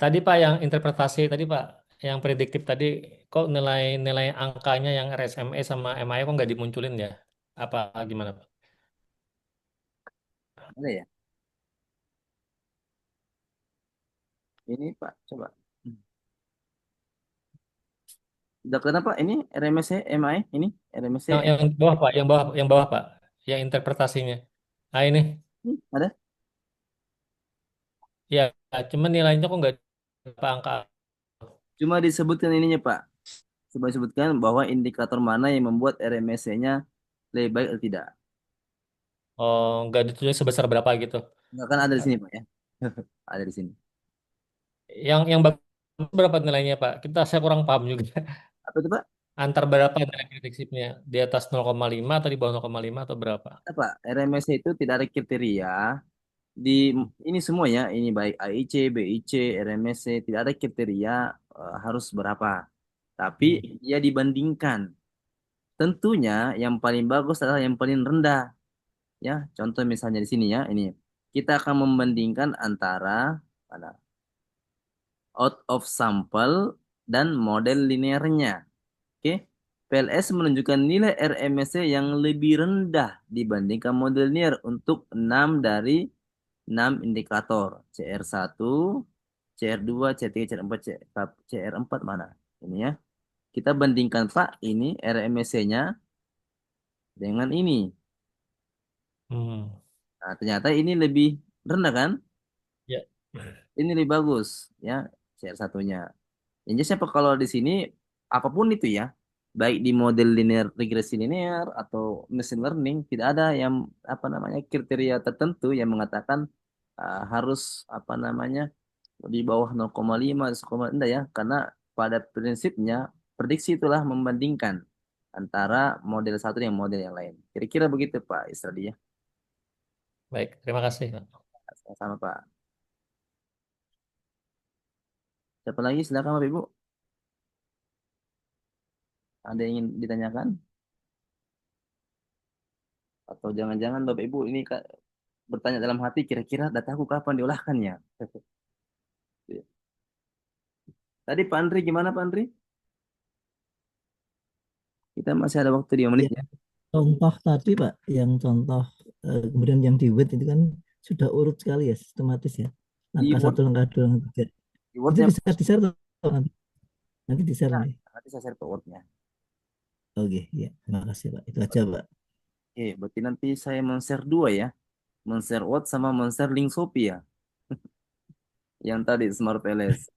[SPEAKER 12] Tadi Pak yang interpretasi tadi Pak, yang prediktif tadi, kok nilai-nilai angkanya yang RSME sama MIA kok nggak dimunculin ya? Apa gimana Pak?
[SPEAKER 1] Ada ya? Ini Pak, coba. Udah kelihatan Pak? Ini RMSC, MI, ini RMSC.
[SPEAKER 12] Yang bawah Pak, yang bawah Pak, yang interpretasinya. Ah ini,
[SPEAKER 1] Ada?
[SPEAKER 12] ya, cuman nilainya kok nggak apa angka.
[SPEAKER 1] Cuma disebutkan ininya Pak. Coba disebutkan bahwa indikator mana yang membuat RMSC-nya lebih baik atau tidak.
[SPEAKER 12] Oh, nggak ditulis sebesar berapa gitu.
[SPEAKER 1] Nggak kan ada di sini Pak ya. Ada di sini.
[SPEAKER 12] Yang bagus berapa nilainya Pak? Saya kurang paham juga.
[SPEAKER 1] Apa itu Pak?
[SPEAKER 12] Antar berapa nilai prediksinya? Di atas 0,5 atau di bawah 0,5 atau berapa?
[SPEAKER 1] Apa? RMSC itu tidak ada kriteria di ini semua ya. Ini baik AIC, BIC, RMSC tidak ada kriteria harus berapa. Tapi dia dibandingkan. Tentunya yang paling bagus adalah yang paling rendah. Ya, contoh misalnya di sini ya, ini kita akan membandingkan antara mana out of sample dan model linearnya. Oke, PLS menunjukkan nilai RMSC yang lebih rendah dibandingkan model linear untuk 6 dari 6 indikator. CR1, CR2, CR3, CR4, CR4 mana? Ini ya. Kita bandingkan Pak, ini RMSC-nya dengan ini. Nah, ternyata ini lebih rendah kan?
[SPEAKER 12] Ya.
[SPEAKER 1] Ini lebih bagus ya CR1-nya. Yang jelas apa kalau di sini apapun itu ya, baik di model linear regresi linear atau machine learning tidak ada yang apa namanya kriteria tertentu yang mengatakan harus apa namanya di bawah 0,5 0,6 enggak ya, karena pada prinsipnya prediksi itulah membandingkan antara model satu dengan model yang lain. Kira-kira begitu Pak Isradi ya.
[SPEAKER 12] Baik, terima kasih.
[SPEAKER 1] Sama Pak. Siapa lagi? Silakan Bapak Ibu. Ada yang ingin ditanyakan? Atau jangan-jangan Bapak Ibu ini bertanya dalam hati kira-kira dataku kapan diolahkannya? Tadi Pak Andri gimana Pak Andri? Kita masih ada waktu 2 menit
[SPEAKER 2] Ya,
[SPEAKER 1] ya.
[SPEAKER 2] contoh tadi Pak, yang contoh kemudian yang di Word itu kan sudah urut sekali ya, sistematis ya. Langkah
[SPEAKER 1] Di Word,
[SPEAKER 2] 1, langkah 2, langkah 3.
[SPEAKER 1] di
[SPEAKER 2] Itu
[SPEAKER 1] Wordnya
[SPEAKER 2] bisa di-share atau nanti? Nanti di-share nih.
[SPEAKER 1] nanti saya share ke Wordnya.
[SPEAKER 2] Oke, ya. Terima kasih Pak. Itu aja Pak.
[SPEAKER 1] Oke, berarti nanti saya men-share 2 ya. Men-share Word sama men-share link Shopee ya. Yang tadi Smart Palace.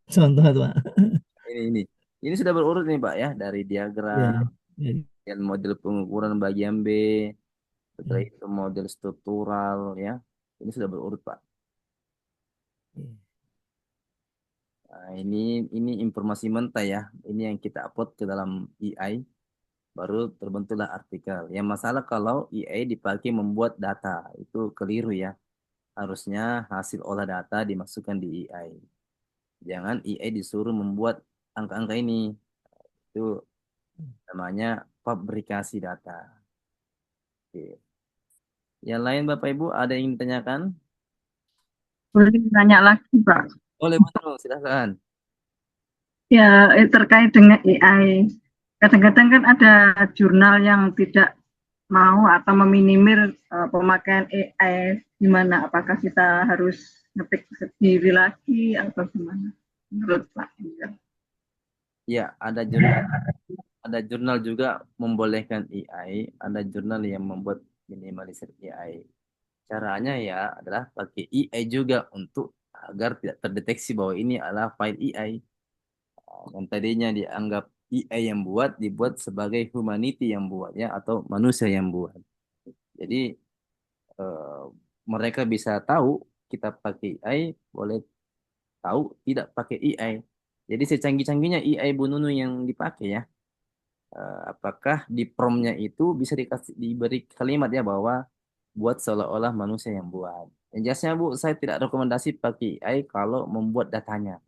[SPEAKER 2] Contoh itu, Pak.
[SPEAKER 1] Ini. Ini sudah berurut nih Pak ya, dari diagram,
[SPEAKER 2] Ya, ya,
[SPEAKER 1] dan model pengukuran bagian B, setelah
[SPEAKER 2] ya.
[SPEAKER 1] itu model struktural ya. Ini sudah berurut Pak. Nah, ini informasi mentah ya. Ini yang kita upload ke dalam EI, baru terbentuklah artikel. Yang masalah kalau EI dipakai membuat data, itu keliru ya. Harusnya hasil olah data dimasukkan di EI. Jangan EI disuruh membuat angka-angka ini. Itu namanya fabrikasi data. Oke. Yang lain Bapak Ibu ada yang ditanyakan?
[SPEAKER 9] Boleh tanya lagi, Pak.
[SPEAKER 1] Boleh, silakan.
[SPEAKER 9] Ya, terkait dengan AI. Kadang-kadang kan ada jurnal yang tidak mau atau meminimir pemakaian AI. Gimana? Apakah kita harus ngetik sendiri lagi atau gimana? Menurut Pak.
[SPEAKER 1] Ya, ada jurnal juga membolehkan AI, ada jurnal yang membuat minimalisir AI. Caranya ya adalah pakai AI juga untuk agar tidak terdeteksi bahwa ini adalah file AI. Yang tadinya dianggap AI yang buat, dibuat sebagai humanity yang buat ya, atau manusia yang buat. Jadi eh, mereka bisa tahu kita pakai AI, boleh tahu tidak pakai AI. Jadi secanggih-canggihnya AI Bu Nunu yang dipakai ya, apakah di promnya itu bisa diberi kalimat ya bahwa buat seolah-olah manusia yang buat. Yang jelasnya Bu, saya tidak rekomendasi pakai AI kalau membuat datanya.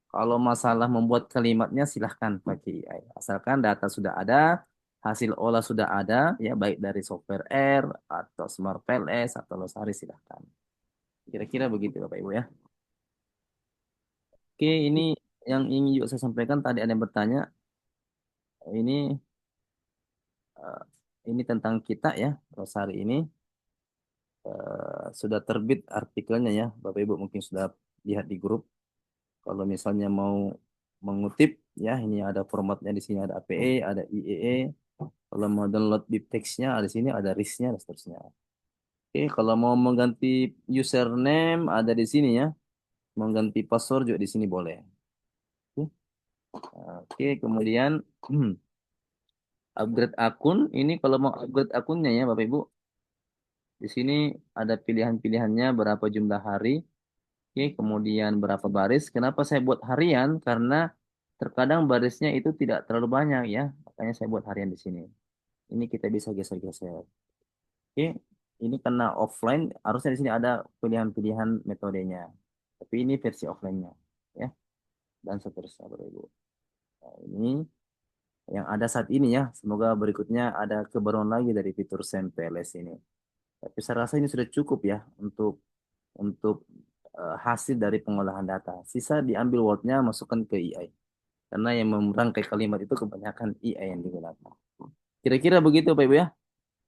[SPEAKER 1] Kalau masalah membuat kalimatnya silahkan pakai AI. Asalkan data sudah ada, hasil olah sudah ada, ya baik dari software R atau Smart PLS atau Losari silahkan. Kira-kira begitu Bapak Ibu ya. Oke, ini yang ingin juga saya sampaikan tadi ada yang bertanya. Ini eh, ini tentang kita ya, Losari ini sudah terbit artikelnya ya. Bapak Ibu mungkin sudah lihat di grup. Kalau misalnya mau mengutip ya, ini ada formatnya di sini, ada APE, ada IEE. Kalau mau download bibtextnya ada di sini, ada RIS-nya dan seterusnya. Oke, kalau mau mengganti username ada di sini ya. Mengganti password juga di sini boleh. Oke, kemudian upgrade akun. Ini kalau mau upgrade akunnya ya Bapak Ibu. Di sini ada pilihan-pilihannya berapa jumlah hari. Oke, kemudian berapa baris. Kenapa saya buat harian? Karena terkadang barisnya itu tidak terlalu banyak ya. Makanya saya buat harian di sini. Ini kita bisa geser-geser. Oke, ini karena offline, harusnya di sini ada pilihan-pilihan metodenya. Tapi ini versi offline-nya, ya, dan seterusnya, Bapak Ibu. Nah, ini yang ada saat ini ya. Semoga berikutnya ada kebaruan lagi dari fitur SEMPLS ini. Tapi saya rasa ini sudah cukup ya untuk hasil dari pengolahan data. Sisa diambil word-nya, masukkan ke AI. Karena yang merangkai kalimat itu kebanyakan AI yang digunakan. Kira-kira begitu, Pak Ibu ya.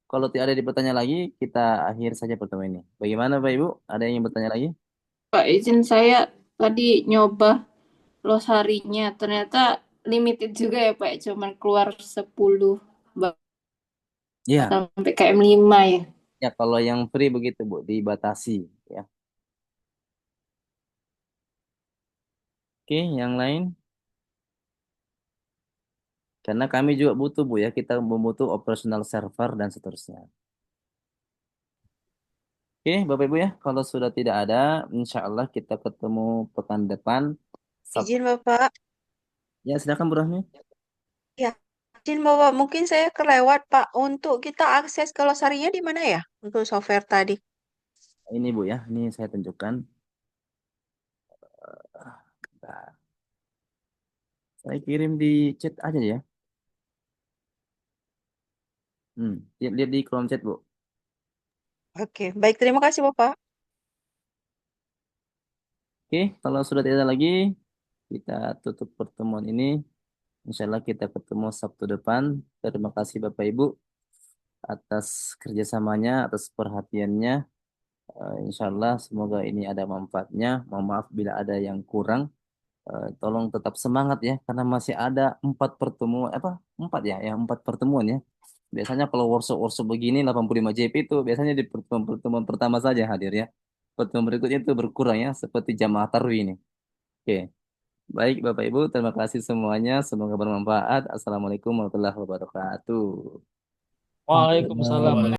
[SPEAKER 1] Kalau tidak ada bertanya lagi, kita akhir saja pertemuan ini. Bagaimana, Pak Ibu? Ada yang bertanya lagi?
[SPEAKER 6] Pak, izin saya tadi nyoba losarinya. Ternyata limited juga ya Pak, cuman keluar 10
[SPEAKER 1] Ya,
[SPEAKER 6] sampai KM5 ya.
[SPEAKER 1] ya kalau yang free begitu, Bu, dibatasi ya. Oke, yang lain? Karena kami juga butuh, Bu ya, kita membutuh operasional server dan seterusnya. Oke, Bapak Ibu ya, kalau sudah tidak ada, insya Allah kita ketemu pekan depan.
[SPEAKER 10] Izin Bapak.
[SPEAKER 1] Ya, silakan Bu Rahmi.
[SPEAKER 10] Ya, izin Bapak, mungkin saya kelewat Pak. Untuk kita akses ke losarinya di mana ya? Untuk software tadi.
[SPEAKER 1] Ini Bu ya, ini saya tunjukkan. Bentar. Saya kirim di chat aja ya. Lihat di kolom chat, Bu.
[SPEAKER 10] Oke, baik. Terima kasih Bapak.
[SPEAKER 1] Oke, kalau sudah tidak ada lagi, kita tutup pertemuan ini. Insya Allah kita ketemu Sabtu depan. Terima kasih Bapak Ibu atas kerjasamanya, atas perhatiannya. Insya Allah semoga ini ada manfaatnya. Mohon maaf bila ada yang kurang. Tolong tetap semangat ya, karena masih ada 4 pertemuan, 4 ya, 4 pertemuan ya. Biasanya kalau workshop-workshop begini 85 JP itu biasanya di pertemuan pertama saja hadir ya. Pertemuan berikutnya itu berkurang ya, seperti jamaah tarwih ini. Oke. Baik Bapak Ibu, terima kasih semuanya. Semoga bermanfaat. Assalamualaikum warahmatullahi wabarakatuh.
[SPEAKER 12] Waalaikumsalam.